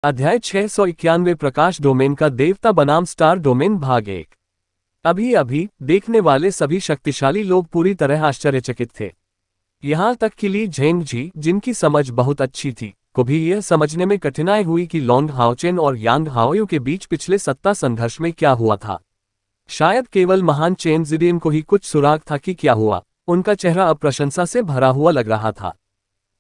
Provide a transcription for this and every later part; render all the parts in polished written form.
अध्याय 691 प्रकाश डोमेन का देवता बनाम स्टार डोमेन भाग 1। अभी अभी देखने वाले सभी शक्तिशाली लोग पूरी तरह आश्चर्यचकित थे। यहाँ तक कि ली झेंग जी, जिनकी समझ बहुत अच्छी थी, को भी यह समझने में कठिनाई हुई कि लॉन्ग हाओचेन और यांग हाओयू के बीच पिछले सत्ता संघर्ष में क्या हुआ था। शायद केवल महान चेन जिडियन को ही कुछ सुराग था कि क्या हुआ। उनका चेहरा अब प्रशंसा से भरा हुआ लग रहा था।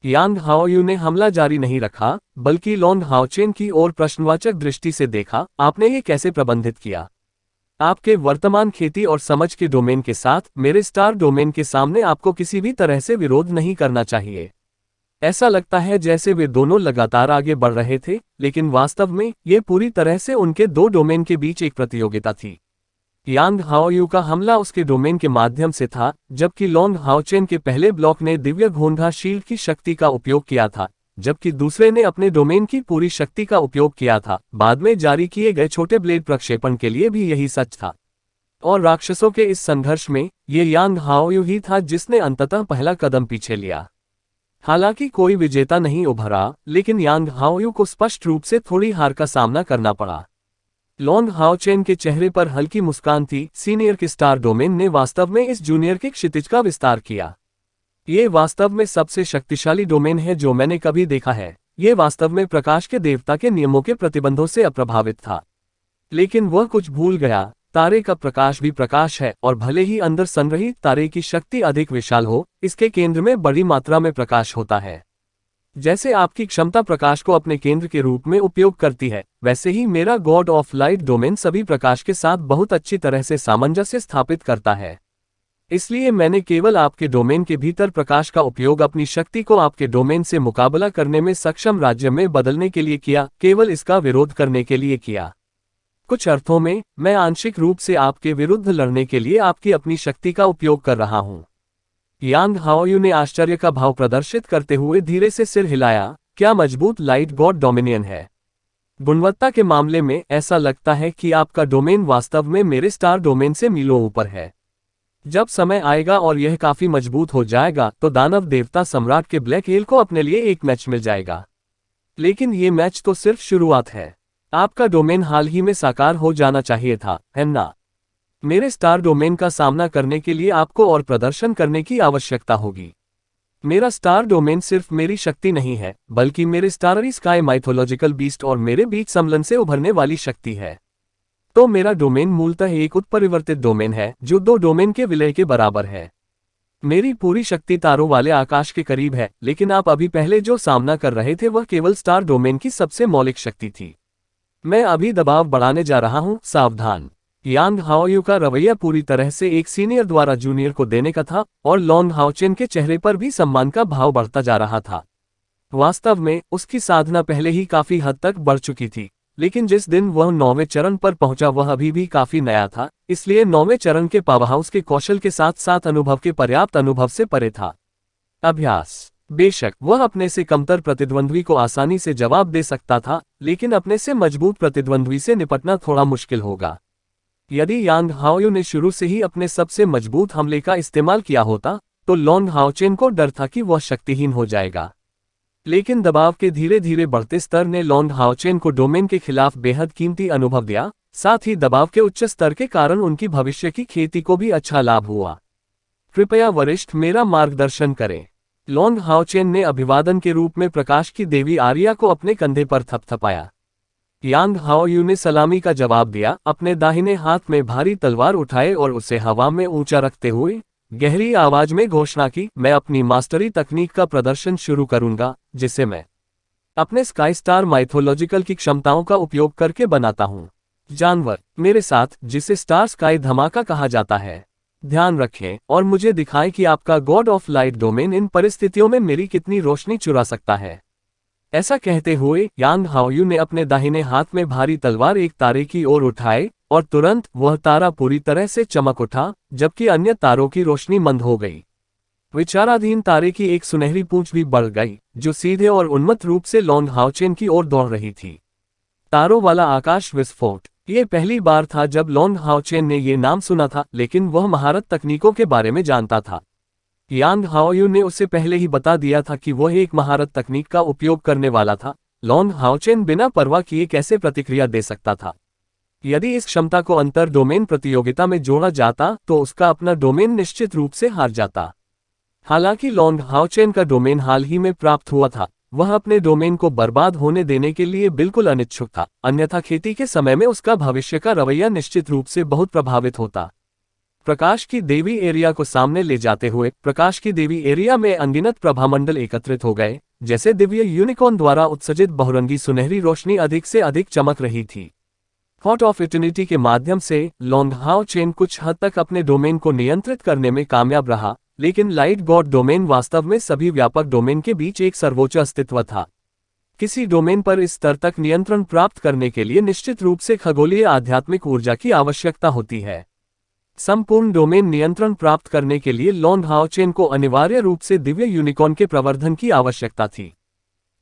यांग हाओयू ने हमला जारी नहीं रखा, बल्कि लॉन्ग हाओचेन की ओर प्रश्नवाचक दृष्टि से देखा। आपने ये कैसे प्रबंधित किया? आपके वर्तमान खेती और समझ के डोमेन के साथ मेरे स्टार डोमेन के सामने आपको किसी भी तरह से विरोध नहीं करना चाहिए। ऐसा लगता है जैसे वे दोनों लगातार आगे बढ़ रहे थे, लेकिन वास्तव में ये पूरी तरह से उनके दो डोमेन के बीच एक प्रतियोगिता थी। यांग हाओयू का हमला उसके डोमेन के माध्यम से था, जबकि लॉन्ग हाओचेन के पहले ब्लॉक ने दिव्य घोंघा शील्ड की शक्ति का उपयोग किया था, जबकि दूसरे ने अपने डोमेन की पूरी शक्ति का उपयोग किया था। बाद में जारी किए गए छोटे ब्लेड प्रक्षेपण के लिए भी यही सच था। और राक्षसों के इस संघर्ष में ये यांग हाओयू ही था जिसने अंततः पहला कदम पीछे लिया। हालांकि कोई विजेता नहीं उभरा, लेकिन यांग हाओयू को स्पष्ट रूप से थोड़ी हार का सामना करना पड़ा। लॉन्ग हाओचेन के चेहरे पर हल्की मुस्कान थी। सीनियर के स्टार डोमेन ने वास्तव में इस जूनियर के क्षितिज का विस्तार किया। ये वास्तव में सबसे शक्तिशाली डोमेन है जो मैंने कभी देखा है। ये वास्तव में प्रकाश के देवता के नियमों के प्रतिबंधों से अप्रभावित था। लेकिन वह कुछ भूल गया। तारे का प्रकाश भी प्रकाश है, और भले ही अंदर संग्रहित तारे की शक्ति अधिक विशाल हो, इसके केंद्र में बड़ी मात्रा में प्रकाश होता है। जैसे आपकी क्षमता प्रकाश को अपने केंद्र के रूप में उपयोग करती है, वैसे ही मेरा गॉड ऑफ लाइट डोमेन सभी प्रकाश के साथ बहुत अच्छी तरह से सामंजस्य स्थापित करता है। इसलिए मैंने केवल आपके डोमेन के भीतर प्रकाश का उपयोग अपनी शक्ति को आपके डोमेन से मुकाबला करने में सक्षम राज्य में बदलने के लिए किया, केवल इसका विरोध करने के लिए किया। कुछ अर्थों में मैं आंशिक रूप से आपके विरुद्ध लड़ने के लिए आपकी अपनी शक्ति का उपयोग कर रहा हूं। यांग हाओयू ने आश्चर्य का भाव प्रदर्शित करते हुए धीरे से सिर हिलाया। क्या मजबूत लाइट गॉड डोमिनियन है। गुणवत्ता के मामले में ऐसा लगता है कि आपका डोमेन वास्तव में मेरे स्टार डोमेन से मीलों ऊपर है। जब समय आएगा और यह काफी मजबूत हो जाएगा तो दानव देवता सम्राट के ब्लैक एल को अपने लिए एक मैच मिल जाएगा। लेकिन ये मैच तो सिर्फ शुरुआत है। आपका डोमेन हाल ही में साकार हो जाना चाहिए था, है ना? मेरे स्टार डोमेन का सामना करने के लिए आपको और प्रदर्शन करने की आवश्यकता होगी। मेरा स्टार डोमेन सिर्फ मेरी शक्ति नहीं है, बल्कि मेरे स्टाररी स्काई माइथोलॉजिकल बीस्ट और मेरे बीच सम्मिलन से उभरने वाली शक्ति है। तो मेरा डोमेन मूलतः एक उत्परिवर्तित डोमेन है जो दो डोमेन के विलय के बराबर है। मेरी पूरी शक्ति तारों वाले आकाश के करीब है, लेकिन आप अभी पहले जो सामना कर रहे थे वह केवल स्टार डोमेन की सबसे मौलिक शक्ति थी। मैं अभी दबाव बढ़ाने जा रहा हूं, सावधान। यांग हाओयू का रवैया पूरी तरह से एक सीनियर द्वारा जूनियर को देने का था, और लॉन्ग हाओचेन के चेहरे पर भी सम्मान का भाव बढ़ता जा रहा था। वास्तव में उसकी साधना पहले ही काफी हद तक बढ़ चुकी थी, लेकिन जिस दिन वह 9वें चरण पर पहुंचा वह अभी भी काफी नया था। इसलिए 9वें चरण के पावरहाउस के कौशल के साथ साथ अनुभव के पर्याप्त अनुभव से परे था। अभ्यास। बेशक वह अपने से कमतर प्रतिद्वंद्वी को आसानी से जवाब दे सकता था, लेकिन अपने से मजबूत प्रतिद्वंद्वी से निपटना थोड़ा मुश्किल होगा। यदि यांग हाओयू ने शुरू से ही अपने सबसे मजबूत हमले का इस्तेमाल किया होता, तो लॉन्ग हाओचेन को डर था कि वह शक्तिहीन हो जाएगा। लेकिन दबाव के धीरे धीरे बढ़ते स्तर ने लॉन्ग हाओचेन को डोमेन के खिलाफ बेहद कीमती अनुभव दिया। साथ ही दबाव के उच्च स्तर के कारण उनकी भविष्य की खेती को भी अच्छा लाभ हुआ। कृपया वरिष्ठ मेरा मार्गदर्शन करें। लॉन्ग हाओचेन ने अभिवादन के रूप में प्रकाश की देवी आर्या को अपने कंधे पर थपथपाया। यांग हाओयू ने सलामी का जवाब दिया, अपने दाहिने हाथ में भारी तलवार उठाए और उसे हवा में ऊंचा रखते हुए गहरी आवाज में घोषणा की, मैं अपनी मास्टरी तकनीक का प्रदर्शन शुरू करूंगा, जिसे मैं अपने स्काई स्टार माइथोलॉजिकल की क्षमताओं का उपयोग करके बनाता हूं। जानवर मेरे साथ, जिसे स्टार स्काई धमाका कहा जाता है। ध्यान रखें और मुझे दिखाएं कि आपका गॉड ऑफ लाइट डोमेन इन परिस्थितियों में मेरी कितनी रोशनी चुरा सकता है। ऐसा कहते हुए यांग हाओयू ने अपने दाहिने हाथ में भारी तलवार एक तारे की ओर उठाए, और तुरंत वह तारा पूरी तरह से चमक उठा, जबकि अन्य तारों की रोशनी मंद हो गई। विचाराधीन तारे की एक सुनहरी पूंछ भी बढ़ गई, जो सीधे और उन्मत्त रूप से लॉन्ग हाओचेन की ओर दौड़ रही थी। तारों वाला आकाश विस्फोट। ये पहली बार था जब लॉन्ग हाओचेन ने ये नाम सुना था, लेकिन वह महारत तकनीकों के बारे में जानता था। यांग हाओयू ने उसे पहले ही बता दिया था कि वह एक महारत तकनीक का उपयोग करने वाला था, लॉन्ग हाओचेन बिना परवाह किए कैसे प्रतिक्रिया दे सकता था। यदि इस क्षमता को अंतर डोमेन प्रतियोगिता में जोड़ा जाता तो उसका अपना डोमेन निश्चित रूप से हार जाता। हालांकि लॉन्ग हाओचेन का डोमेन हाल ही में प्राप्त हुआ था, वह अपने डोमेन को बर्बाद होने देने के लिए बिल्कुल अनिच्छुक था, अन्यथा खेती के समय में उसका भविष्य का रवैया निश्चित रूप से बहुत प्रभावित होता। प्रकाश की देवी एरिया को सामने ले जाते हुए प्रकाश की देवी एरिया में अनगिनत प्रभामंडल एकत्रित हो गए, जैसे दिव्य यूनिकॉर्न द्वारा उत्सर्जित बहुरंगी सुनहरी रोशनी अधिक से अधिक चमक रही थी। थॉट ऑफ इटर्निटी के माध्यम से लॉन्ग हाओचेन कुछ हद तक अपने डोमेन को नियंत्रित करने में कामयाब रहा, लेकिन लाइट गॉड डोमेन वास्तव में सभी व्यापक डोमेन के बीच एक सर्वोच्च अस्तित्व था। किसी डोमेन पर इस स्तर तक नियंत्रण प्राप्त करने के लिए निश्चित रूप से खगोलीय आध्यात्मिक ऊर्जा की आवश्यकता होती है। संपूर्ण डोमेन नियंत्रण प्राप्त करने के लिए लॉन्ग हाओचेन को अनिवार्य रूप से दिव्य यूनिकॉर्न के प्रवर्धन की आवश्यकता थी।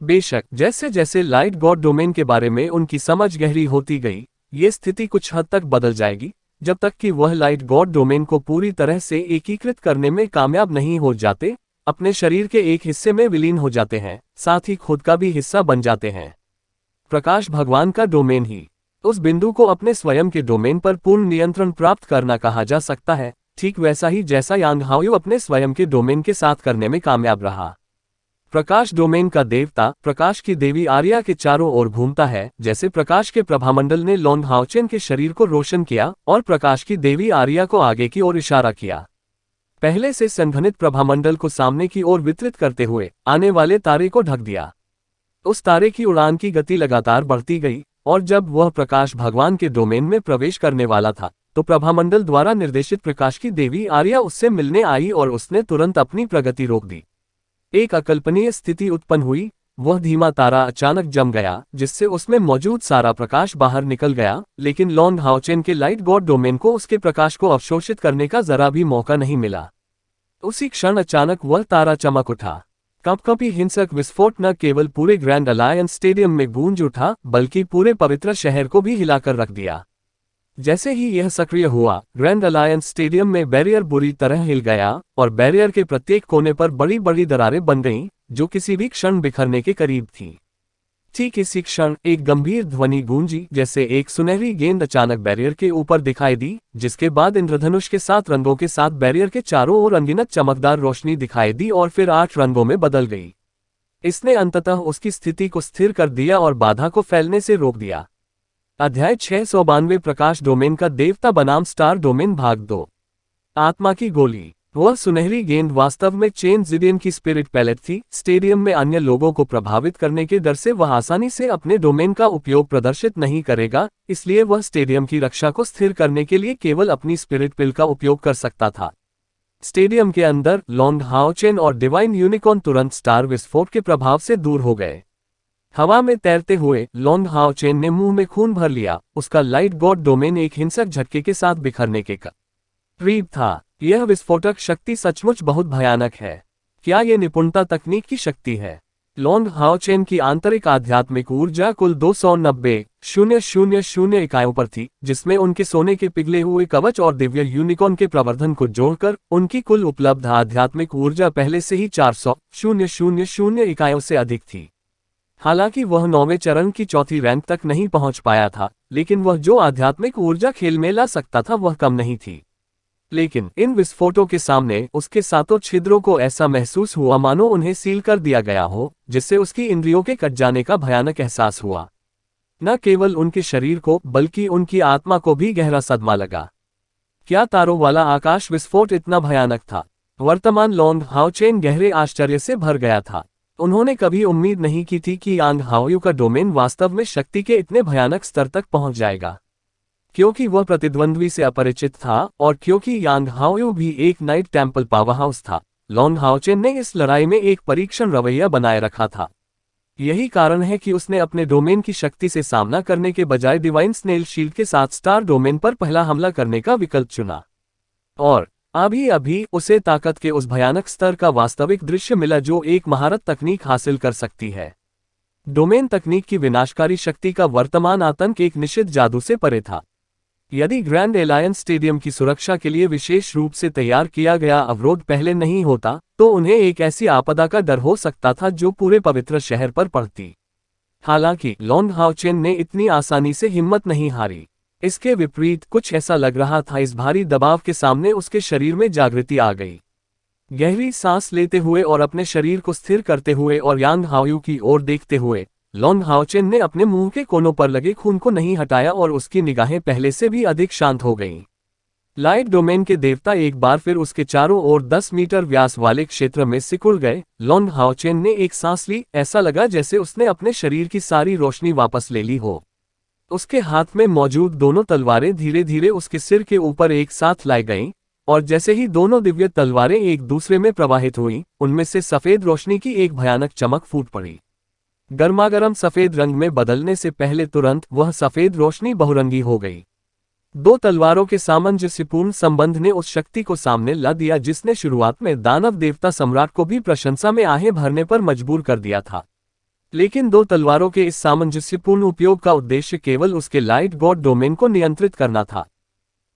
बेशक जैसे जैसे लाइट गॉड डोमेन के बारे में उनकी समझ गहरी होती गई, ये स्थिति कुछ हद तक बदल जाएगी, जब तक कि वह लाइट गॉड डोमेन को पूरी तरह से एकीकृत करने में कामयाब नहीं हो जाते, अपने शरीर के एक हिस्से में विलीन हो जाते हैं, साथ ही खुद का भी हिस्सा बन जाते हैं। प्रकाश भगवान का डोमेन ही उस बिंदु को अपने स्वयं के डोमेन पर पूर्ण नियंत्रण प्राप्त करना कहा जा सकता है, ठीक वैसा ही जैसा यांग हाओयू अपने स्वयं के डोमेन के साथ करने में कामयाब रहा। प्रकाश डोमेन का देवता प्रकाश की देवी आर्या के चारों ओर घूमता है, जैसे प्रकाश के प्रभामंडल ने लॉन्ग हाओचेन के शरीर को रोशन किया और प्रकाश की देवी आर्या को आगे की ओर इशारा किया। पहले से संघनित प्रभामंडल को सामने की ओर वितरित करते हुए आने वाले तारे को ढक दिया। उस तारे की उड़ान की गति लगातार बढ़ती गई, और जब वह प्रकाश भगवान के डोमेन में प्रवेश करने वाला था, तो प्रभामंडल द्वारा निर्देशित प्रकाश की देवी आर्या उससे मिलने आई और उसने तुरंत अपनी प्रगति रोक दी। एक अकल्पनीय स्थिति उत्पन्न हुई, वह धीमा तारा अचानक जम गया, जिससे उसमें मौजूद सारा प्रकाश बाहर निकल गया, लेकिन लॉन्ग हाओचेन के लाइट गॉड डोमेन को उसके प्रकाश को अवशोषित करने का जरा भी मौका नहीं मिला। उसी क्षण अचानक वह तारा चमक उठा। कंपकंपी हिंसक विस्फोट न केवल पूरे ग्रैंड अलायंस स्टेडियम में गूंज उठा, बल्कि पूरे पवित्र शहर को भी हिलाकर रख दिया। जैसे ही यह सक्रिय हुआ, ग्रैंड अलायंस स्टेडियम में बैरियर बुरी तरह हिल गया और बैरियर के प्रत्येक कोने पर बड़ी बड़ी दरारें बन गईं, जो किसी भी क्षण बिखरने के करीब थीं। ठीक इसी क्षण एक गंभीर ध्वनि गूंजी, जैसे एक सुनहरी गेंद अचानक बैरियर के ऊपर दिखाई दी, जिसके बाद इंद्रधनुष के 7 रंगों के साथ बैरियर के चारों ओर अनगिनत चमकदार रोशनी दिखाई दी और फिर 8 रंगों में बदल गई। इसने अंततः उसकी स्थिति को स्थिर कर दिया और बाधा को फैलने से रोक दिया। अध्याय 692 प्रकाश डोमेन का देवता बनाम स्टार डोमेन भाग 2। आत्मा की गोली। वह सुनहरी गेंद वास्तव में चेन जिडियन की स्पिरिट पैलेट थी। स्टेडियम में अन्य लोगों को प्रभावित करने के डर से वह आसानी से अपने डोमेन का उपयोग प्रदर्शित नहीं करेगा, इसलिए वह स्टेडियम की रक्षा को स्थिर करने के लिए केवल अपनी स्पिरिट पिल का उपयोग कर सकता था। स्टेडियम के अंदर लॉन्ग हाओचेन और डिवाइन यूनिकॉर्न तुरंत स्टार विस्फोट के प्रभाव से दूर हो गए। हवा में तैरते हुए लॉन्ग हाओचेन ने मुंह में खून भर लिया। उसका लाइट गॉड डोमेन एक हिंसक झटके के साथ बिखरने के करीब था। यह विस्फोटक शक्ति सचमुच बहुत भयानक है। क्या यह निपुणता तकनीक की शक्ति है? लॉन्ग हाओचेन की आंतरिक आध्यात्मिक ऊर्जा कुल 290,000 इकाइयों पर थी, जिसमें उनके सोने के पिघले हुए कवच और दिव्य यूनिकॉर्न के प्रवर्धन को जोड़कर उनकी कुल उपलब्ध आध्यात्मिक ऊर्जा पहले से ही 400,000 इकाइयों से अधिक थी। हालांकि वह 9वें चरण की चौथी रैंक तक नहीं पहुंच पाया था, लेकिन वह जो आध्यात्मिक ऊर्जा खेल में ला सकता था वह कम नहीं थी। लेकिन इन विस्फोटों के सामने उसके सातों छिद्रों को ऐसा महसूस हुआ मानो उन्हें सील कर दिया गया हो, जिससे उसकी इंद्रियों के कट जाने का भयानक एहसास हुआ। न केवल उनके शरीर को बल्कि उनकी आत्मा को भी गहरा सदमा लगा। क्या तारों वाला आकाश विस्फोट इतना भयानक था? वर्तमान लॉन्ग हाओचेन गहरे आश्चर्य से भर गया था। उन्होंने कभी उम्मीद नहीं की थी कि यांग हाओयू का डोमेन वास्तव में शक्ति के इतने भयानक स्तर तक पहुंच जाएगा। क्योंकि वह प्रतिद्वंद्वी से अपरिचित था और क्योंकि यांग हाओयू भी एक नाइट टेम्पल पावरहाउस था, लॉन्ग हाओचेन ने इस लड़ाई में एक परीक्षण रवैया बनाए रखा था। यही कारण है कि उसने अपने डोमेन की शक्ति से सामना करने के बजाय डिवाइन स्नेल शील्ड के साथ स्टार डोमेन पर पहला हमला करने का विकल्प चुना। और अभी अभी उसे ताकत के उस भयानक स्तर का वास्तविक दृश्य मिला जो एक महारत तकनीक हासिल कर सकती है। डोमेन तकनीक की विनाशकारी शक्ति का वर्तमान आतंक एक निश्चित जादू से परे था। यदि ग्रैंड एलायंस स्टेडियम की सुरक्षा के लिए विशेष रूप से तैयार किया गया अवरोध पहले नहीं होता, तो उन्हें एक ऐसी आपदा का डर हो सकता था जो पूरे पवित्र शहर पर पड़ती। हालांकि लॉन्ग हाओचेन ने इतनी आसानी से हिम्मत नहीं हारी। इसके विपरीत कुछ ऐसा लग रहा था इस भारी दबाव के सामने उसके शरीर में जागृति आ गई। गहरी सांस लेते हुए और अपने शरीर को स्थिर करते हुए और यांग हाओयू की ओर देखते हुए लॉन्ग हाओचेन ने अपने मुंह के कोनों पर लगे खून को नहीं हटाया और उसकी निगाहें पहले से भी अधिक शांत हो गईं। लाइट डोमेन के देवता एक बार फिर उसके चारों ओर 10 मीटर व्यास वाले क्षेत्र में सिकुड़ गए। लॉन्ग हाओचेन ने एक सांस ली, ऐसा लगा जैसे उसने अपने शरीर की सारी रोशनी वापस ले ली हो। उसके हाथ में मौजूद दोनों तलवारें धीरे धीरे उसके सिर के ऊपर एक साथ लाई गईं, और जैसे ही दोनों दिव्य तलवारें एक दूसरे में प्रवाहित हुईं, उनमें से सफेद रोशनी की एक भयानक चमक फूट पड़ी। गर्मागर्म सफेद रंग में बदलने से पहले तुरंत वह सफेद रोशनी बहुरंगी हो गई। दो तलवारों के सामंजस्यपूर्ण संबंध ने उस शक्ति को सामने ला दिया जिसने शुरुआत में दानव देवता सम्राट को भी प्रशंसा में आहें भरने पर मजबूर कर दिया था। लेकिन दो तलवारों के इस सामंजस्यपूर्ण उपयोग का उद्देश्य केवल उसके लाइट गॉड डोमेन को नियंत्रित करना था।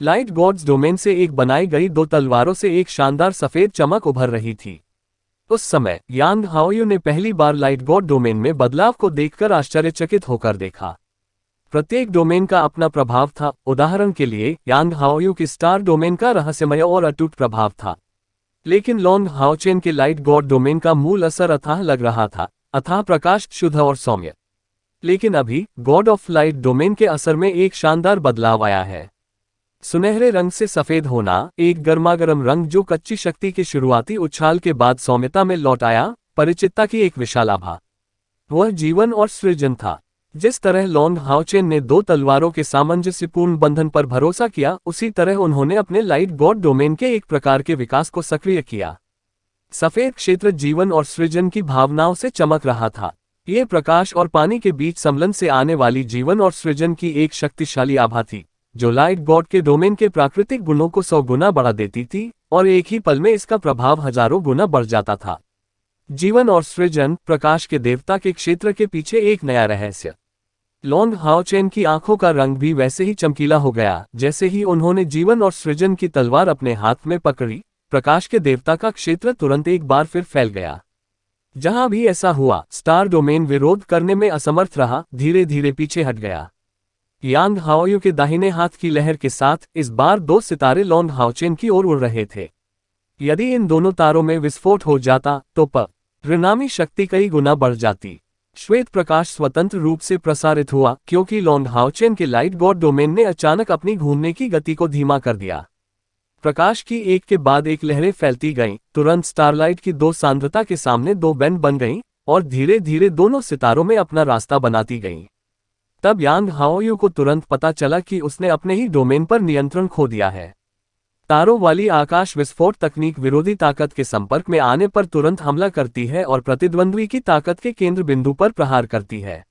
लाइट गॉड्स डोमेन से एक बनाई गई दो तलवारों से एक शानदार सफेद चमक उभर रही थी। उस समय यांग हाओयू ने पहली बार लाइट गॉड डोमेन में बदलाव को देखकर आश्चर्यचकित होकर देखा। प्रत्येक डोमेन का अपना प्रभाव था। उदाहरण के लिए यांग हाओयू की स्टार डोमेन का रहस्यमय और अटूट प्रभाव था, लेकिन लॉन्ग हाओचेन के लाइट गॉड डोमेन का मूल असर अथाह लग रहा था, अथाह प्रकाश, शुद्ध और सौम्य। लेकिन अभी गॉड ऑफ लाइट डोमेन के असर में एक शानदार बदलाव आया है। सुनहरे रंग से सफेद होना, एक गर्मागर्म रंग जो कच्ची शक्ति के शुरुआती उछाल के बाद सौम्यता में लौट आया, परिचितता की एक विशाल आभा। वह जीवन और सृजन था। जिस तरह लॉन्ग हाओचेन ने दो तलवारों के सामंजस्यपूर्ण बंधन पर भरोसा किया, उसी तरह उन्होंने अपने लाइट गॉड डोमेन के एक प्रकार के विकास को सक्रिय किया। सफेद क्षेत्र जीवन और सृजन की भावनाओं से चमक रहा था। ये प्रकाश और पानी के बीच सम्मिलन से आने वाली जीवन और सृजन की एक शक्तिशाली आभा थी, जो लाइट गॉड के डोमेन के प्राकृतिक गुणों को 100 गुना बढ़ा देती थी, और एक ही पल में इसका प्रभाव हजारों गुना बढ़ जाता था। जीवन और सृजन, प्रकाश के देवता के क्षेत्र के पीछे एक नया रहस्य। लॉन्ग हाओचेन की आंखों का रंग भी वैसे ही चमकीला हो गया जैसे ही उन्होंने जीवन और सृजन की तलवार अपने हाथ में पकड़ी। प्रकाश के देवता का क्षेत्र तुरंत एक बार फिर फैल गया। जहां भी ऐसा हुआ, स्टार डोमेन विरोध करने में असमर्थ रहा, धीरे धीरे पीछे हट गया। यांग हाओयू के दाहिने हाथ की लहर के साथ इस बार दो सितारे लॉन्ग हाओचेन की ओर उड़ रहे थे। यदि इन दोनों तारों में विस्फोट हो जाता तो परिणामी शक्ति कई गुना बढ़ जाती। श्वेत प्रकाश स्वतंत्र रूप से प्रसारित हुआ क्योंकि लॉन्ग हाओचेन के लाइट गॉड डोमेन ने अचानक अपनी घूमने की गति को धीमा कर दिया। प्रकाश की एक के बाद एक लहरें फैलती गईं, तुरंत स्टारलाइट की दो सांद्रता के सामने दो बैंड बन गईं और धीरे धीरे दोनों सितारों में अपना रास्ता बनाती गईं। तब यांग हाओयू को तुरंत पता चला कि उसने अपने ही डोमेन पर नियंत्रण खो दिया है। तारों वाली आकाश विस्फोट तकनीक विरोधी ताकत के संपर्क में आने पर तुरंत हमला करती है और प्रतिद्वंद्वी की ताकत के केंद्र बिंदु पर प्रहार करती है।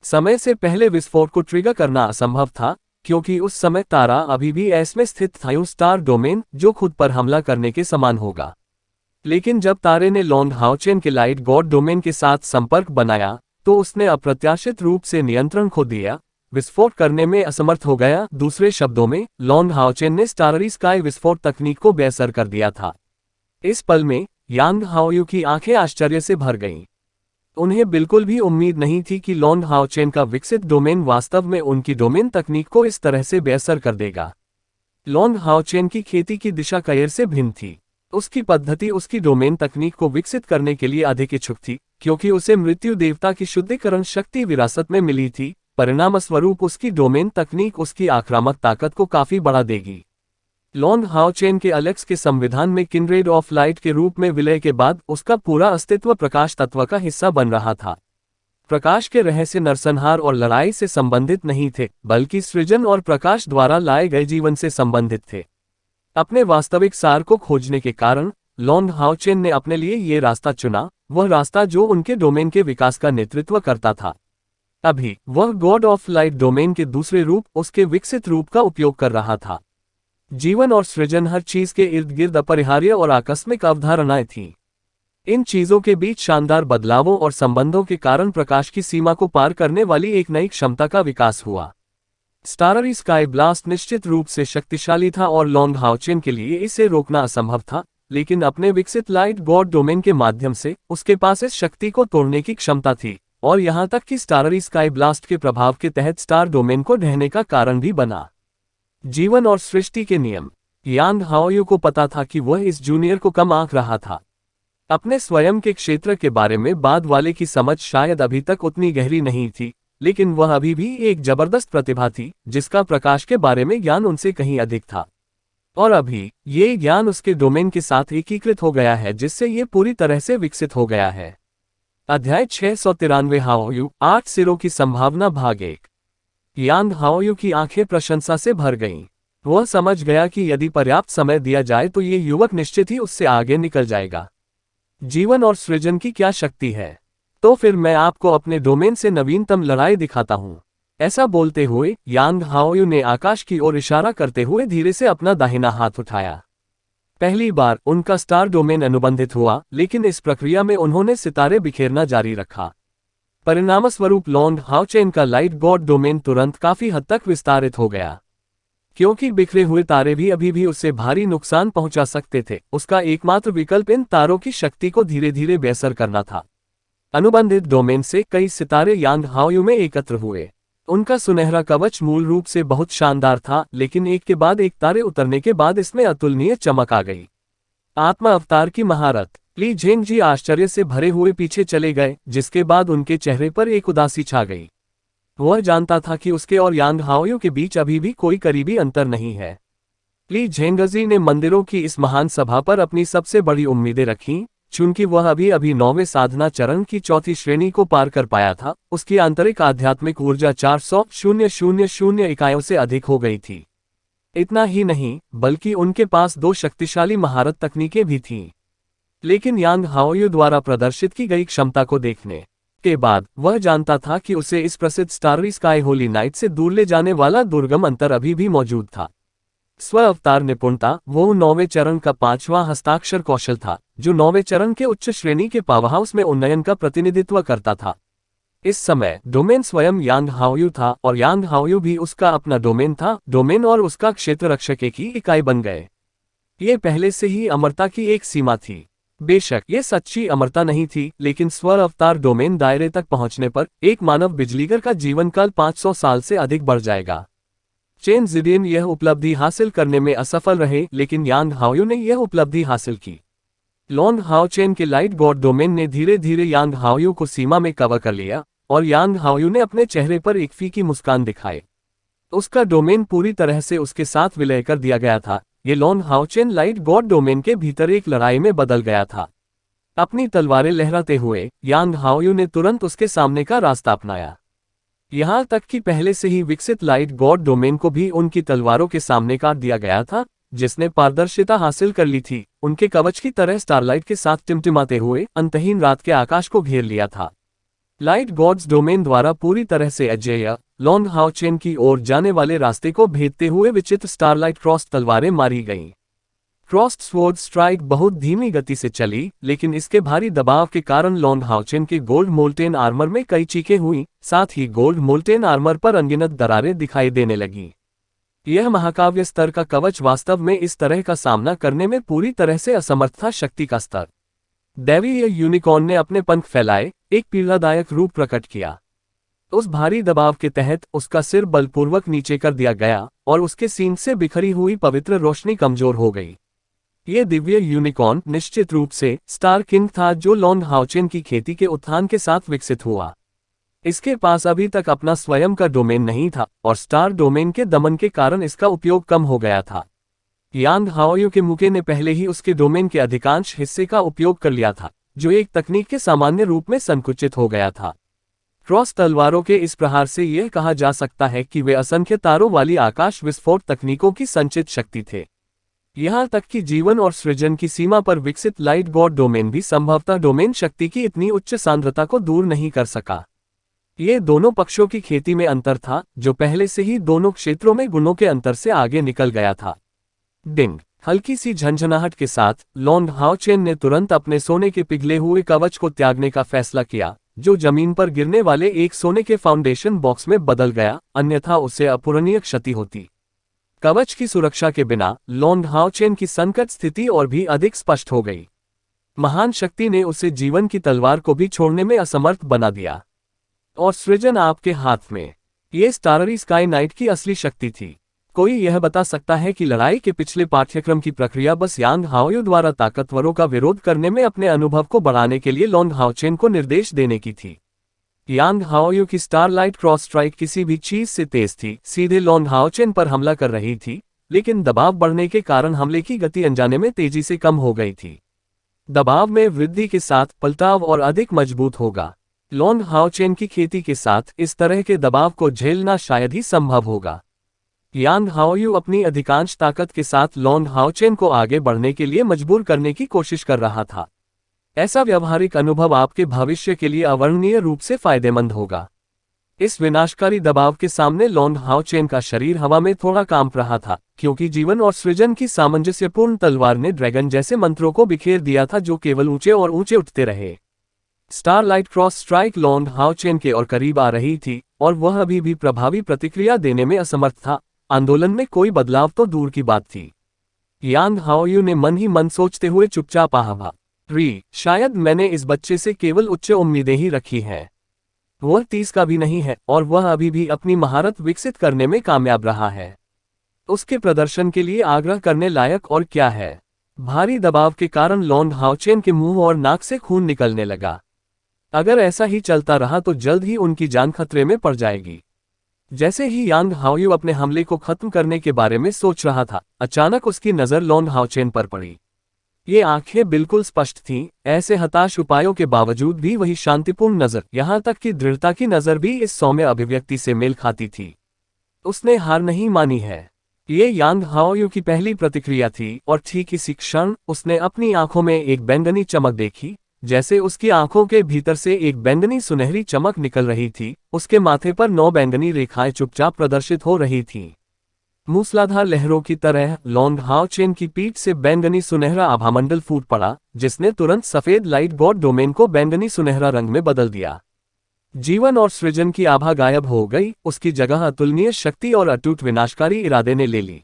समय से पहले विस्फोट को ट्रिगर करना असंभव था, क्योंकि उस समय तारा अभी भी ऐस में स्थित था, यूं स्टार डोमेन जो खुद पर हमला करने के समान होगा। लेकिन जब तारे ने लॉन्ग हाओचेन के लाइट गॉड डोमेन के साथ संपर्क बनाया तो उसने अप्रत्याशित रूप से नियंत्रण खो दिया, विस्फोट करने में असमर्थ हो गया। दूसरे शब्दों में, लॉन्ग हाओचेन ने स्टाररी स्काई विस्फोट तकनीक को बेअसर कर दिया था। इस पल में यांग हाओयू की आंखें आश्चर्य से भर गईं। उन्हें बिल्कुल भी उम्मीद नहीं थी कि लॉन्ग हाओचेन का विकसित डोमेन वास्तव में उनकी डोमेन तकनीक को इस तरह से बेअसर कर देगा। लॉन्ग हाओचेन की खेती की दिशा कयर से भिन्न थी। उसकी पद्धति उसकी डोमेन तकनीक को विकसित करने के लिए अधिक इच्छुक थी, क्योंकि उसे मृत्यु देवता की शुद्धिकरण शक्ति विरासत में मिली थी। परिणामस्वरूप उसकी डोमेन तकनीक उसकी आक्रामक ताकत को काफी बढ़ा देगी। लॉन्ग हाओचेन के अलेक्स के संविधान में किंड्रेड ऑफ लाइट के रूप में विलय के बाद उसका पूरा अस्तित्व प्रकाश तत्व का हिस्सा बन रहा था। प्रकाश के रहस्य नरसंहार और लड़ाई से संबंधित नहीं थे, बल्कि सृजन और प्रकाश द्वारा लाए गए जीवन से संबंधित थे। अपने वास्तविक सार को खोजने के कारण लॉन्ग हाओचेन ने अपने लिए ये रास्ता चुना, वह रास्ता जो उनके डोमेन के विकास का नेतृत्व करता था। अभी वह गॉड ऑफ लाइट डोमेन के दूसरे रूप, उसके विकसित रूप का उपयोग कर रहा था। जीवन और सृजन हर चीज के इर्द गिर्द अपरिहार्य और आकस्मिक अवधारणाएं थीं। इन चीजों के बीच शानदार बदलावों और संबंधों के कारण प्रकाश की सीमा को पार करने वाली एक नई क्षमता का विकास हुआ। स्टाररी स्काई ब्लास्ट निश्चित रूप से शक्तिशाली था और लॉन्ग हाओचेन के लिए इसे रोकना असंभव था, लेकिन अपने विकसित लाइट गॉड डोमेन के माध्यम से उसके पास इस शक्ति को तोड़ने की क्षमता थी। और यहाँ तक कि स्टाररी स्काई ब्लास्ट के प्रभाव के तहत स्टार डोमेन को ढहने का कारण भी बना। जीवन और सृष्टि के नियम। यांग हाओयू को पता था कि वह इस जूनियर को कम आंक रहा था। अपने स्वयं के क्षेत्र के बारे में बाद वाले की समझ शायद अभी तक उतनी गहरी नहीं थी, लेकिन वह अभी भी एक जबरदस्त प्रतिभा थी जिसका प्रकाश के बारे में ज्ञान उनसे कहीं अधिक था। और अभी ये ज्ञान उसके डोमेन के साथ एकीकृत हो गया है, जिससे ये पूरी तरह से विकसित हो गया है। अध्याय 693 हाओयू 8 सिरों की संभावना भाग 1। यांग हाओयू की आंखें प्रशंसा से भर गईं। वह समझ गया कि यदि पर्याप्त समय दिया जाए तो ये युवक निश्चित ही उससे आगे निकल जाएगा। जीवन और सृजन की क्या शक्ति है। तो फिर मैं आपको अपने डोमेन से नवीनतम लड़ाई दिखाता हूं। ऐसा बोलते हुए यांग हाओयू ने आकाश की ओर इशारा करते हुए धीरे से अपना दाहिना हाथ उठाया। पहली बार उनका स्टार डोमेन अनुबंधित हुआ, लेकिन इस प्रक्रिया में उन्होंने सितारे बिखेरना जारी रखा। परिणामस्वरूप लॉन्ग हाओचेन का लाइट गॉड डोमेन तुरंत काफी हद तक विस्तारित हो गया। क्योंकि बिखरे हुए तारे भी अभी भी उससे भारी नुकसान पहुंचा सकते थे, उसका एकमात्र विकल्प इन तारों की शक्ति को धीरे धीरे बेअसर करना था। अनुबंधित डोमेन से कई सितारे यांग हाओयू में एकत्र हुए। उनका सुनहरा कवच मूल रूप से बहुत शानदार था, लेकिन एक के बाद एक तारे उतरने के बाद इसमें अतुलनीय चमक आ गई। आत्मा अवतार की महारत। ली झेंगजी आश्चर्य से भरे हुए पीछे चले गए, जिसके बाद उनके चेहरे पर एक उदासी छा गई। वह जानता था कि उसके और यांग हाओयू के बीच अभी भी कोई करीबी अंतर नहीं है। ली झेंगजी ने मंदिरों की इस महान सभा पर अपनी सबसे बड़ी उम्मीदें रखीं। चूंकि वह अभी अभी 9वें साधना चरण की चौथी श्रेणी को पार कर पाया था, उसकी आंतरिक आध्यात्मिक ऊर्जा 400,000 इकाइयों से अधिक हो गई थी। इतना ही नहीं, बल्कि उनके पास 2 शक्तिशाली महारत तकनीकें भी थीं। लेकिन यांग हाओयू द्वारा प्रदर्शित की गई क्षमता को देखने के बाद वह जानता था कि उसे इस प्रसिद्ध स्टाररी स्काई होली नाइट से दूर ले जाने वाला दुर्गम अंतर अभी भी मौजूद था। स्व अवतार निपुणता। वो 9वें चरण का 5वां हस्ताक्षर कौशल था, जो 9वें चरण के उच्च श्रेणी के पावरहाउस में उन्नयन का प्रतिनिधित्व करता था। इस समय डोमेन स्वयं यांग हाओयू था और यांग हाओयू भी उसका अपना डोमेन था। डोमेन और उसका क्षेत्र रक्षक एक ही इकाई बन गए। ये पहले से ही अमरता की एक सीमा थी। बेशक ये सच्ची अमरता नहीं थी, लेकिन स्व अवतार डोमेन दायरे तक पहुंचने पर एक मानव बिजलीगर का जीवनकाल 500 साल से अधिक बढ़ जाएगा। चेन जिडियन यह उपलब्धि हासिल करने में असफल रहे, लेकिन यांग हाओयू ने यह उपलब्धि हासिल की। लॉन्ग हाओचेन के लाइट गॉड डोमेन ने धीरे धीरे यांग हाओयू को सीमा में कवर कर लिया और यांग हाओयू ने अपने चेहरे पर एक फीकी मुस्कान दिखाई। उसका डोमेन पूरी तरह से उसके साथ विलय कर दिया गया था। ये लॉन्ग हाओचेन लाइट गॉड डोमेन के भीतर एक लड़ाई में बदल गया था। अपनी तलवारें लहराते हुए यांग हाओयू ने तुरंत उसके सामने का रास्ता अपनाया। यहाँ तक कि पहले से ही विकसित लाइट गॉड डोमेन को भी उनकी तलवारों के सामने काट दिया गया था, जिसने पारदर्शिता हासिल कर ली थी। उनके कवच की तरह स्टारलाइट के साथ टिमटिमाते हुए अंतहीन रात के आकाश को घेर लिया था। लाइट गॉड्स डोमेन द्वारा पूरी तरह से अजेय लॉन्ग हाओचेन की ओर जाने वाले रास्ते को भेदते हुए विचित्र स्टारलाइट क्रॉस तलवारें मारी गईं। क्रॉस्ड स्वॉर्ड स्ट्राइक बहुत धीमी गति से चली, लेकिन इसके भारी दबाव के कारण लॉन्ग हाओचेन के गोल्ड मोल्टेन आर्मर में कई चीखें हुईं, साथ ही गोल्ड मोल्टेन आर्मर पर अनगिनत दरारें दिखाई देने लगीं। यह महाकाव्य स्तर का कवच वास्तव में इस तरह का सामना करने में पूरी तरह से असमर्थ था। शक्ति का स्तर। दैवीय यूनिकॉर्न ने अपने पंख फैलाए, एक पीड़ादायक रूप प्रकट किया। उस भारी दबाव के तहत उसका सिर बलपूर्वक नीचे कर दिया गया और उसके सींग से बिखरी हुई पवित्र रोशनी कमजोर हो गई। यह दिव्य यूनिकॉर्न निश्चित रूप से स्टार किंग था, जो लॉन्ग हाओचेन की खेती के उत्थान के साथ विकसित हुआ। इसके पास अभी तक अपना स्वयं का डोमेन नहीं था और स्टार डोमेन के दमन के कारण इसका उपयोग कम हो गया था। यांग हाओयू के मुके ने पहले ही उसके डोमेन के अधिकांश हिस्से का उपयोग कर लिया था, जो एक तकनीक के सामान्य रूप में संकुचित हो गया था। क्रॉस तलवारों के इस प्रहार से यह कहा जा सकता है कि वे असंख्य तारों वाली आकाश विस्फोट तकनीकों की संचित शक्ति थे। यहाँ तक कि जीवन और सृजन की सीमा पर विकसित लाइट गॉड डोमेन भी संभवतः डोमेन शक्ति की इतनी उच्च सांद्रता को दूर नहीं कर सका। ये दोनों पक्षों की खेती में अंतर था, जो पहले से ही दोनों क्षेत्रों में गुणों के अंतर से आगे निकल गया था। डिंग। हल्की सी झंझनाहट के साथ लॉन्ग हाओचेन ने तुरंत अपने सोने के पिघले हुए कवच को त्यागने का फैसला किया, जो जमीन पर गिरने वाले एक सोने के फाउंडेशन बॉक्स में बदल गया, अन्यथा उसे अपूरणीय क्षति होती। कवच की सुरक्षा के बिना लॉन्ग हाओचेन की संकट स्थिति और भी अधिक स्पष्ट हो गई। महान शक्ति ने उसे जीवन की तलवार को भी छोड़ने में असमर्थ बना दिया। और सृजन आपके हाथ में। ये स्टाररी स्काई नाइट की असली शक्ति थी। कोई यह बता सकता है कि लड़ाई के पिछले पाठ्यक्रम की प्रक्रिया बस यांग हाओयू द्वारा ताकतवरों का विरोध करने में अपने अनुभव को बढ़ाने के लिए लॉन्ग हाओचेन को निर्देश देने की थी। यांग हाओयू की स्टारलाइट क्रॉस स्ट्राइक किसी भी चीज से तेज थी, सीधे लॉन्ग हाओचेन पर हमला कर रही थी, लेकिन दबाव बढ़ने के कारण हमले की गति अनजाने में तेजी से कम हो गई थी। दबाव में वृद्धि के साथ पलटाव और अधिक मजबूत होगा। लॉन्ग हाओचेन की खेती के साथ इस तरह के दबाव को झेलना शायद ही संभव होगा। यांग हाओयू अपनी अधिकांश ताकत के साथ लॉन्ग हाओचेन को आगे बढ़ने के लिए मजबूर करने की कोशिश कर रहा था। ऐसा व्यावहारिक अनुभव आपके भविष्य के लिए अवर्णनीय रूप से फायदेमंद होगा। इस विनाशकारी दबाव के सामने लॉन्ग हाओचेन का शरीर हवा में थोड़ा कांप रहा था, क्योंकि जीवन और सृजन की सामंजस्यपूर्ण तलवार ने ड्रैगन जैसे मंत्रों को बिखेर दिया था जो केवल ऊंचे और ऊंचे उठते रहे। स्टारलाइट क्रॉस स्ट्राइक लॉन्ग हाओचेन के और करीब आ रही थी, और वह अभी भी प्रभावी प्रतिक्रिया देने में असमर्थ था। आंदोलन में कोई बदलाव तो दूर की बात थी। यांग हाओयू ने मन ही मन सोचते हुए चुपचाप आहा, शायद मैंने इस बच्चे से केवल उच्च उम्मीदें ही रखी हैं। वह 30 का भी नहीं है और वह अभी भी अपनी महारत विकसित करने में कामयाब रहा है। उसके प्रदर्शन के लिए आग्रह करने लायक और क्या है। भारी दबाव के कारण लॉन्ग हाओचेन के मुंह और नाक से खून निकलने लगा। अगर ऐसा ही चलता रहा तो जल्द ही उनकी जान खतरे में पड़ जाएगी। जैसे ही यांग हाओयू अपने हमले को खत्म करने के बारे में सोच रहा था, अचानक उसकी नजर लॉन्ग हाओचेन पर पड़ी। ये आंखें बिल्कुल स्पष्ट थीं, ऐसे हताश उपायों के बावजूद भी वही शांतिपूर्ण नजर, यहां तक कि दृढ़ता की नजर भी इस सौम्य अभिव्यक्ति से मेल खाती थी। उसने हार नहीं मानी है। ये यांग हाओयू की पहली प्रतिक्रिया थी, और ठीक इसी क्षण उसने अपनी आंखों में एक बैंगनी चमक देखी, जैसे उसकी आंखों के भीतर से एक बैंगनी सुनहरी चमक निकल रही थी। उसके माथे पर 9 बैंगनी रेखाएं चुपचाप प्रदर्शित हो रही थीं। मूसलाधार लहरों की तरह लॉन्ग हाओचेन की पीठ से बैंगनी सुनहरा आभामंडल फूट पड़ा, जिसने तुरंत सफेद लाइट गॉड डोमेन को बैंगनी सुनहरा रंग में बदल दिया। जीवन और सृजन की आभा गायब हो गई, उसकी जगह अतुलनीय शक्ति और अटूट विनाशकारी इरादे ने ले ली।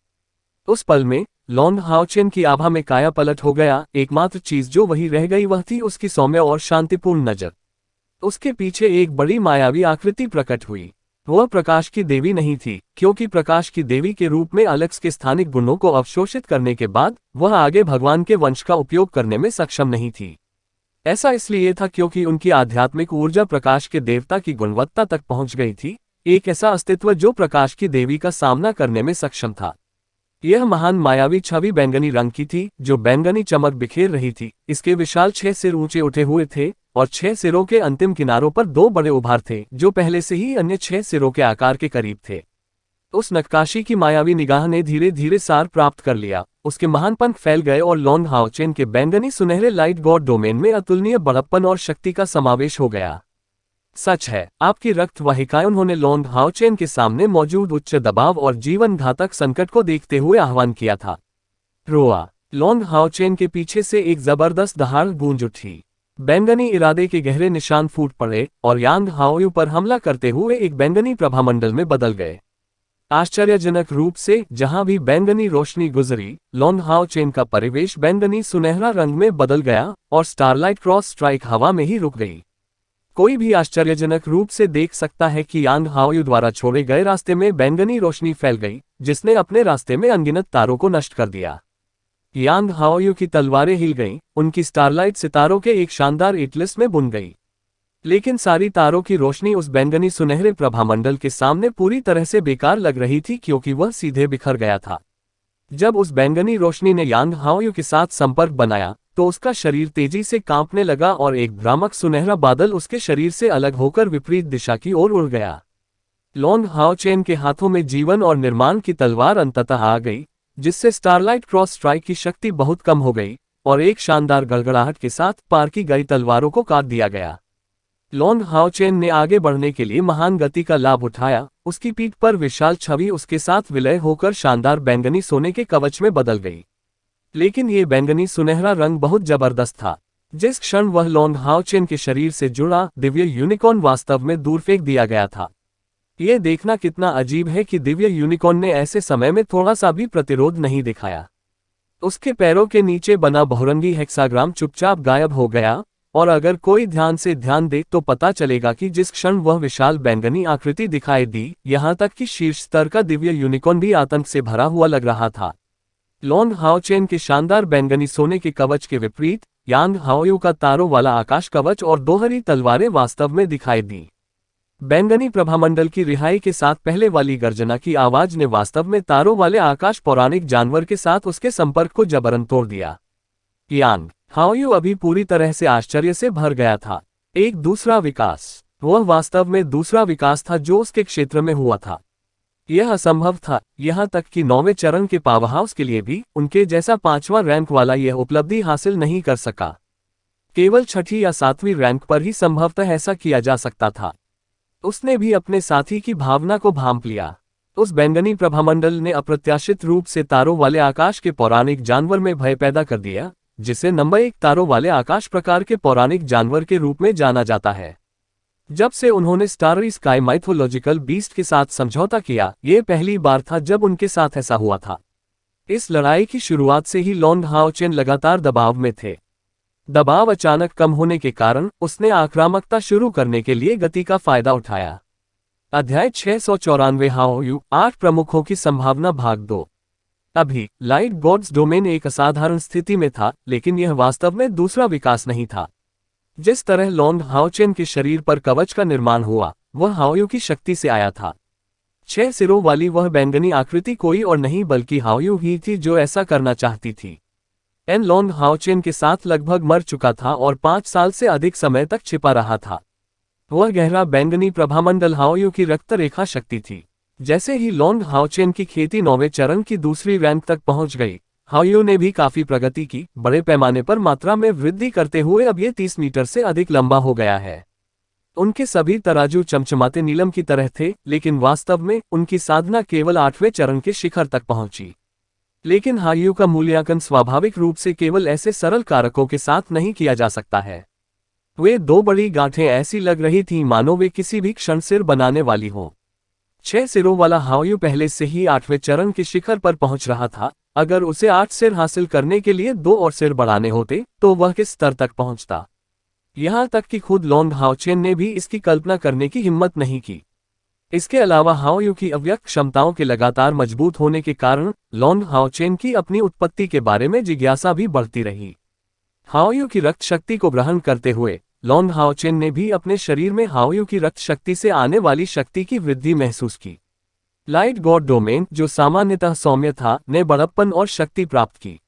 उस पल में लॉन्ग हाओचेन की आभा में काया पलट हो गया। एकमात्र चीज जो वही रह गई वह थी उसकी सौम्य और शांतिपूर्ण नजर। उसके पीछे एक बड़ी मायावी आकृति प्रकट हुई। वह प्रकाश की देवी नहीं थी, क्योंकि प्रकाश की देवी के रूप में अलेक्स के स्थानिक गुणों को अवशोषित करने के बाद वह आगे भगवान के वंश का उपयोग करने में सक्षम नहीं थी। ऐसा इसलिए था क्योंकि उनकी आध्यात्मिक ऊर्जा प्रकाश के देवता की गुणवत्ता तक पहुंच गई थी, एक ऐसा अस्तित्व जो प्रकाश की देवी का सामना करने में सक्षम था। यह महान मायावी छवि बैंगनी रंग की थी, जो बैंगनी चमक बिखेर रही थी। इसके विशाल 6 सिर ऊंचे उठे हुए थे, और 6 सिरों के अंतिम किनारों पर 2 बड़े उभार थे, जो पहले से ही अन्य 6 सिरों के आकार के करीब थे। उस नक्काशी की मायावी निगाह ने धीरे धीरे सार प्राप्त कर लिया। उसके महान पंख फैल गए और लॉन्ग हाओचेन के बैंगनी सुनहरे लाइट गॉड डोमेन में अतुलनीय बड़प्पन और शक्ति का समावेश हो गया। सच है, आपकी रक्त वाहिकाएं उन्होंने लॉन्ग हाओचेन के सामने मौजूद उच्च दबाव और जीवन घातक संकट को देखते हुए आह्वान किया था। रोआ। लॉन्ग हाओचेन के पीछे से एक जबरदस्त दहाड़ गूंज उठी। बैंगनी इरादे के गहरे निशान फूट पड़े और यांग हाओयू पर हमला करते हुए एक बैंगनी प्रभामंडल में बदल गए। आश्चर्यजनक रूप से जहां भी बैंगनी रोशनी गुजरी, लॉन्ग हाओचेन का परिवेश बैंगनी सुनहरा रंग में बदल गया और स्टारलाइट क्रॉस स्ट्राइक हवा में ही रुक गई। कोई भी आश्चर्यजनक रूप से देख सकता है कि यांग हाओयू द्वारा छोड़े गए रास्ते में बैंगनी रोशनी फैल गई, जिसने अपने रास्ते में अनगिनत तारों को नष्ट कर दिया। यांग हाओयू की तलवारें हिल गईं, उनकी स्टारलाइट सितारों के एक शानदार एटलस में बुन गई। लेकिन सारी तारों की रोशनी उस बैंगनी सुनहरे प्रभामंडल के सामने पूरी तरह से बेकार लग रही थी, क्योंकि वह सीधे बिखर गया था। जब उस बैंगनी रोशनी ने यांग हाओयू के साथ संपर्क बनाया, तो उसका शरीर तेजी से कांपने लगा और एक भ्रामक सुनहरा बादल उसके शरीर से अलग होकर विपरीत दिशा की ओर उड़ गया। लॉन्ग हाओचेन के हाथों में जीवन और निर्माण की तलवार अंततः आ गई, जिससे स्टारलाइट क्रॉस स्ट्राइक की शक्ति बहुत कम हो गई और एक शानदार गड़गड़ाहट के साथ पार की गई तलवारों को काट दिया गया। लॉन्ग हाओचेन ने आगे बढ़ने के लिए महान गति का लाभ उठाया। उसकी पीठ पर विशाल छवि उसके साथ विलय होकर शानदार बैंगनी सोने के कवच में बदल गई। लेकिन ये बैंगनी सुनहरा रंग बहुत जबरदस्त था। जिस क्षण वह लॉन्ग हाओचेन के शरीर से जुड़ा, दिव्य यूनिकॉर्न वास्तव में दूर फेंक दिया गया था। यह देखना कितना अजीब है कि दिव्य यूनिकॉर्न ने ऐसे समय में थोड़ा सा भी प्रतिरोध नहीं दिखाया। उसके पैरों के नीचे बना बहुरंगी हेक्साग्राम चुपचाप गायब हो गया और अगर कोई ध्यान से ध्यान दे तो पता चलेगा कि जिस क्षण वह विशाल बैंगनी आकृति दिखाई दी, यहां तक कि शीर्ष स्तर का दिव्य यूनिकॉर्न भी आतंक से भरा हुआ लग रहा था। लॉन्ग हाओचेन के शानदार बैंगनी सोने के कवच के विपरीत यांग हाओयू का तारों वाला आकाश कवच और दोहरी तलवारें वास्तव में दिखाई दी। बैंगनी प्रभामंडल की रिहाई के साथ पहले वाली गर्जना की आवाज ने वास्तव में तारों वाले आकाश पौराणिक जानवर के साथ उसके संपर्क को जबरन तोड़ दिया। यांग हाओयू अभी पूरी तरह से आश्चर्य से भर गया था। एक दूसरा विकास, वह वास्तव में दूसरा विकास था जो उसके क्षेत्र में हुआ था। यह असंभव था, यहां तक कि 9वें चरण के पावरहाउस के लिए भी उनके जैसा 5वां रैंक वाला यह उपलब्धि हासिल नहीं कर सका। केवल 6ठी या 7वीं रैंक पर ही संभवतः ऐसा किया जा सकता था। उसने भी अपने साथी की भावना को भांप लिया। उस बैंगनी प्रभामंडल ने अप्रत्याशित रूप से तारों वाले आकाश के पौराणिक जानवर में भय पैदा कर दिया, जिसे नंबर 1 तारों वाले आकाश प्रकार के पौराणिक जानवर के रूप में जाना जाता है। जब से उन्होंने स्टाररी स्काई माइथोलॉजिकल बीस्ट के साथ समझौता किया, यह पहली बार था जब उनके साथ ऐसा हुआ था। इस लड़ाई की शुरुआत से ही लॉन्ग हाओचेन लगातार दबाव में थे। दबाव अचानक कम होने के कारण उसने आक्रामकता शुरू करने के लिए गति का फायदा उठाया। अध्याय 694 हाओयू 8 प्रमुखों की संभावना भाग 2। अभी लाइट गॉड्स डोमेन एक असाधारण स्थिति में था, लेकिन यह वास्तव में दूसरा विकास नहीं था। जिस तरह लॉन्ग हाओचेन के शरीर पर कवच का निर्माण हुआ, वह हाओयू की शक्ति से आया था। 6 सिरों वाली वह बैंगनी आकृति कोई और नहीं बल्कि हाओयू ही थी जो ऐसा करना चाहती थी। एन लॉन्ग हाओचेन के साथ लगभग मर चुका था और 5 साल से अधिक समय तक छिपा रहा था। वह गहरा बैंगनी प्रभामंडल हाओयू की रक्त रेखा शक्ति थी। जैसे ही लॉन्ग हाओचेन की खेती 9वें चरण की दूसरी रैंक तक पहुंच गई, हाओयू ने भी काफी प्रगति की। बड़े पैमाने पर मात्रा में वृद्धि करते हुए अब ये 30 मीटर से अधिक लंबा हो गया है। उनके सभी तराजू चमचमाते नीलम की तरह थे, लेकिन वास्तव में उनकी साधना केवल 8वें चरण के शिखर तक पहुंची। लेकिन हाओयू का मूल्यांकन स्वाभाविक रूप से केवल ऐसे सरल कारकों के साथ नहीं किया जा सकता है। वे 2 बड़ी गांठें ऐसी लग रही थीं मानो वे किसी भी क्षण सिर बनाने वाली हों। 6 सिरों वाला हाओयू पहले से ही 8वें चरण के शिखर पर पहुंच रहा था। अगर उसे 8 सिर हासिल करने के लिए 2 और सिर बढ़ाने होते तो वह किस स्तर तक पहुंचता। यहां तक कि खुद लॉन्ग हाओचेन ने भी इसकी कल्पना करने की हिम्मत नहीं की। इसके अलावा हाओयू की अव्यक्त क्षमताओं के लगातार मजबूत होने के कारण लॉन्ग हाओचेन की अपनी उत्पत्ति के बारे में जिज्ञासा भी बढ़ती रही। हाओयू की रक्त शक्ति को ग्रहण करते हुए लॉन्ग हाओचेन ने भी अपने शरीर में हाओयू की रक्त शक्ति से आने वाली शक्ति की वृद्धि महसूस की। लाइट गॉड डोमेन, जो सामान्यतः सौम्य था, ने बड़प्पन और शक्ति प्राप्त की।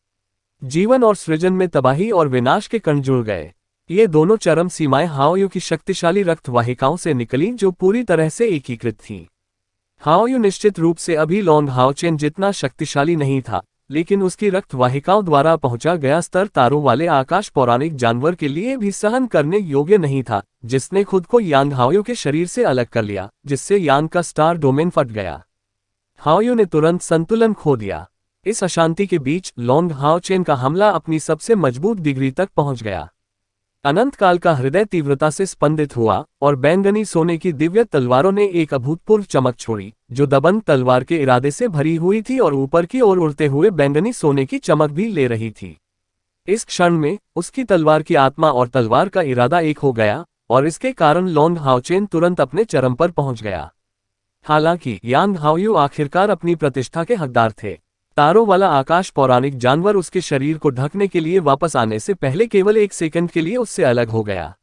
जीवन और सृजन में तबाही और विनाश के कण जुड़ गए। ये दोनों चरम सीमाएं हाओयू की शक्तिशाली रक्त वाहिकाओं से निकलीं जो पूरी तरह से एकीकृत थीं। हाओयू निश्चित रूप से अभी लॉन्ग हाओचेन जितना शक्तिशाली नहीं था, लेकिन उसकी रक्त वाहिकाओं द्वारा पहुंचा गया स्तर तारों वाले आकाश पौराणिक जानवर के लिए भी सहन करने योग्य नहीं था, जिसने खुद को यांग हाओयू के शरीर से अलग कर लिया, जिससे यांग का स्टार डोमेन फट गया। हाओयू ने तुरंत संतुलन खो दिया। इस अशांति के बीच लॉन्ग हाओचेन का हमला अपनी सबसे मजबूत डिग्री तक पहुंच गया। अनंत काल का हृदय तीव्रता से स्पंदित हुआ और बैंगनी सोने की दिव्य तलवारों ने एक अभूतपूर्व चमक छोड़ी, जो दबंग तलवार के इरादे से भरी हुई थी और ऊपर की ओर उड़ते हुए बैंगनी सोने की चमक भी ले रही थी। इस क्षण में उसकी तलवार की आत्मा और तलवार का इरादा एक हो गया और इसके कारण लॉन्ग हाओचेन तुरंत अपने चरम पर पहुंच गया। हालांकि यांग हाओयू आखिरकार अपनी प्रतिष्ठा के हकदार थे। तारों वाला आकाश पौराणिक जानवर उसके शरीर को ढकने के लिए वापस आने से पहले केवल 1 सेकंड के लिए उससे अलग हो गया।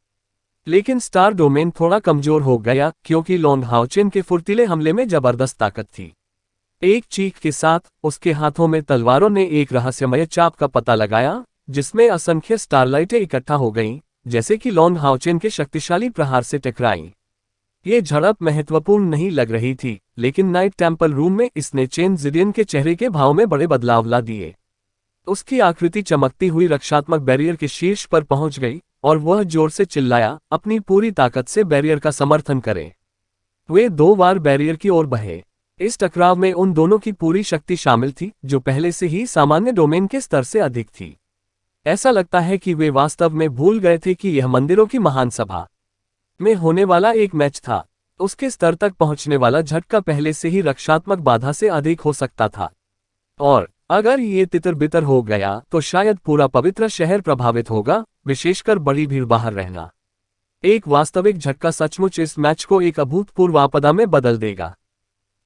लेकिन स्टार डोमेन थोड़ा कमजोर हो गया क्योंकि लॉन्ग हाओचेन के फुर्तीले हमले में जबरदस्त ताकत थी। एक चीख के साथ उसके हाथों में तलवारों ने एक रहस्यमय चाप का पता लगाया, जिसमें असंख्य स्टारलाइटें इकट्ठा हो गईं, जैसे कि लॉन्ग हाओचेन के शक्तिशाली प्रहार से टकराईं। ये झड़प महत्वपूर्ण नहीं लग रही थी, लेकिन नाइट टेम्पल रूम में इसने चेन जिडियन के चेहरे के भाव में बड़े बदलाव ला दिए। उसकी आकृति चमकती हुई रक्षात्मक बैरियर के शीर्ष पर पहुंच गई और वह जोर से चिल्लाया, अपनी पूरी ताकत से बैरियर का समर्थन करें। वे 2 बार बैरियर की ओर बढ़े। इस टकराव में उन दोनों की पूरी शक्ति शामिल थी, जो पहले से ही सामान्य डोमेन के स्तर से अधिक थी। ऐसा लगता है कि वे वास्तव में भूल गए थे कि यह मंदिरों की महान सभा में होने वाला एक मैच था। उसके स्तर तक पहुंचने वाला झटका पहले से ही रक्षात्मक बाधा से अधिक हो सकता था। और अगर ये तितर बितर हो गया तो शायद पूरा पवित्र शहर प्रभावित होगा, विशेषकर बड़ी भीड़ बाहर रहना। एक वास्तविक झटका सचमुच इस मैच को एक अभूतपूर्व आपदा में बदल देगा।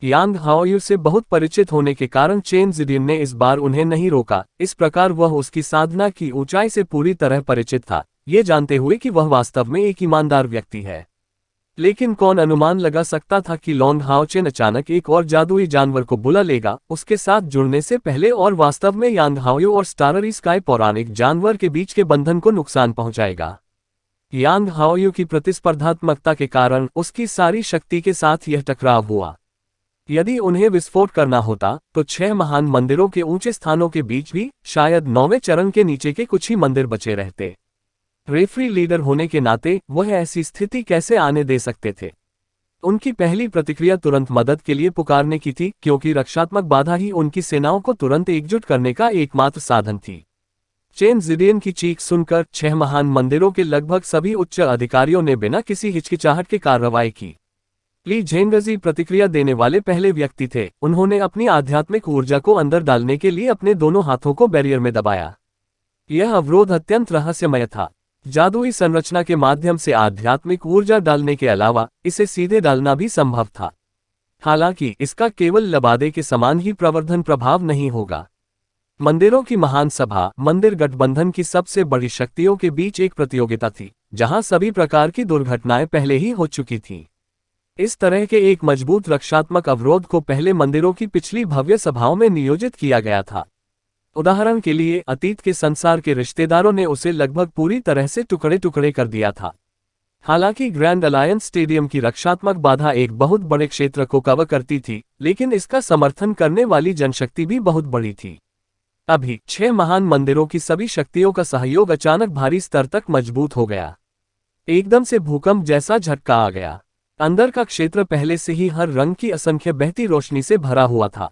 यांग हाओयू से बहुत परिचित होने के कारण चेन जिडियन ने इस बार उन्हें नहीं रोका, इस प्रकार वह उसकी साधना की ऊंचाई से पूरी तरह परिचित था, ये जानते हुए कि वह वास्तव में एक ईमानदार व्यक्ति है। लेकिन कौन अनुमान लगा सकता था कि लॉन्ग हाओचेन अचानक एक और जादुई जानवर को बुला लेगा, उसके साथ जुड़ने से पहले, और वास्तव में यांग हाओयू और स्टाररी स्काई पौराणिक जानवर के बीच के बंधन को नुकसान पहुंचाएगा। यांग हाओयू की प्रतिस्पर्धात्मकता के कारण उसकी सारी शक्ति के साथ यह टकराव हुआ। यदि उन्हें विस्फोट करना होता तो 6 महान मंदिरों के ऊंचे स्थानों के बीच भी शायद 9वें चरण के नीचे के कुछ ही मंदिर बचे रहते। रेफरी लीडर होने के नाते वह ऐसी स्थिति कैसे आने दे सकते थे? उनकी पहली प्रतिक्रिया तुरंत मदद के लिए पुकारने की थी, क्योंकि रक्षात्मक बाधा ही उनकी सेनाओं को तुरंत एकजुट करने का एकमात्र साधन थी। चेन जिडियन की चीख सुनकर 6 महान मंदिरों के लगभग सभी उच्च अधिकारियों ने बिना किसी हिचकिचाहट के कार्रवाई की। ली झेंगजी प्रतिक्रिया देने वाले पहले व्यक्ति थे। उन्होंने अपनी आध्यात्मिक ऊर्जा को अंदर डालने के लिए अपने दोनों हाथों को बैरियर में दबाया। यह अवरोध अत्यंत रहस्यमय था। जादुई संरचना के माध्यम से आध्यात्मिक ऊर्जा डालने के अलावा इसे सीधे डालना भी संभव था। हालांकि इसका केवल लबादे के समान ही प्रवर्धन प्रभाव नहीं होगा। मंदिरों की महान सभा मंदिर गठबंधन की सबसे बड़ी शक्तियों के बीच एक प्रतियोगिता थी, जहां सभी प्रकार की दुर्घटनाएं पहले ही हो चुकी थीं। इस तरह के एक मजबूत रक्षात्मक अवरोध को पहले मंदिरों की पिछली भव्य सभाओं में नियोजित किया गया था। उदाहरण के लिए, अतीत के संसार के रिश्तेदारों ने उसे लगभग पूरी तरह से टुकड़े टुकड़े कर दिया था। हालांकि ग्रैंड अलायंस स्टेडियम की रक्षात्मक बाधा एक बहुत बड़े क्षेत्र को कवर करती थी, लेकिन इसका समर्थन करने वाली जनशक्ति भी बहुत बड़ी थी। अभी 6 महान मंदिरों की सभी शक्तियों का सहयोग अचानक भारी स्तर तक मजबूत हो गया। एकदम से भूकंप जैसा झटका आ गया। अंदर का क्षेत्र पहले से ही हर रंग की असंख्य बहती रोशनी से भरा हुआ था।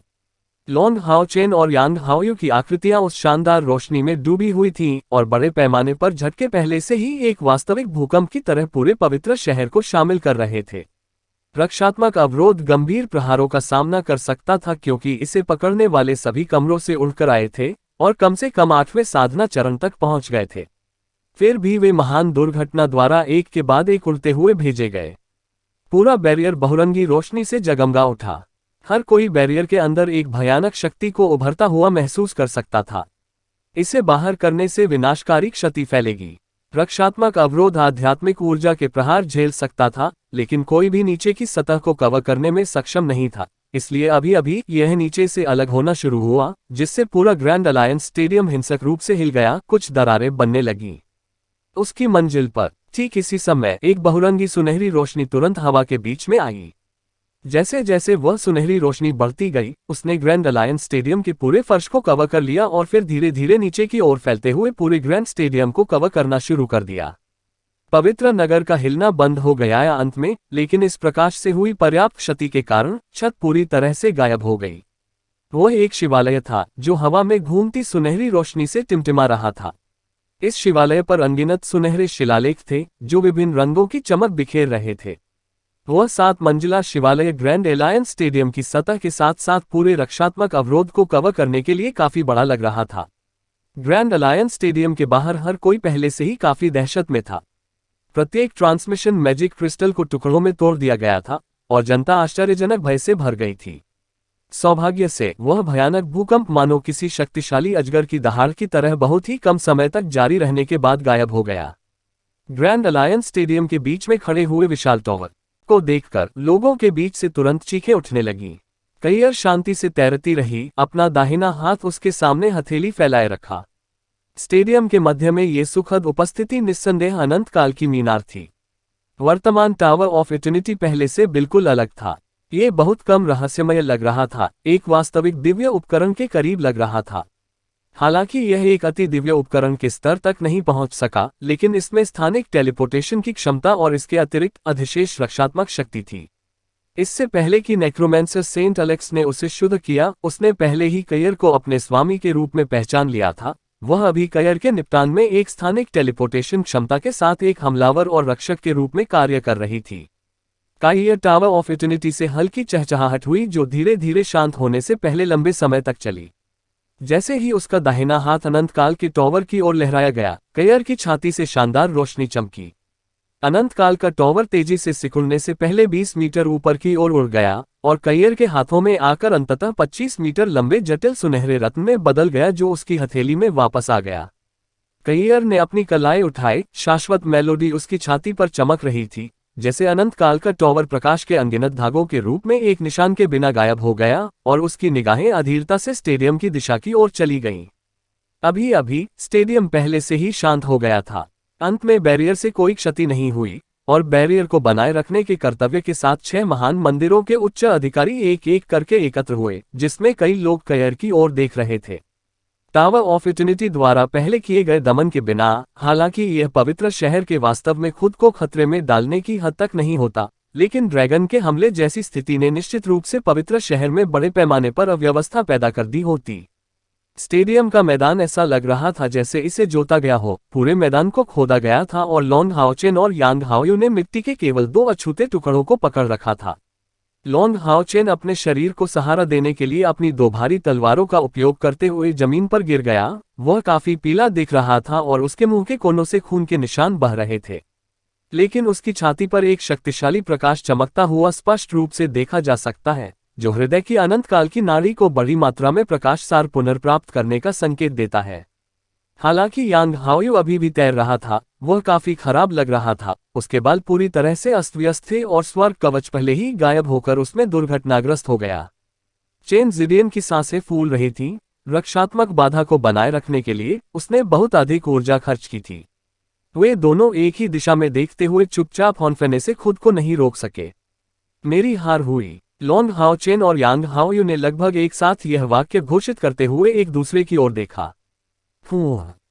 लॉन्ग हाओचेन और यांग हाओयू की आकृतियां उस शानदार रोशनी में डूबी हुई थीं, और बड़े पैमाने पर झटके पहले से ही एक वास्तविक भूकंप की तरह पूरे पवित्र शहर को शामिल कर रहे थे। रक्षात्मक अवरोध गंभीर प्रहारों का सामना कर सकता था, क्योंकि इसे पकड़ने वाले सभी कमरों से उड़कर आए थे और कम से कम 8वें साधना चरण तक पहुंच गए थे। फिर भी वे महान दुर्घटना द्वारा एक के बाद एक उड़ते हुए भेजे गए। पूरा बैरियर बहुरंगी रोशनी से जगमगा उठा। हर कोई बैरियर के अंदर एक भयानक शक्ति को उभरता हुआ महसूस कर सकता था। इसे बाहर करने से विनाशकारी क्षति फैलेगी। रक्षात्मक अवरोध आध्यात्मिक ऊर्जा के प्रहार झेल सकता था, लेकिन कोई भी नीचे की सतह को कवर करने में सक्षम नहीं था। इसलिए अभी अभी यह नीचे से अलग होना शुरू हुआ, जिससे पूरा ग्रैंड अलायंस स्टेडियम हिंसक रूप से हिल गया। कुछ दरारें बनने लगीं। उसकी मंजिल पर ठीक इसी समय एक बहुरंगी सुनहरी रोशनी तुरंत हवा के बीच में आई। जैसे जैसे वह सुनहरी रोशनी बढ़ती गई, उसने ग्रैंड अलायंस स्टेडियम के पूरे फर्श को कवर कर लिया और फिर धीरे धीरे नीचे की ओर फैलते हुए पूरे ग्रैंड स्टेडियम को कवर करना शुरू कर दिया। पवित्र नगर का हिलना बंद हो गया या अंत में, लेकिन इस प्रकाश से हुई पर्याप्त क्षति के कारण छत पूरी तरह से गायब हो गई। वह एक शिवालय था जो हवा में घूमती सुनहरी रोशनी से टिमटिमा रहा था। इस शिवालय पर अनगिनत सुनहरे शिलालेख थे जो विभिन्न रंगों की चमक बिखेर रहे थे। वह 7 मंजिला शिवालय ग्रैंड अलायंस स्टेडियम की सतह के साथ साथ पूरे रक्षात्मक अवरोध को कवर करने के लिए काफी बड़ा लग रहा था। ग्रैंड अलायंस स्टेडियम के बाहर हर कोई पहले से ही काफी दहशत में था। प्रत्येक ट्रांसमिशन मैजिक क्रिस्टल को टुकड़ों में तोड़ दिया गया था और जनता आश्चर्यजनक भय से भर गई थी। सौभाग्य से वह भयानक भूकंप मानो किसी शक्तिशाली अजगर की दहाड़ की तरह बहुत ही कम समय तक जारी रहने के बाद गायब हो गया। ग्रैंड अलायंस स्टेडियम के बीच में खड़े हुए विशाल टॉवर को देखकर लोगों के बीच से तुरंत चीखें उठने लगीं। कैयर शांति से तैरती रही, अपना दाहिना हाथ उसके सामने हथेली फैलाए रखा। स्टेडियम के मध्य में ये सुखद उपस्थिति निस्संदेह अनंत काल की मीनार थी। वर्तमान टावर ऑफ इटर्निटी पहले से बिल्कुल अलग था। ये बहुत कम रहस्यमय लग रहा था, एक वास्तविक दिव्य उपकरण के करीब लग रहा था। हालांकि यह एक अति दिव्य उपकरण के स्तर तक नहीं पहुंच सका, लेकिन इसमें स्थानिक टेलीपोर्टेशन की क्षमता और इसके अतिरिक्त अधिशेष रक्षात्मक शक्ति थी। इससे पहले कि नेक्रोमैंसर सेंट अलेक्स ने उसे शुद्ध किया, उसने पहले ही कैयर को अपने स्वामी के रूप में पहचान लिया था। वह अभी कैयर के निपटान में एक स्थानिक टेलीपोर्टेशन क्षमता के साथ एक हमलावर और रक्षक के रूप में कार्य कर रही थी। कैयर टावर ऑफ इटर्निटी से हल्की चहचहाहट हुई जो धीरे धीरे शांत होने से पहले लंबे समय तक चली। जैसे ही उसका दाहिना हाथ अनंत काल के टॉवर की ओर लहराया गया, कय्यर की छाती से शानदार रोशनी चमकी। अनंत काल का टॉवर तेजी से सिकुड़ने से पहले 20 मीटर ऊपर की ओर उड़ गया और कय्यर के हाथों में आकर अंततः 25 मीटर लंबे जटिल सुनहरे रत्न में बदल गया, जो उसकी हथेली में वापस आ गया। कय्यर ने अपनी कलाई उठाई, शाश्वत मेलोडी उसकी छाती पर चमक रही थी, जैसे अनंत काल का टॉवर प्रकाश के अनगिनत धागों के रूप में एक निशान के बिना गायब हो गया और उसकी निगाहें अधीरता से स्टेडियम की दिशा की ओर चली गईं। अभी अभी स्टेडियम पहले से ही शांत हो गया था। अंत में बैरियर से कोई क्षति नहीं हुई और बैरियर को बनाए रखने के कर्तव्य के साथ 6 महान मंदिरों के उच्च अधिकारी एक एक करके एकत्र हुए, जिसमें कई लोग कय्यर की ओर देख रहे थे। टावर ऑफ इटर्निटी द्वारा पहले किए गए दमन के बिना, हालांकि यह पवित्र शहर के वास्तव में खुद को खतरे में डालने की हद तक नहीं होता, लेकिन ड्रैगन के हमले जैसी स्थिति ने निश्चित रूप से पवित्र शहर में बड़े पैमाने पर अव्यवस्था पैदा कर दी होती। स्टेडियम का मैदान ऐसा लग रहा था जैसे इसे जोता गया हो, पूरे मैदान को खोदा गया था और लॉन्ग हाओचेन और यांग हाओयू ने मिट्टी के केवल 2 अछूते टुकड़ों को पकड़ रखा था। लॉन्ग हाओचेन अपने शरीर को सहारा देने के लिए अपनी 2 भारी तलवारों का उपयोग करते हुए जमीन पर गिर गया। वह काफी पीला दिख रहा था और उसके मुंह के कोनों से खून के निशान बह रहे थे, लेकिन उसकी छाती पर एक शक्तिशाली प्रकाश चमकता हुआ स्पष्ट रूप से देखा जा सकता है, जो हृदय की अनंत काल की नाड़ी को बड़ी मात्रा में प्रकाश सार पुनर्प्राप्त करने का संकेत देता है। हालांकि यांग हाओयू अभी भी तैर रहा था, वह काफी खराब लग रहा था, उसके बाल पूरी तरह से अस्त व्यस्त थे और स्वर्ग कवच पहले ही गायब होकर उसमें दुर्घटनाग्रस्त हो गया। चेन जिडियन की सांसें फूल रही थीं, रक्षात्मक बाधा को बनाए रखने के लिए उसने बहुत अधिक ऊर्जा खर्च की थी। वे दोनों एक ही दिशा में देखते हुए चुपचाप हौंफने से खुद को नहीं रोक सके। मेरी हार हुई। लॉन्ग हाओचेन और यांग हाओयू ने लगभग एक साथ यह वाक्य घोषित करते हुए एक दूसरे की ओर देखा।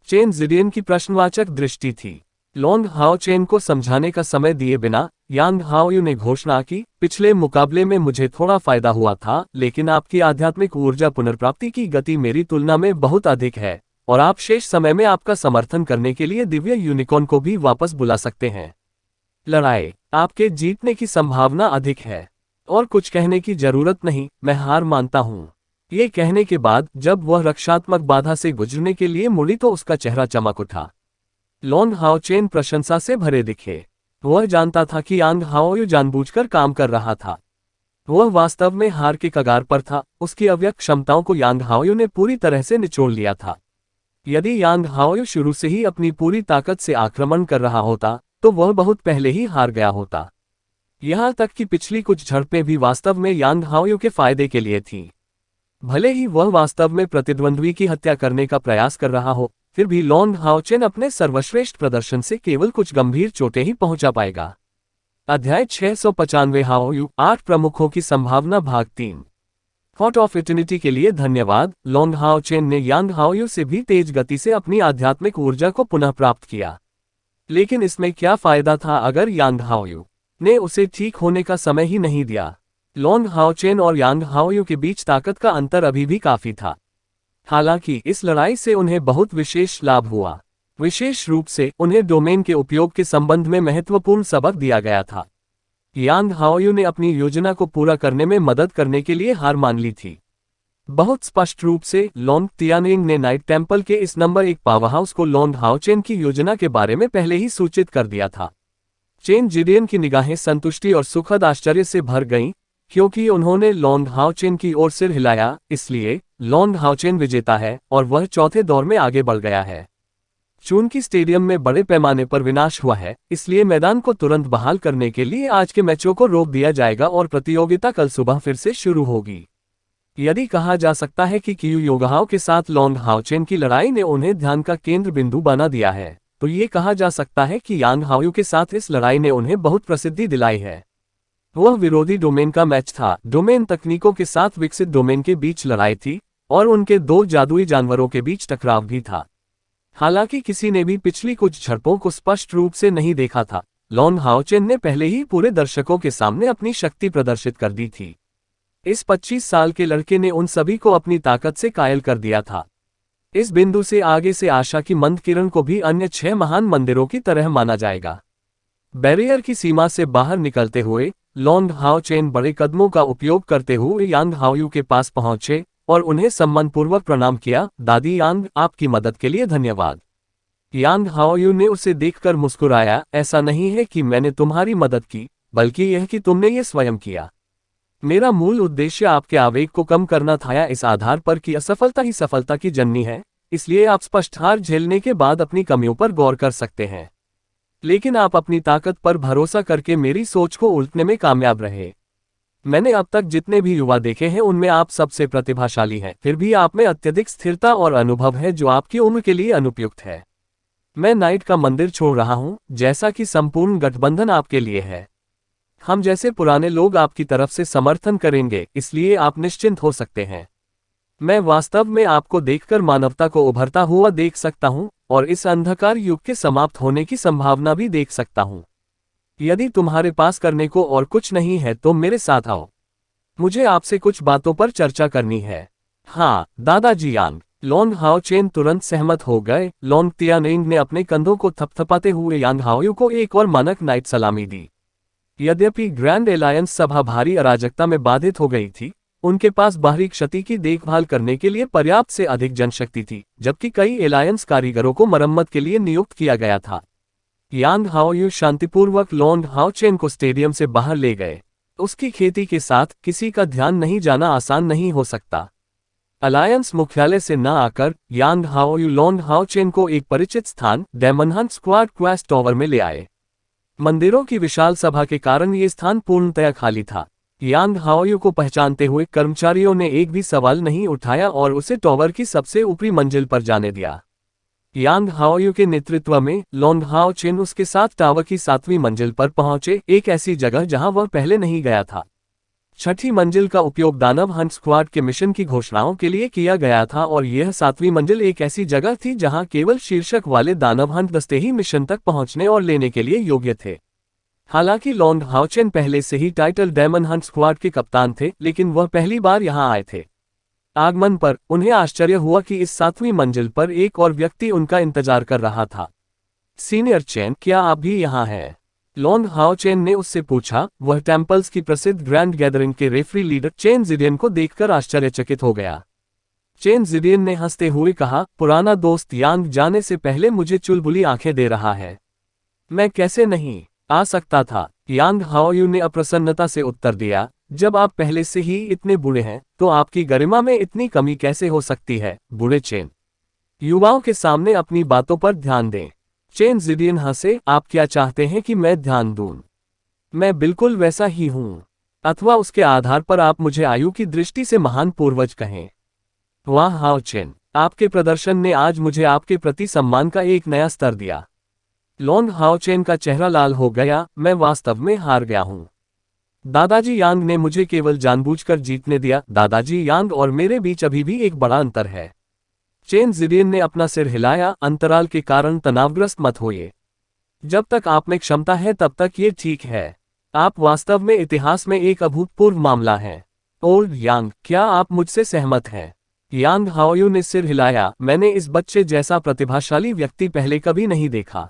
चेन जिडियन की प्रश्नवाचक दृष्टि थी। लॉन्ग हाओचेन को समझाने का समय दिए बिना यांग हाओयू ने घोषणा की, पिछले मुकाबले में मुझे थोड़ा फायदा हुआ था, लेकिन आपकी आध्यात्मिक ऊर्जा पुनर्प्राप्ति की गति मेरी तुलना में बहुत अधिक है और आप शेष समय में आपका समर्थन करने के लिए दिव्य यूनिकॉर्न को भी वापस बुला सकते हैं। लड़ाई आपके जीतने की संभावना अधिक है और कुछ कहने की जरूरत नहीं, मैं हार मानता हूं। ये कहने के बाद जब वह रक्षात्मक बाधा से गुजरने के लिए मुड़ी तो उसका चेहरा चमक उठा। लॉन्ग हाओचेन प्रशंसा से भरे दिखे। वह जानता था कि यांग हाओयू जानबूझकर काम कर रहा था। वह वास्तव में हार के कगार पर था। उसकी अव्यक्त क्षमताओं को यांग हाओयू ने पूरी तरह से निचोड़ लिया था। यदि यांग हाओयू शुरू से ही अपनी पूरी ताकत से आक्रमण कर रहा होता तो वह बहुत पहले ही हार गया होता। यहाँ तक कि पिछली कुछ झड़पें भी वास्तव में यांग हाओयू के फायदे के लिए थीं। भले ही वह वास्तव में प्रतिद्वंद्वी की हत्या करने का प्रयास कर रहा हो, फिर भी लॉन्ग हाओचेन अपने सर्वश्रेष्ठ प्रदर्शन से केवल कुछ गंभीर चोटें ही पहुंचा पाएगा। अध्याय 695 हाओयू 8 प्रमुखों की संभावना भाग 3। हॉट ऑफ इटर्निटी के लिए धन्यवाद। लॉन्ग हाओचेन ने यांग हाओयू से भी तेज गति से अपनी आध्यात्मिक ऊर्जा को पुनः प्राप्त किया, लेकिन इसमें क्या फायदा था अगर यांग हाओयू ने उसे ठीक होने का समय ही नहीं दिया। लॉन्ग हाओचेन और यांग हाओयू के बीच ताकत का अंतर अभी भी काफी था। हालांकि इस लड़ाई से उन्हें बहुत विशेष लाभ हुआ। विशेष रूप से उन्हें डोमेन के उपयोग के संबंध में महत्वपूर्ण सबक दिया गया था। यांग हाओयू ने अपनी योजना को पूरा करने में मदद करने के लिए हार मान ली थी। बहुत स्पष्ट रूप से लॉन्ग तियानिंग ने नाइट टेम्पल के इस नंबर 1 पावरहाउस को लॉन्ग हाओचेन की योजना के बारे में पहले ही सूचित कर दिया था। चेन जिडियन की निगाहें संतुष्टि और सुखद आश्चर्य से भर गईं, क्योंकि उन्होंने लॉन्ग हाओचेन की ओर सिर हिलाया। इसलिए लॉन्ग हाओचेन विजेता है और वह चौथे दौर में आगे बढ़ गया है। चूंकि स्टेडियम में बड़े पैमाने पर विनाश हुआ है, इसलिए मैदान को तुरंत बहाल करने के लिए आज के मैचों को रोक दिया जाएगा और प्रतियोगिता कल सुबह फिर से शुरू होगी। यदि कहा जा सकता है कि कियू योगहाओ के साथ लॉन्ग हाओचेन की लड़ाई ने उन्हें ध्यान का केंद्र बिंदु बना दिया है, तो ये कहा जा सकता है कि यांग हाओयू के साथ इस लड़ाई ने उन्हें बहुत प्रसिद्धि दिलाई है। वह विरोधी डोमेन का मैच था। डोमेन तकनीकों के साथ विकसित डोमेन के बीच लड़ाई थी और उनके 2 जादुई जानवरों के बीच टकराव भी था। हालांकि किसी ने भी पिछली कुछ झड़पों को स्पष्ट रूप से नहीं देखा था। लॉन्ग हाओचेन ने पहले ही पूरे दर्शकों के सामने अपनी शक्ति प्रदर्शित कर दी थी। इस 25 साल के लड़के ने उन सभी को अपनी ताकत से कायल कर दिया था। इस बिंदु से आगे से आशा की मंद किरण को भी अन्य 6 महान मंदिरों की तरह माना जाएगा। बैरियर की सीमा से बाहर निकलते हुए लॉन्ग हाओचेन बड़े कदमों का उपयोग करते हुए यांग हाओयू के पास पहुंचे और उन्हें सम्मानपूर्वक प्रणाम किया। दादी यांग, आपकी मदद के लिए धन्यवाद। यांग हाओयू ने उसे देखकर मुस्कुराया, ऐसा नहीं है कि मैंने तुम्हारी मदद की, बल्कि यह कि तुमने ये स्वयं किया। मेरा मूल उद्देश्य आपके आवेग को कम करना था, या इस आधार पर कि असफलता ही सफलता की जननी है, इसलिए आप स्पष्ट हार झेलने के बाद अपनी कमियों पर गौर कर सकते हैं। लेकिन आप अपनी ताकत पर भरोसा करके मेरी सोच को उलटने में कामयाब रहे। मैंने अब तक जितने भी युवा देखे हैं उनमें आप सबसे प्रतिभाशाली हैं, फिर भी आप में अत्यधिक स्थिरता और अनुभव है जो आपकी उम्र के लिए अनुपयुक्त है। मैं नाइट का मंदिर छोड़ रहा हूं, जैसा कि संपूर्ण गठबंधन आपके लिए है। हम जैसे पुराने लोग आपकी तरफ से समर्थन करेंगे, इसलिए आप निश्चिंत हो सकते हैं। मैं वास्तव में आपको देखकर मानवता को उभरता हुआ देख सकता हूं, और इस अंधकार युग के समाप्त होने की संभावना भी देख सकता हूं। यदि तुम्हारे पास करने को और कुछ नहीं है तो मेरे साथ आओ। मुझे आपसे कुछ बातों पर चर्चा करनी है। हाँ, दादाजी यांग। लोंग हाओ चेन तुरंत सहमत हो गए। लोंग तियानिंग ने अपने कंधों को थपथपाते हुए यांग हाओयू को एक और मानक नाइट सलामी दी। यद्यपि ग्रैंड एलायंस सभा भारी अराजकता में बाधित हो गई थी, उनके पास बाहरी क्षति की देखभाल करने के लिए पर्याप्त से अधिक जनशक्ति थी, जबकि कई एलायंस कारीगरों को मरम्मत के लिए नियुक्त किया गया था। यांग हाओयू शांतिपूर्वक लोंग हाओ चेन को स्टेडियम से बाहर ले गए। उसकी खेती के साथ किसी का ध्यान नहीं जाना आसान नहीं हो सकता। अलायंस मुख्यालय से न आकर यांग हाओयू लोंग हाओ चेन को एक परिचित स्थान डेमनहंट स्क्वाड क्वेस्ट टावर में ले आए। मंदिरों की विशाल सभा के कारण ये स्थान पूर्णतया खाली था। यांग हाओयू को पहचानते हुए कर्मचारियों ने एक भी सवाल नहीं उठाया और उसे टावर की सबसे ऊपरी मंजिल पर जाने दिया। यांग हाओयू के नेतृत्व में लोंग हाओ चेन उसके साथ टावर की 7वीं मंजिल पर पहुंचे, एक ऐसी जगह जहां वह पहले नहीं गया था। छठी मंजिल का उपयोग दानव हंट स्क्वाड के मिशन की घोषणाओं के लिए किया गया था, और यह 7वीं मंजिल एक ऐसी जगह थी जहां केवल शीर्षक वाले दानव हंट दस्ते ही मिशन तक पहुंचने और लेने के लिए योग्य थे। हालांकि लोंग हाओ चेन पहले से ही टाइटल डेमन हंट स्क्वाड के कप्तान थे, लेकिन वह पहली बार यहां आए थे। आगमन पर उन्हें आश्चर्य हुआ कि इस 7वीं मंजिल पर एक और व्यक्ति उनका इंतजार कर रहा था। सीनियर चेन, क्या आप भी यहाँ हैं? लोंग हाओ चेन ने उससे पूछा। वह टेम्पल्स की प्रसिद्ध ग्रैंड गैदरिंग के रेफरी लीडर चेन जिडियन को देखकर आश्चर्यचकित हो गया। चेन जिडियन ने हंसते हुए कहा, पुराना दोस्त यांग जाने से पहले मुझे चुलबुली आंखें दे रहा है। मैं कैसे नहीं आ सकता था? यांग हाओयू ने अप्रसन्नता से उत्तर दिया, जब आप पहले से ही इतने बूढ़े हैं तो आपकी गरिमा में इतनी कमी कैसे हो सकती है? बूढ़े चेन, युवाओं के सामने अपनी बातों पर ध्यान दें। चेन जिडियन हंसे, आप क्या चाहते हैं कि मैं ध्यान दूं? मैं बिल्कुल वैसा ही हूं। अथवा उसके आधार पर आप मुझे आयु की दृष्टि से महान पूर्वज कहें। वाह हाओ चेन, आपके प्रदर्शन ने आज मुझे आपके प्रति सम्मान का एक नया स्तर दिया। लोंग हाओ चेन का चेहरा लाल हो गया, मैं वास्तव में हार गया हूं। दादाजी यांग ने मुझे केवल जानबूझकर जीतने दिया। दादाजी यांग और मेरे बीच अभी भी एक बड़ा अंतर है। चेन जिडियन ने अपना सिर हिलाया, अंतराल के कारण तनावग्रस्त मत होइए। जब तक आप में क्षमता है तब तक ये ठीक है। आप वास्तव में इतिहास में एक अभूतपूर्व मामला हैं। ओल्ड यांग, क्या आप मुझसे सहमत हैं? यांग हाओयू ने सिर हिलाया, मैंने इस बच्चे जैसा प्रतिभाशाली व्यक्ति पहले कभी नहीं देखा।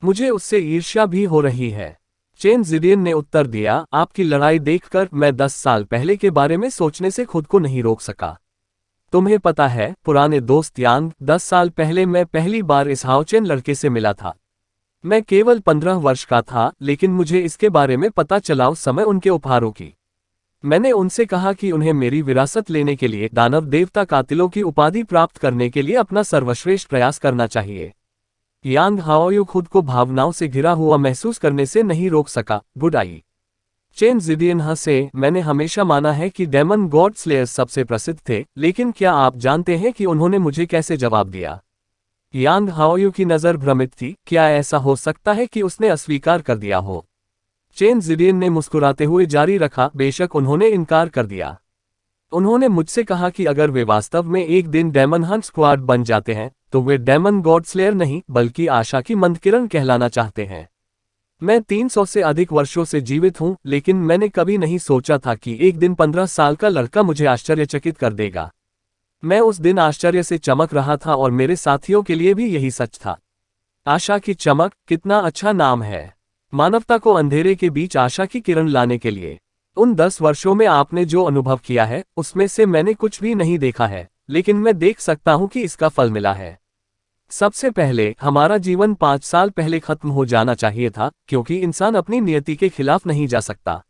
मुझे उससे ईर्ष्या भी हो रही है। चेन जिडियन ने उत्तर दिया, आपकी लड़ाई देखकर मैं 10 साल पहले के बारे में सोचने से खुद को नहीं रोक सका। तुम्हें पता है पुराने दोस्त यांग, 10 साल पहले मैं पहली बार इस हाओ चेन लड़के से मिला था। मैं केवल 15 वर्ष का था, लेकिन मुझे इसके बारे में पता चला उस समय उनके उपहारों की। मैंने उनसे कहा कि उन्हें मेरी विरासत लेने के लिए दानव देवता कातिलों की उपाधि प्राप्त करने के लिए अपना सर्वश्रेष्ठ प्रयास करना चाहिए। यांग हाओयू खुद को भावनाओं से घिरा हुआ महसूस करने से नहीं रोक सका। Good I. चेन जिडियन हंसे, मैंने हमेशा माना है कि डेमन गॉड स्लेयर्स सबसे प्रसिद्ध थे, लेकिन क्या आप जानते हैं कि उन्होंने मुझे कैसे जवाब दिया? यांग हाओयू की नज़र भ्रमित थी। क्या ऐसा हो सकता है कि उसने अस्वीकार कर दिया हो? चेन जिडियन ने मुस्कुराते हुए जारी रखा, बेशक उन्होंने इनकार कर दिया। उन्होंने मुझसे कहा कि अगर वे वास्तव में एक दिन डेमन हंट स्क्वाड बन जाते हैं तो वे डेमन गॉड स्लेयर नहीं बल्कि आशा की मंदकिरण कहलाना चाहते हैं। मैं 300 से अधिक वर्षों से जीवित हूं, लेकिन मैंने कभी नहीं सोचा था कि एक दिन 15 साल का लड़का मुझे आश्चर्यचकित कर देगा। मैं उस दिन आश्चर्य से चमक रहा था और मेरे साथियों के लिए भी यही सच था। आशा की चमक, कितना अच्छा नाम है। मानवता को अंधेरे के बीच आशा की किरण लाने के लिए। उन 10 वर्षों में आपने जो अनुभव किया है उसमें से मैंने कुछ भी नहीं देखा है, लेकिन मैं देख सकता हूं कि इसका फल मिला है। सबसे पहले हमारा जीवन 5 साल पहले खत्म हो जाना चाहिए था, क्योंकि इंसान अपनी नियति के खिलाफ नहीं जा सकता।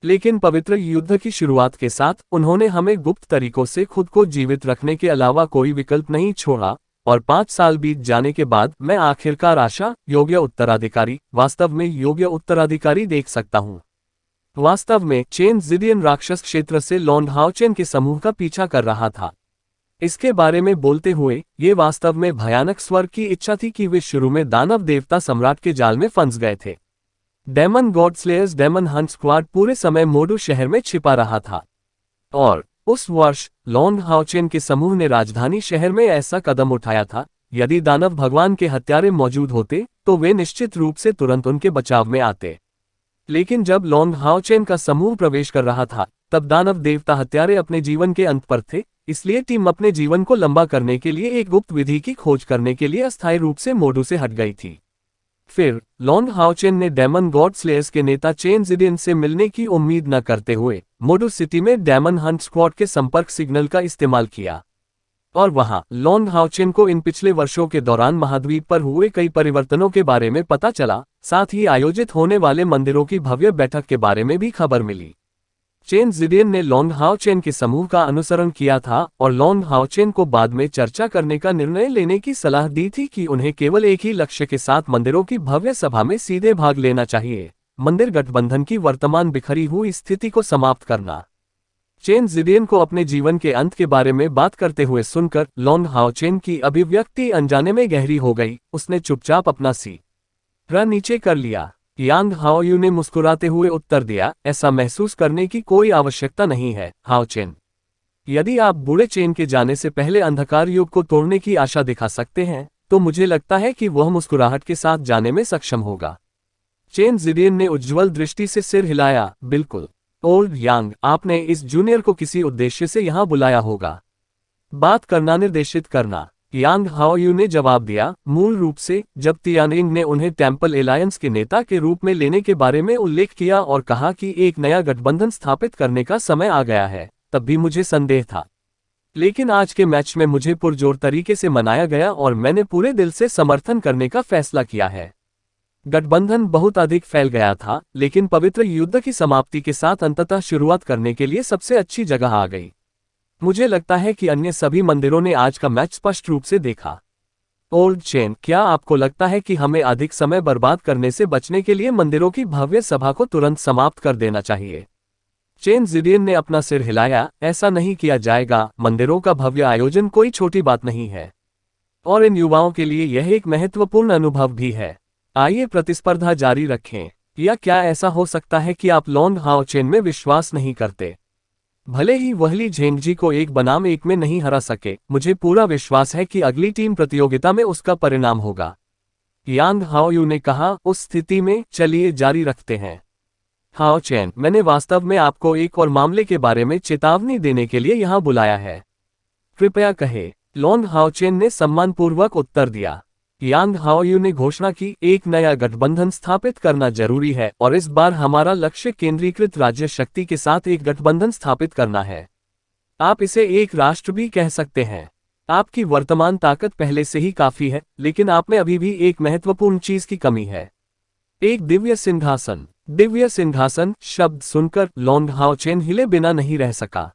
लेकिन पवित्र युद्ध की शुरुआत के साथ उन्होंने हमें गुप्त तरीकों से खुद को जीवित रखने के अलावा कोई विकल्प नहीं छोड़ा, और 5 साल बीत जाने के बाद मैं आखिरकार आशा, योग्य उत्तराधिकारी, वास्तव में योग्य उत्तराधिकारी देख सकता हूं। वास्तव में चेन जिडियन राक्षस क्षेत्र से लॉन्ड हाउचेन के समूह का पीछा कर रहा था। इसके बारे में बोलते हुए ये वास्तव में भयानक स्वर की इच्छा थी कि वे शुरू में दानव देवता सम्राट के जाल में फंस गए थे। Demon god slayers demon hunt squad पूरे समय मोडू शहर में छिपा रहा था, और उस वर्ष लॉन्ड हाउचेन के समूह ने राजधानी शहर में ऐसा कदम उठाया था। यदि दानव भगवान के हत्यारे मौजूद होते तो वे निश्चित रूप से तुरंत उनके बचाव में आते। लेकिन जब लॉन्ग हाउचेन का समूह प्रवेश कर रहा था, तब दानव देवता हत्यारे अपने जीवन के अंत पर थे, इसलिए टीम अपने जीवन को लंबा करने के लिए एक गुप्त विधि की खोज करने के लिए अस्थायी रूप से मोडू से हट गई थी। फिर लॉन्ग हाउचेन ने डेमन गॉड स्लेयर्स के नेता चेन जिडियन से मिलने की उम्मीद न करते हुए मोडू सिटी में डेमन हंट स्क्वाड के संपर्क सिग्नल का इस्तेमाल किया, और वहां लॉन्ग हाउचेन को इन पिछले वर्षों के दौरान महाद्वीप पर हुए कई परिवर्तनों के बारे में पता चला, साथ ही आयोजित होने वाले मंदिरों की भव्य बैठक के बारे में भी खबर मिली। चेन जिडियन ने लॉन्ग हाउचेन के समूह का अनुसरण किया था और लॉन्ग हाउचेन को बाद में चर्चा करने का निर्णय लेने की सलाह दी थी कि उन्हें केवल एक ही लक्ष्य के साथ मंदिरों की भव्य सभा में सीधे भाग लेना चाहिए, मंदिर गठबंधन की वर्तमान बिखरी हुई स्थिति को समाप्त करना। चेन जिडियन को अपने जीवन के अंत के बारे में बात करते हुए सुनकर लॉन्ग हाउचेन की अभिव्यक्ति अनजाने में गहरी हो गई। उसने चुपचाप अपना सिर नीचे कर लिया। यांग हाओयू ने मुस्कुराते हुए उत्तर दिया, ऐसा महसूस करने की कोई आवश्यकता नहीं है, हाओचेन। यदि आप बूढ़े चेन के जाने से पहले अंधकार युग को तोड़ने की आशा दिखा सकते हैं, तो मुझे लगता है कि वह मुस्कुराहट के साथ जाने में सक्षम होगा। चेन जिडियन ने उज्ज्वल दृष्टि से सिर हिलाया, बिल्कुल। ओल्ड यांग, आपने इस जूनियर को किसी उद्देश्य से यहां बुलाया होगा। बात करना, निर्देशित करना, यांग हाओयू ने जवाब दिया। मूल रूप से जब तियानिंग ने उन्हें टेम्पल एलायंस के नेता के रूप में लेने के बारे में उल्लेख किया और कहा कि एक नया गठबंधन स्थापित करने का समय आ गया है, तब भी मुझे संदेह था। लेकिन आज के मैच में मुझे पुरजोर तरीके से मनाया गया और मैंने पूरे दिल से समर्थन करने का फैसला किया है। गठबंधन बहुत अधिक फैल गया था, लेकिन पवित्र युद्ध की समाप्ति के साथ अंततः शुरुआत करने के लिए सबसे अच्छी जगह आ गई। मुझे लगता है कि अन्य सभी मंदिरों ने आज का मैच स्पष्ट रूप से देखा। ओल्ड चेन, क्या आपको लगता है कि हमें अधिक समय बर्बाद करने से बचने के लिए मंदिरों की भव्य सभा को तुरंत समाप्त कर देना चाहिए? चेन जिडियन ने अपना सिर हिलाया, ऐसा नहीं किया जाएगा। मंदिरों का भव्य आयोजन कोई छोटी बात नहीं है, और इन युवाओं के लिए यह एक महत्वपूर्ण अनुभव भी है। आइए प्रतिस्पर्धा जारी रखें। या क्या ऐसा हो सकता है कि आप लॉन्ग हाओचेन में विश्वास नहीं करते? भले ही वहली झेंगजी को 1 बनाम 1 में नहीं हरा सके, मुझे पूरा विश्वास है कि अगली टीम प्रतियोगिता में उसका परिणाम होगा, यांग हाओयू ने कहा। उस स्थिति में चलिए जारी रखते हैं। हाओचेन, मैंने वास्तव में आपको एक और मामले के बारे में चेतावनी देने के लिए यहां बुलाया है। कृपया कहे, लॉन्ग हाओचेन ने सम्मानपूर्वक उत्तर दिया। यांग हाओयू ने घोषणा की, एक नया गठबंधन स्थापित करना जरूरी है और इस बार हमारा लक्ष्य केंद्रीकृत राज्य शक्ति के साथ एक गठबंधन स्थापित करना है। आप इसे एक राष्ट्र भी कह सकते हैं। आपकी वर्तमान ताकत पहले से ही काफी है, लेकिन आप में अभी भी एक महत्वपूर्ण चीज की कमी है, एक दिव्य सिंहासन। दिव्य सिंहासन शब्द सुनकर लॉन्ग हाओचेन हिले बिना नहीं रह सका।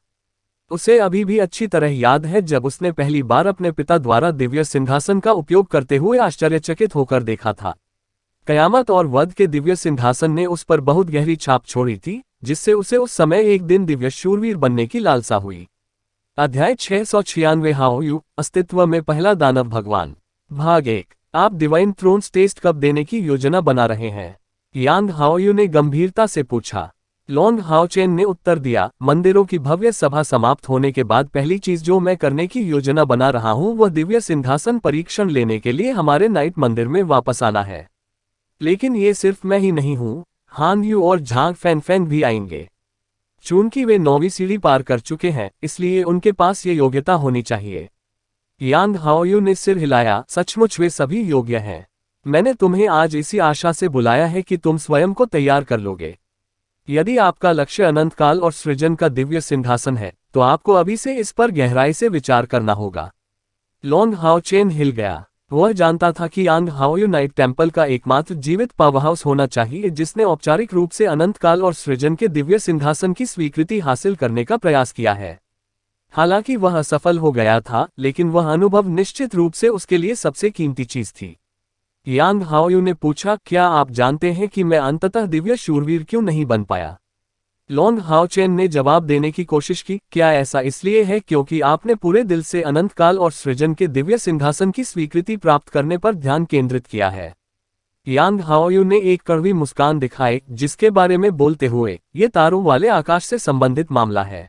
उसे अभी भी अच्छी तरह याद है जब उसने पहली बार अपने पिता द्वारा दिव्य सिंहासन का उपयोग करते हुए आश्चर्यचकित होकर देखा था। कयामत और वध के दिव्य सिंहासन ने उस पर बहुत गहरी छाप छोड़ी थी, जिससे उसे उस समय एक दिन दिव्य शूरवीर बनने की लालसा हुई। अध्याय 696 हाओयू, अस्तित्व में पहला दानव भगवान, भाग 1। आप डिवाइन थ्रोन्स टेस्ट कब देने की योजना बना रहे हैं? यांग हाओयू ने गंभीरता से पूछा। लॉन्ग हाओचेन ने उत्तर दिया, मंदिरों की भव्य सभा समाप्त होने के बाद पहली चीज जो मैं करने की योजना बना रहा हूं वह दिव्य सिंहासन परीक्षण लेने के लिए हमारे नाइट मंदिर में वापस आना है। लेकिन ये सिर्फ मैं ही नहीं हूं, हान यू और झांग फैन भी आएंगे। चूंकि वे 9वीं सीढ़ी पार कर चुके हैं, इसलिए उनके पास ये योग्यता होनी चाहिए। यांग हाओयू ने सिर हिलाया, सचमुच वे सभी योग्य हैं। मैंने तुम्हें आज इसी आशा से बुलाया है कि तुम स्वयं को तैयार कर लोगे। यदि आपका लक्ष्य अनंत काल और सृजन का दिव्य सिंहासन है, तो आपको अभी से इस पर गहराई से विचार करना होगा। लॉन्ग हाओ चेन हिल गया। वह जानता था कि यांग हाओयू नाइट टेम्पल का एकमात्र जीवित पावरहाउस होना चाहिए जिसने औपचारिक रूप से अनंत काल और सृजन के दिव्य सिंहासन की स्वीकृति हासिल करने का प्रयास किया है। हालांकि वह असफल हो गया था, लेकिन वह अनुभव निश्चित रूप से उसके लिए सबसे कीमती चीज थी। यांग हाओयू ने पूछा, क्या आप जानते हैं कि मैं अंततः दिव्य शूरवीर क्यों नहीं बन पाया? लॉन्ग हाओ चेन ने जवाब देने की कोशिश की, क्या ऐसा इसलिए है क्योंकि आपने पूरे दिल से अनंत काल और सृजन के दिव्य सिंहासन की स्वीकृति प्राप्त करने पर ध्यान केंद्रित किया है? यांग हाओयू ने एक कड़वी मुस्कान दिखाई, जिसके बारे में बोलते हुए, ये तारों वाले आकाश से संबंधित मामला है।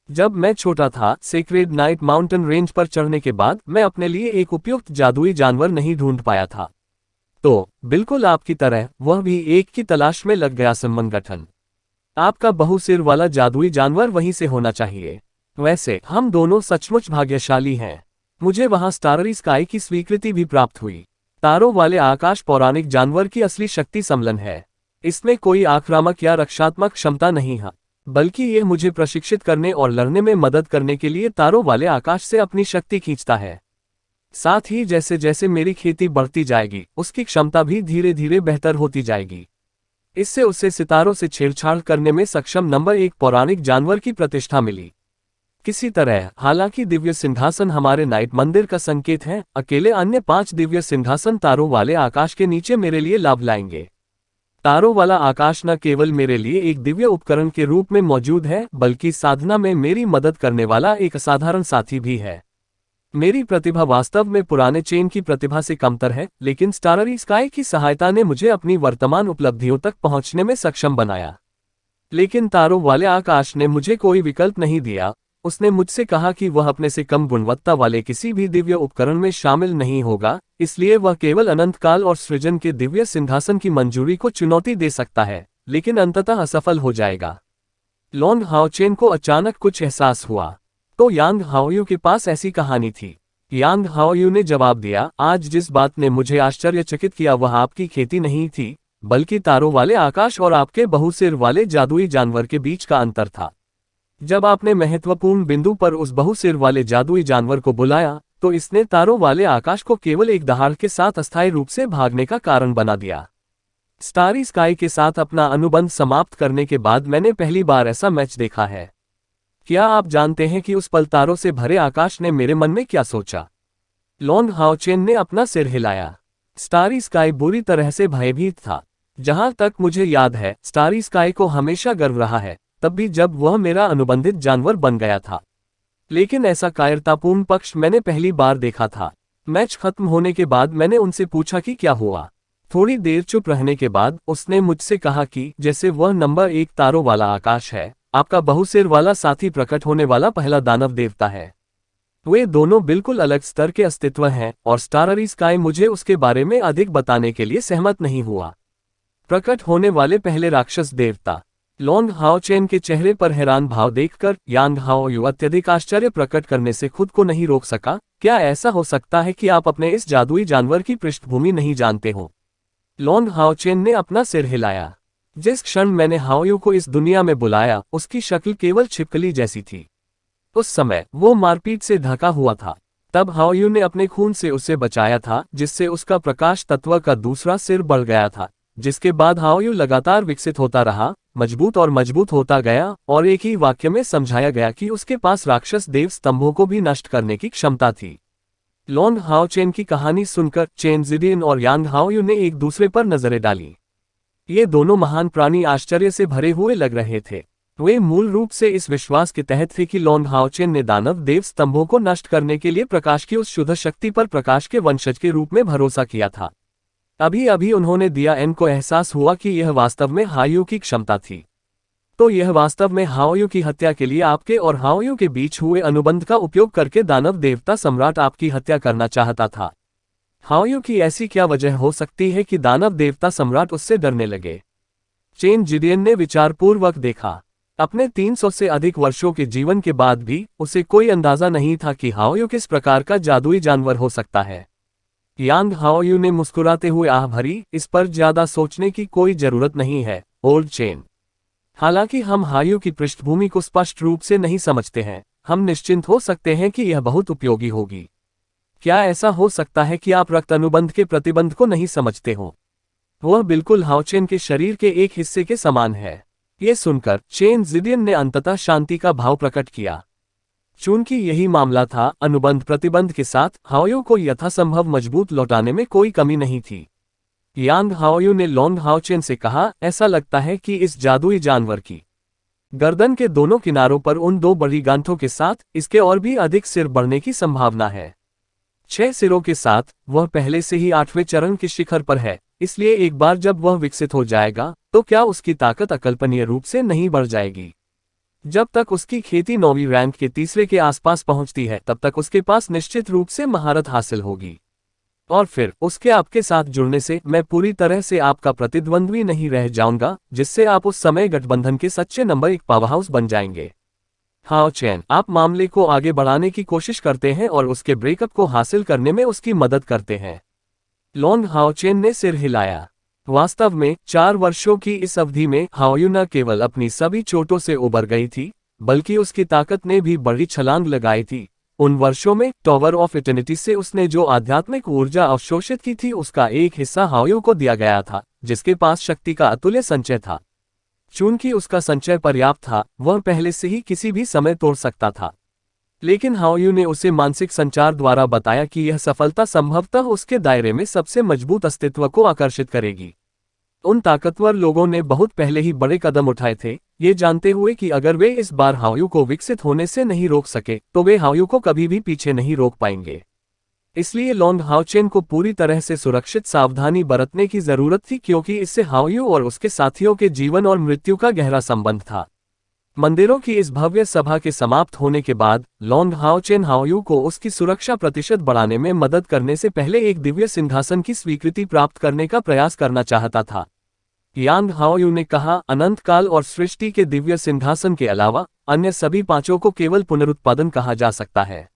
जब मैं छोटा था, सेक्रेड नाइट माउंटेन रेंज पर चढ़ने के बाद मैं अपने लिए एक उपयुक्त जादुई जानवर नहीं ढूंढ पाया था। तो बिल्कुल आपकी तरह वह भी एक की तलाश में लग गया। संगठन आपका बहुसिर वाला जादुई जानवर वहीं से होना चाहिए। वैसे हम दोनों सचमुच भाग्यशाली हैं। मुझे वहां स्टाररी स्काई की स्वीकृति भी प्राप्त हुई। तारों वाले आकाश पौराणिक जानवर की असली शक्ति सम्मेलन है। इसमें कोई आक्रामक या रक्षात्मक क्षमता नहीं है, बल्कि यह मुझे प्रशिक्षित करने और लड़ने में मदद करने के लिए तारों वाले आकाश से अपनी शक्ति खींचता है। साथ ही जैसे जैसे मेरी खेती बढ़ती जाएगी, उसकी क्षमता भी धीरे धीरे बेहतर होती जाएगी। इससे उसे सितारों से छेड़छाड़ करने में सक्षम नंबर 1 पौराणिक जानवर की प्रतिष्ठा मिली। किसी तरह, हालांकि दिव्य सिंहासन हमारे नाइट मंदिर का संकेत है, अकेले अन्य 5 दिव्य सिंहासन तारों वाले आकाश के नीचे मेरे लिए लाभ लाएंगे। तारों वाला आकाश न केवल मेरे लिए एक दिव्य उपकरण के रूप में मौजूद है, बल्कि साधना में मेरी मदद करने वाला एक असाधारण साथी भी है। मेरी प्रतिभा वास्तव में पुराने चेन की प्रतिभा से कमतर है, लेकिन स्टाररी स्काई की सहायता ने मुझे अपनी वर्तमान उपलब्धियों तक पहुंचने में सक्षम बनाया। लेकिन तारों वाले आकाश ने मुझे कोई विकल्प नहीं दिया। उसने मुझसे कहा कि वह अपने से कम गुणवत्ता वाले किसी भी दिव्य उपकरण में शामिल नहीं होगा, इसलिए वह केवल अनंत काल और सृजन के दिव्य सिंहासन की मंजूरी को चुनौती दे सकता है, लेकिन अंततः असफल हो जाएगा। लॉन्ग हाओ चेन को अचानक कुछ एहसास हुआ। तो यांग हाओयू के पास ऐसी कहानी थी। यांग हाओयू ने जवाब दिया, आज जिस बात ने मुझे आश्चर्यचकित किया वह आपकी खेती नहीं थी, बल्कि तारों वाले आकाश और आपके बहुसिर वाले जादुई जानवर के बीच का अंतर था। जब आपने महत्वपूर्ण बिंदु पर उस बहुसिर वाले जादुई जानवर को बुलाया, तो इसने तारों वाले आकाश को केवल एक दहाड़ के साथ अस्थायी रूप से भागने का कारण बना दिया। स्टारी स्काई के साथ अपना अनुबंध समाप्त करने के बाद मैंने पहली बार ऐसा मैच देखा है। क्या आप जानते हैं कि उस पल तारों से भरे आकाश ने मेरे मन में क्या सोचा? लॉन्ग हाओ चेन ने अपना सिर हिलाया। स्टारी स्काई बुरी तरह से भयभीत था। जहां तक मुझे याद है, स्टारी स्काई को हमेशा गर्व रहा है, तब भी जब वह मेरा अनुबंधित जानवर बन गया था। लेकिन ऐसा कायरतापूर्ण पक्ष मैंने पहली बार देखा था। मैच खत्म होने के बाद मैंने उनसे पूछा कि क्या हुआ। थोड़ी देर चुप रहने के बाद उसने मुझसे कहा कि जैसे वह नंबर 1 तारों वाला आकाश है, आपका बहुसिर वाला साथी प्रकट होने वाला पहला दानव देवता है। वे दोनों बिल्कुल अलग स्तर के अस्तित्व हैं, और स्टाररी स्काई मुझे उसके बारे में अधिक बताने के लिए सहमत नहीं हुआ। प्रकट होने वाले पहले राक्षस देवता। लॉन्ग हाओ चेन के चेहरे पर हैरान भाव देखकर यांग हाओयू अत्यधिक आश्चर्य प्रकट करने से खुद को नहीं रोक सका। क्या ऐसा हो सकता है कि आप अपने इस जादुई जानवर की पृष्ठभूमि नहीं जानते हो? लॉन्ग हाओ चेन ने अपना सिर हिलाया। जिस क्षण मैंने हाओयू को इस दुनिया में बुलाया, उसकी शक्ल केवल छिपकली जैसी थी। उस समय वो मारपीट से ढका हुआ था। तब हाओयू ने अपने खून से उसे बचाया था, जिससे उसका प्रकाश तत्व का दूसरा सिर बढ़ गया था। जिसके बाद हाओयू लगातार विकसित होता रहा, मजबूत और मजबूत होता गया, और एक ही वाक्य में समझाया गया कि उसके पास राक्षस देव स्तंभों को भी नष्ट करने की क्षमता थी। लॉन्ग हाओ चेन की कहानी सुनकर चेन जिडियन और यांग हाओयू ने एक दूसरे पर नजरें डाली। ये दोनों महान प्राणी आश्चर्य से भरे हुए लग रहे थे। वे मूल रूप से इस विश्वास के तहत थे कि लॉन्ग हाओ चेन ने दानव देव स्तंभों को नष्ट करने के लिए प्रकाश की उस शुद्ध शक्ति पर प्रकाश के वंशज के रूप में भरोसा किया था। अभी अभी उन्होंने दिया एन को एहसास हुआ कि यह वास्तव में हाओयू की क्षमता थी। तो यह वास्तव में हाओयू की हत्या के लिए आपके और हाओयू के बीच हुए अनुबंध का उपयोग करके दानव देवता सम्राट आपकी हत्या करना चाहता था। हाओयू की ऐसी क्या वजह हो सकती है कि दानव देवता सम्राट उससे डरने लगे? चेन जिडियन ने विचारपूर्वक देखा। अपने 300 से अधिक वर्षों के जीवन के बाद भी उसे कोई अंदाजा नहीं था कि हाओयू किस प्रकार का जादुई जानवर हो सकता है। यांग हाओयू ने मुस्कुराते हुए आह भरी, इस पर ज्यादा सोचने की कोई जरूरत नहीं है, ओल्ड चेन। हालांकि हम हायु की पृष्ठभूमि को स्पष्ट रूप से नहीं समझते हैं, हम निश्चिंत हो सकते हैं कि यह बहुत उपयोगी होगी। क्या ऐसा हो सकता है कि आप रक्त अनुबंध के प्रतिबंध को नहीं समझते हो? वह बिल्कुल हाओचेन के शरीर के एक हिस्से के समान है। ये सुनकर चेन जिडियन ने अंततः शांति का भाव प्रकट किया। चूंकि यही मामला था, अनुबंध प्रतिबंध के साथ हाओयू को यथासंभव मजबूत लौटाने में कोई कमी नहीं थी। यांग हाओयू ने लॉन्ग हाओचेन से कहा, ऐसा लगता है कि इस जादुई जानवर की गर्दन के दोनों किनारों पर उन 2 बड़ी गांठों के साथ इसके और भी अधिक सिर बढ़ने की संभावना है। 6 सिरों के साथ वह पहले से ही 8वें चरण के शिखर पर है, इसलिए एक बार जब वह विकसित हो जाएगा तो क्या उसकी ताकत अकल्पनीय रूप से नहीं बढ़ जाएगी। जब तक उसकी खेती 9वीं रैंक के तीसरे के आसपास पहुंचती है, तब तक उसके पास निश्चित रूप से महारत हासिल होगी। और फिर उसके आपके साथ जुड़ने से मैं पूरी तरह से आपका प्रतिद्वंद्वी नहीं रह जाऊंगा, जिससे आप उस समय गठबंधन के सच्चे नंबर 1 पावरहाउस बन जाएंगे। हाओचेन, आप मामले को आगे बढ़ाने की कोशिश करते हैं और उसके ब्रेकअप को हासिल करने में उसकी मदद करते हैं। लॉन्ग हाओचेन ने सिर हिलाया। वास्तव में 4 वर्षों की इस अवधि में हाओयू न केवल अपनी सभी चोटों से उबर गई थी, बल्कि उसकी ताकत ने भी बड़ी छलांग लगाई थी। उन वर्षों में टॉवर ऑफ इटर्निटी से उसने जो आध्यात्मिक ऊर्जा अवशोषित की थी, उसका एक हिस्सा हाओयू को दिया गया था, जिसके पास शक्ति का अतुल्य संचय था। चूंकि उसका संचय पर्याप्त था, वह पहले से ही किसी भी समय तोड़ सकता था। लेकिन हाओयू ने उसे मानसिक संचार द्वारा बताया कि यह सफलता संभवतः उसके दायरे में सबसे मजबूत अस्तित्व को आकर्षित करेगी। उन ताकतवर लोगों ने बहुत पहले ही बड़े कदम उठाए थे, ये जानते हुए कि अगर वे इस बार हाओयू को विकसित होने से नहीं रोक सके, तो वे हाओयू को कभी भी पीछे नहीं रोक पाएंगे। इसलिए लॉन्ग हाओचेन को पूरी तरह से सुरक्षित सावधानी बरतने की जरूरत थी, क्योंकि इससे हाओयू और उसके साथियों के जीवन और मृत्यु का गहरा संबंध था। मंदिरों की इस भव्य सभा के समाप्त होने के बाद लॉन्ग हाओचेन हाओयू को उसकी सुरक्षा प्रतिशत बढ़ाने में मदद करने से पहले एक दिव्य सिंहासन की स्वीकृति प्राप्त करने का प्रयास करना चाहता था। यांग हाओयू ने कहा, अनंत काल और सृष्टि के दिव्य सिंहासन के अलावा अन्य सभी 5 को केवल पुनरुत्पादन कहा जा सकता है।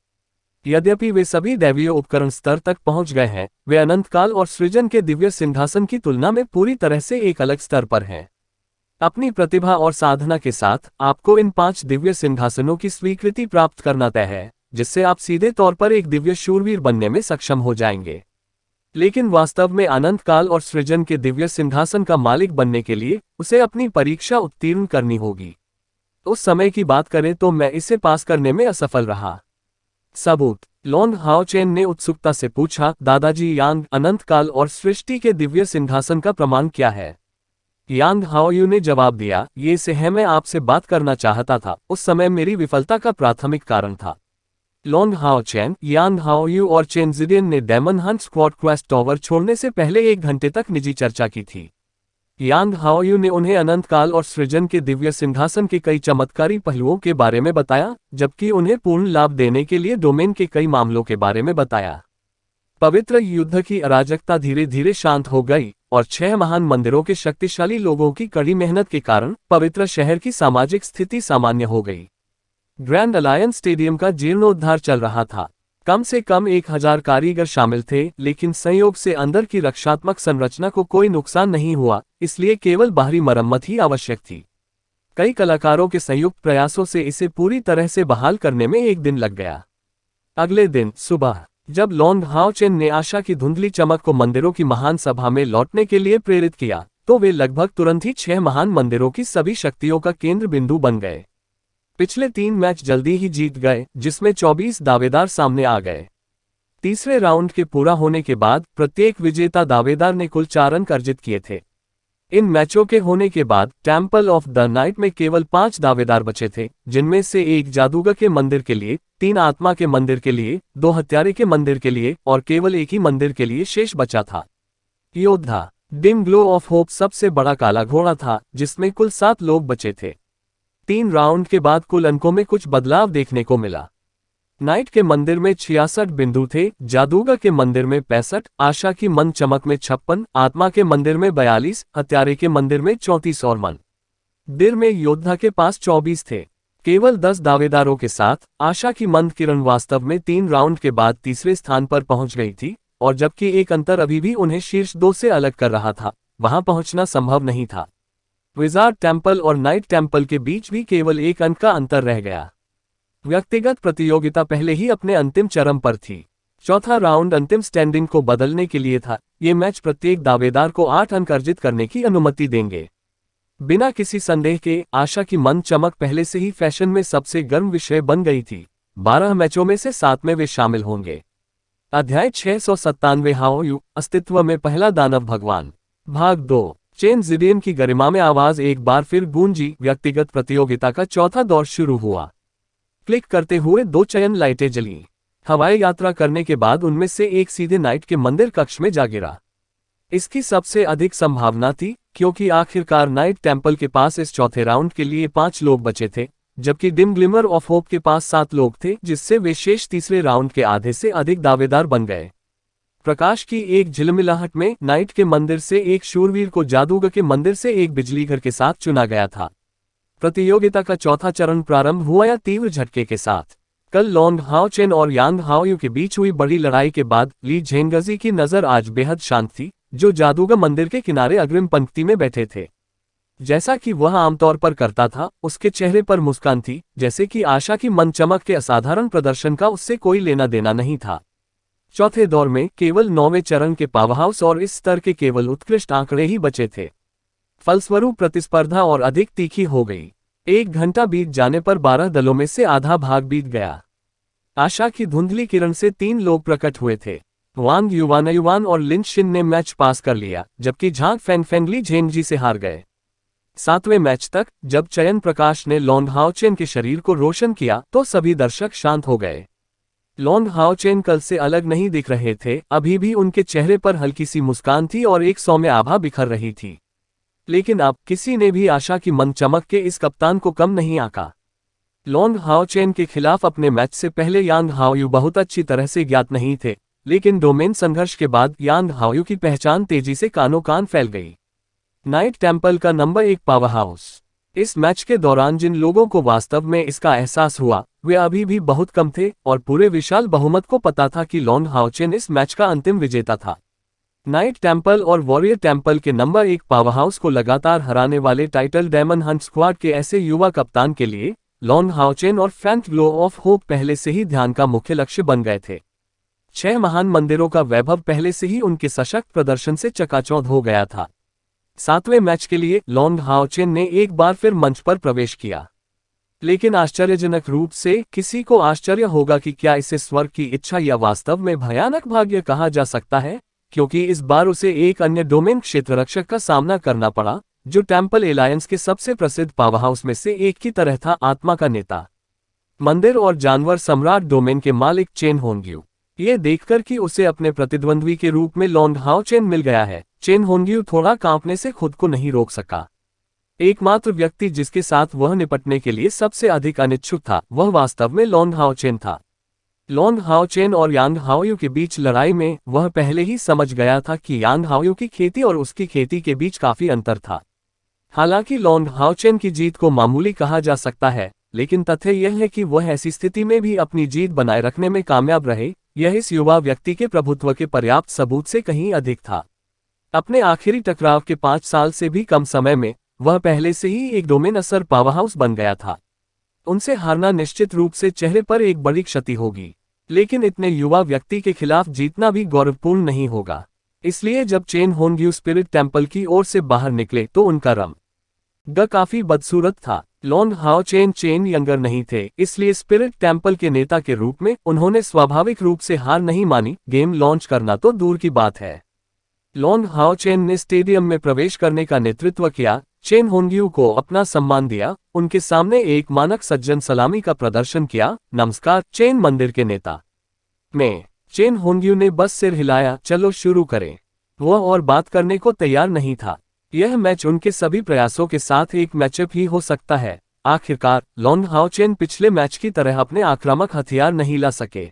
यद्यपि वे सभी दैवीय उपकरण स्तर तक पहुंच गए हैं, वे अनंत काल और सृजन के दिव्य सिंहासन की तुलना में पूरी तरह से एक अलग स्तर पर हैं। अपनी प्रतिभा और साधना के साथ आपको इन 5 दिव्य सिंहासनों की स्वीकृति प्राप्त करना तय है, जिससे आप सीधे तौर पर एक दिव्य शूरवीर बनने में सक्षम हो जाएंगे। लेकिन वास्तव में अनंत काल और सृजन के दिव्य सिंहासन का मालिक बनने के लिए उसे अपनी परीक्षा उत्तीर्ण करनी होगी। उस समय की बात करें तो मैं इसे पास करने में असफल रहा। सबूत? लॉन्ग हाओचेन ने उत्सुकता से पूछा, दादाजी यांग, अनंत काल और सृष्टि के दिव्य सिंहासन का प्रमाण क्या है? यांग हाओयू ने जवाब दिया, ये से है मैं आपसे बात करना चाहता था, उस समय मेरी विफलता का प्राथमिक कारण था। लॉन्ग हाओचेन, यांग हाओयू और चेन जिडियन ने demon hunt squad quest tower छोड़ने से पहले 1 घंटे तक निजी चर्चा की थी। यांग हाओयू ने उन्हें अनंत काल और सृजन के दिव्य सिंहासन के कई चमत्कारी पहलुओं के बारे में बताया, जबकि उन्हें पूर्ण लाभ देने के लिए डोमेन के कई मामलों के बारे में बताया। पवित्र युद्ध की अराजकता धीरे धीरे शांत हो गई और 6 महान मंदिरों के शक्तिशाली लोगों की कड़ी मेहनत के कारण पवित्र शहर की सामाजिक स्थिति सामान्य हो गई। ग्रैंड अलायंस स्टेडियम का जीर्णोद्धार चल रहा था। कम से कम 1000 कारीगर शामिल थे, लेकिन संयोग से अंदर की रक्षात्मक संरचना को कोई नुकसान नहीं हुआ, इसलिए केवल बाहरी मरम्मत ही आवश्यक थी। कई कलाकारों के संयुक्त प्रयासों से इसे पूरी तरह से बहाल करने में 1 दिन लग गया। अगले दिन सुबह जब लॉन्ग हाओचेन ने आशा की धुंधली चमक को मंदिरों की महान सभा में लौटने के लिए प्रेरित किया, तो वे लगभग तुरंत ही 6 महान मंदिरों की सभी शक्तियों का केंद्र बिंदु बन गए। पिछले 3 मैच जल्दी ही जीत गए, जिसमें 24 दावेदार सामने आ गए। तीसरे राउंड के पूरा होने के बाद प्रत्येक विजेता दावेदार ने कुल 4 अंक अर्जित किए थे। इन मैचों के होने के बाद टेम्पल ऑफ द नाइट में केवल 5 दावेदार बचे थे, जिनमें से 1 जादूगर के मंदिर के लिए, 3 आत्मा के मंदिर के लिए, 2 हत्यारे के मंदिर के लिए और केवल 1 ही मंदिर के लिए शेष बचा था। योद्धा डिम ग्लो ऑफ होप सबसे बड़ा काला घोड़ा था, जिसमें कुल 7 लोग बचे थे। 3 राउंड के बाद कुल अंकों में कुछ बदलाव देखने को मिला। नाइट के मंदिर में 66 बिंदु थे, जादूगर के मंदिर में 65, आशा की मन चमक में 56, आत्मा के मंदिर में 42, हत्यारे के मंदिर में 34 और मन दिर में योद्धा के पास 24 थे। केवल 10 दावेदारों के साथ आशा की मंद किरण वास्तव में 3 राउंड के बाद तीसरे स्थान पर पहुंच गई थी, और जबकि एक अंतर अभी भी उन्हें शीर्ष 2 से अलग कर रहा था, वहां पहुंचना संभव नहीं था। विजार्ड टेम्पल और नाइट टेम्पल के बीच भी केवल एक अंक का अंतर रह गया। व्यक्तिगत प्रतियोगिता पहले ही अपने अंतिम चरम पर थी। चौथा राउंड अंतिम स्टैंडिंग को बदलने के लिए था। ये मैच प्रत्येक दावेदार को 8 अंक अर्जित करने की अनुमति देंगे। बिना किसी संदेह के आशा की मंद चमक पहले से ही फैशन में सबसे गर्म विषय बन गई थी। 12 मैचों में से 7 में वे शामिल होंगे। अध्याय 697 हाओयू, अस्तित्व में पहला दानव भगवान, भाग 2। चेन जिडियन की गरिमा में आवाज एक बार फिर गूंजी। व्यक्तिगत प्रतियोगिता का चौथा दौर शुरू हुआ। क्लिक करते हुए 2 चयन लाइटें जलीं। हवाई यात्रा करने के बाद उनमें से एक सीधे नाइट के मंदिर कक्ष में जा गिरा। इसकी सबसे अधिक संभावना थी, क्योंकि आखिरकार नाइट टेम्पल के पास इस चौथे राउंड के लिए 5 लोग बचे थे, जबकि डिम ग्लिमर ऑफ होप के पास 7 लोग थे, जिससे वे शेष तीसरे राउंड के आधे से अधिक दावेदार बन गए। प्रकाश की एक झिलमिलाहट में नाइट के मंदिर से एक शूरवीर को जादूगर के मंदिर से एक बिजलीघर के साथ चुना गया था। प्रतियोगिता का चौथा चरण प्रारंभ हुआ या तीव्र झटके के साथ। कल लॉन्ग हाओ चेन और यांग हाओयू के बीच हुई बड़ी लड़ाई के बाद ली झेंगजी की नजर आज बेहद शांत थी, जो जादूगर मंदिर के किनारे अग्रिम पंक्ति में बैठे थे। जैसा कि वह आमतौर पर करता था, उसके चेहरे पर मुस्कान थी, जैसे कि आशा की मंद चमक के असाधारण प्रदर्शन का उससे कोई लेना देना नहीं था। चौथे दौर में केवल 9वें चरण के पावरहाउस और इस स्तर के केवल उत्कृष्ट आंकड़े ही बचे थे। फलस्वरूप प्रतिस्पर्धा और अधिक तीखी हो गई। 1 घंटा बीत जाने पर 12 दलों में से आधा भाग बीत गया। आशा की धुंधली किरण से 3 लोग प्रकट हुए थे। वांग युवान और लिन शिन ने मैच पास कर लिया, जबकि झांग फेंगली झेंगजी से हार गए। 7वें मैच तक, जब चयन प्रकाश ने लॉन्ग हाओ चेन के शरीर को रोशन किया, तो सभी दर्शक शांत हो गए। लॉन्ग हाओ चेन कल से अलग नहीं दिख रहे थे। अभी भी उनके चेहरे पर हल्की सी मुस्कान थी और एक सौम्य आभा बिखर रही थी। लेकिन अब किसी ने भी आशा की मंद चमक के इस कप्तान को कम नहीं आंका। लॉन्ग हाओ चेन के खिलाफ अपने मैच से पहले यांग हाओयू बहुत अच्छी तरह से ज्ञात नहीं थे, लेकिन डोमेन संघर्ष के बाद यांग हाओयू की पहचान तेजी से कानों कान फैल गई। नाइट टेम्पल का नंबर 1 पावर हाउस। इस मैच के दौरान जिन लोगों को वास्तव में इसका एहसास हुआ, वे अभी भी बहुत कम थे, और पूरे विशाल बहुमत को पता था कि लॉन्ग हाओ चेन इस मैच का अंतिम विजेता था। नाइट टेम्पल और वॉरियर टेम्पल के नंबर 1 पावरहाउस को लगातार हराने वाले टाइटल डेमन हंट स्क्वाड के ऐसे युवा कप्तान के लिए लॉन्ग हाओ चेन और फैंट ग्लो ऑफ होप पहले से ही ध्यान का मुख्य लक्ष्य बन गए थे। 6 महान मंदिरों का वैभव पहले से ही उनके सशक्त प्रदर्शन से चकाचौंध हो गया था। 7वें मैच के लिए लॉन्ग हाओ चेन ने एक बार फिर मंच पर प्रवेश किया। लेकिन आश्चर्यजनक रूप से किसी को आश्चर्य होगा कि क्या इसे स्वर्ग की इच्छा या वास्तव में भयानक भाग्य कहा जा सकता है, क्योंकि इस बार उसे एक अन्य डोमेन क्षेत्ररक्षक का सामना करना पड़ा, जो टेम्पल एलायंस के सबसे प्रसिद्ध पावरहाउस में से एक की तरह था, आत्मा का नेता, मंदिर और जानवर सम्राट डोमेन के मालिक चेन होंग्यू। ये देखकर कि उसे अपने प्रतिद्वंद्वी के रूप में लॉन्ग हाओ चेन मिल गया है, चेन होंग्यू थोड़ा कांपने से खुद को नहीं रोक सका। एकमात्र व्यक्ति जिसके साथ वह निपटने के लिए सबसे अधिक अनिच्छुक था, वह वास्तव में लॉन्ग हाओ चेन था। लॉन्ग हाओ चेन और यांग हाओयू के बीच लड़ाई में वह पहले ही समझ गया था कि यांग हाओयू की खेती और उसकी खेती के बीच काफी अंतर था। हालांकि लॉन्ग हाओ चेन की जीत को मामूली कहा जा सकता है, लेकिन तथ्य यह है कि वह ऐसी स्थिति में भी अपनी जीत बनाए रखने में कामयाब रहे, यह इस युवा व्यक्ति के प्रभुत्व के पर्याप्त सबूत से कहीं अधिक था। अपने आखिरी टकराव के 5 साल से भी कम समय में वह पहले से ही एक डोमेन असर पावरहाउस बन गया था। उनसे हारना निश्चित रूप से चेहरे पर एक बड़ी क्षति होगी, लेकिन इतने युवा व्यक्ति के खिलाफ जीतना भी गौरवपूर्ण नहीं होगा। इसलिए जब चेन होंग्यू स्पिरिट टेम्पल की ओर से बाहर निकले तो उनका रंग काफी बदसूरत था। लॉन्ग हाओ चेन यंगर नहीं थे, इसलिए स्पिरिट टेम्पल के नेता के रूप में उन्होंने स्वाभाविक रूप से हार नहीं मानी। गेम लॉन्च करना तो दूर की बात है। लॉन्ग हाओ चेन ने स्टेडियम में प्रवेश करने का नेतृत्व किया, चेन होंग्यू को अपना सम्मान दिया, उनके सामने एक मानक सज्जन सलामी का प्रदर्शन किया। नमस्कार चेन मंदिर के नेता। मैं चेन होंग्यू ने बस सिर हिलाया, चलो शुरू करें। वह और बात करने को तैयार नहीं था। यह मैच उनके सभी प्रयासों के साथ एक मैचअप ही हो सकता है। आखिरकार लॉन्ग हाओ चेन पिछले मैच की तरह अपने आक्रामक हथियार नहीं ला सके।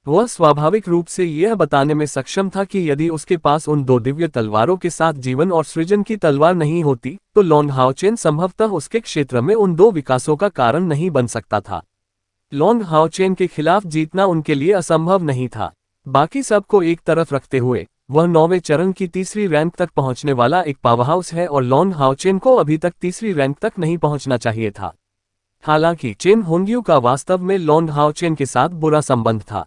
वह स्वाभाविक रूप से यह बताने में सक्षम था कि यदि उसके पास उन 2 दिव्य तलवारों के साथ जीवन और सृजन की तलवार नहीं होती, तो लॉन्ग हाओ चेन संभवतः उसके क्षेत्र में उन 2 विकासों का कारण नहीं बन सकता था। लॉन्ग हाओ चेन के खिलाफ जीतना उनके लिए असंभव नहीं था। बाकी सबको एक तरफ रखते हुए वह 9वें चरण की तीसरी रैंक तक पहुंचने वाला एक पावरहाउस है और लॉन्ग हाओचेन को अभी तक तीसरी रैंक तक नहीं पहुंचना चाहिए था। हालांकि चेन होंग्यू का वास्तव में लॉन्ग हाओचेन के साथ बुरा संबंध था।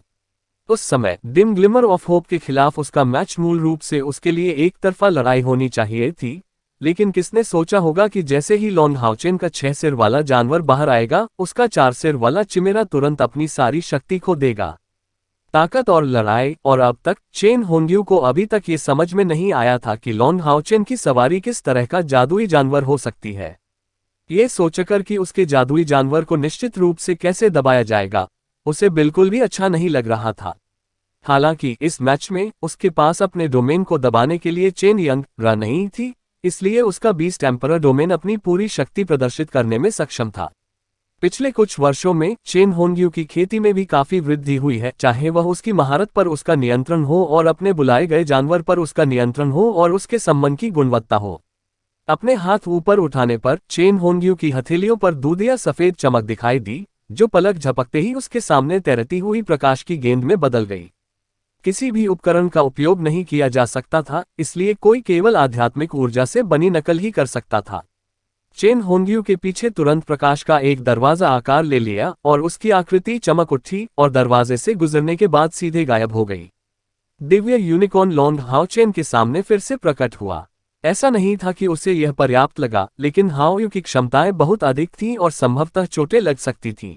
उस समय डिम ग्लिमर ऑफ होप के खिलाफ उसका मैच मूल रूप से उसके लिए एक तरफा लड़ाई होनी चाहिए थी, लेकिन किसने सोचा होगा कि जैसे ही लॉन्ग हाओचेन का 6 सिर वाला जानवर बाहर आएगा, उसका 4 सिर वाला चिमेरा तुरंत अपनी सारी शक्ति खो देगा। ताकत और लड़ाई। और अब तक चेन होंग्यू को अभी तक ये समझ में नहीं आया था कि लॉन्ग हाओचेन की सवारी किस तरह का जादुई जानवर हो सकती है। ये सोचकर कि उसके जादुई जानवर को निश्चित रूप से कैसे दबाया जाएगा, उसे बिल्कुल भी अच्छा नहीं लग रहा था। हालांकि इस मैच में उसके पास अपने डोमेन को दबाने के लिए चेन यंग रा नहीं थी, इसलिए उसका बीस्ट एम्परर डोमेन अपनी पूरी शक्ति प्रदर्शित करने में सक्षम था। पिछले कुछ वर्षों में चेन होंग्यू की खेती में भी काफी वृद्धि हुई है, चाहे वह उसकी महारत पर उसका नियंत्रण हो और अपने बुलाए गए जानवर पर उसका नियंत्रण हो और उसके सम्मान की गुणवत्ता हो। अपने हाथ ऊपर उठाने पर चेन होंग्यू की हथेलियों पर दूधिया सफेद चमक दिखाई दी, जो पलक झपकते ही उसके सामने तैरती हुई प्रकाश की गेंद में बदल गई। किसी भी उपकरण का उपयोग नहीं किया जा सकता था, इसलिए कोई केवल आध्यात्मिक ऊर्जा से बनी नकल ही कर सकता था। चेन होंग्यू के पीछे तुरंत प्रकाश का एक दरवाजा आकार ले लिया और उसकी आकृति चमक उठी और दरवाजे से गुजरने के बाद सीधे गायब हो गई। दिव्य यूनिकॉर्न लॉन्ग हाओचेन के सामने फिर से प्रकट हुआ। ऐसा नहीं था कि उसे यह पर्याप्त लगा, लेकिन हाओयू की क्षमताएं बहुत अधिक थीं और संभवतः चोटें लग सकती थीं।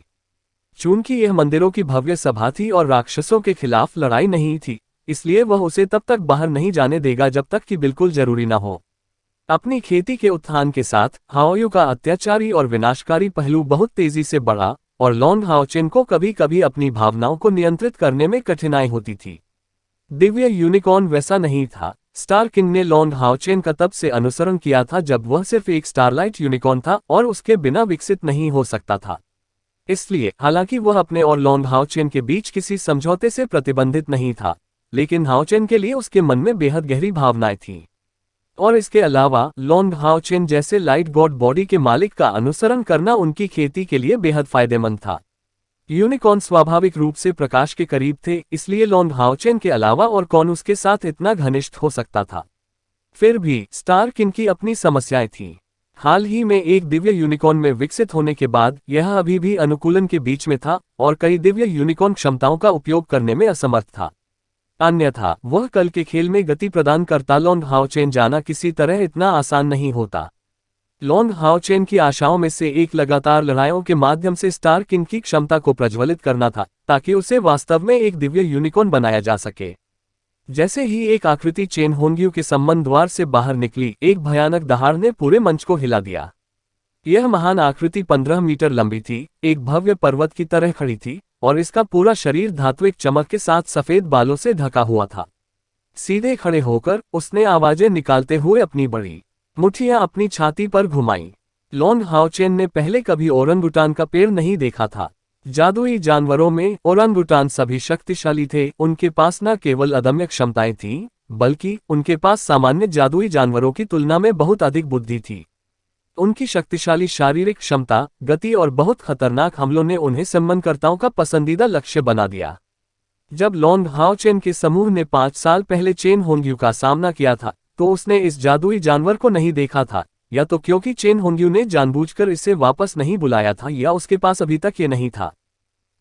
चूंकि यह मंदिरों की भव्य सभा थी और राक्षसों के खिलाफ लड़ाई नहीं थी, इसलिए वह उसे तब तक बाहर नहीं जाने देगा जब तक कि बिल्कुल जरूरी न हो। अपनी खेती के उत्थान के साथ हाओयू का अत्याचारी और विनाशकारी पहलू बहुत तेजी से बढ़ा और लॉन्ग हाओचेन को कभी कभी अपनी भावनाओं को नियंत्रित करने में कठिनाई होती थी। दिव्य यूनिकॉर्न वैसा नहीं था। स्टार किंग ने लॉन्ग हाओचेन का तब से अनुसरण किया था जब वह सिर्फ एक स्टारलाइट यूनिकॉर्न था और उसके बिना विकसित नहीं हो सकता था। इसलिए हालांकि वह अपने और लॉन्ग हाओचेन के बीच किसी समझौते से प्रतिबंधित नहीं था, लेकिन हाओचेन के लिए उसके मन में बेहद गहरी भावनाएं थीं। और इसके अलावा लॉन्ग हाओचेन जैसे लाइट गॉड बॉडी के मालिक का अनुसरण करना उनकी खेती के लिए बेहद फायदेमंद था। यूनिकॉर्न स्वाभाविक रूप से प्रकाश के करीब थे, इसलिए लॉन्ग हाओचेन के अलावा और कौन उसके साथ इतना घनिष्ठ हो सकता था। फिर भी स्टार किंग की अपनी समस्याएं थीं। हाल ही में एक दिव्य यूनिकॉर्न में विकसित होने के बाद यह अभी भी अनुकूलन के बीच में था और कई दिव्य यूनिकॉर्न क्षमताओं का उपयोग करने में असमर्थ था। अन्यथा वह कल के खेल में गति प्रदान करता। लॉन्ग हाओचेन जाना किसी तरह इतना आसान नहीं होता। लॉन्ग हाओचेन की आशाओं में से एक लगातार लड़ाइयों के माध्यम से स्टार किंग की क्षमता को प्रज्वलित करना था, ताकि उसे वास्तव में एक दिव्य यूनिकॉर्न बनाया जा सके। जैसे ही एक आकृति चेन होंग्यू के सम्मन द्वार से बाहर निकली, एक भयानक दहाड़ ने पूरे मंच को हिला दिया। यह महान आकृति 15 मीटर लंबी थी, एक भव्य पर्वत की तरह खड़ी थी और इसका पूरा शरीर धात्विक चमक के साथ सफेद बालों से ढका हुआ था। सीधे खड़े होकर उसने आवाजें निकालते हुए अपनी बड़ी मुट्ठियां अपनी छाती पर घुमाई। लॉन्ग हाओचेन ने पहले कभी ओरंगुटान का पेड़ नहीं देखा था। जादुई जानवरों में ओरंगुटान सभी शक्तिशाली थे। उनके पास न केवल अदम्य क्षमताएं थीं, बल्कि उनके पास सामान्य जादुई जानवरों की तुलना में बहुत अधिक बुद्धि थी। उनकी शक्तिशाली शारीरिक क्षमता, गति और बहुत खतरनाक हमलों ने उन्हें सम्मानकर्ताओं का पसंदीदा लक्ष्य बना दिया। जब लॉन्ग हाओचेन के समूह ने 5 साल पहले चेन होंग्यू का सामना किया था, तो उसने इस जादुई जानवर को नहीं देखा था, या तो क्योंकि चेन होंग्यू ने जानबूझकर इसे वापस नहीं बुलाया था, या उसके पास अभी तक ये नहीं था।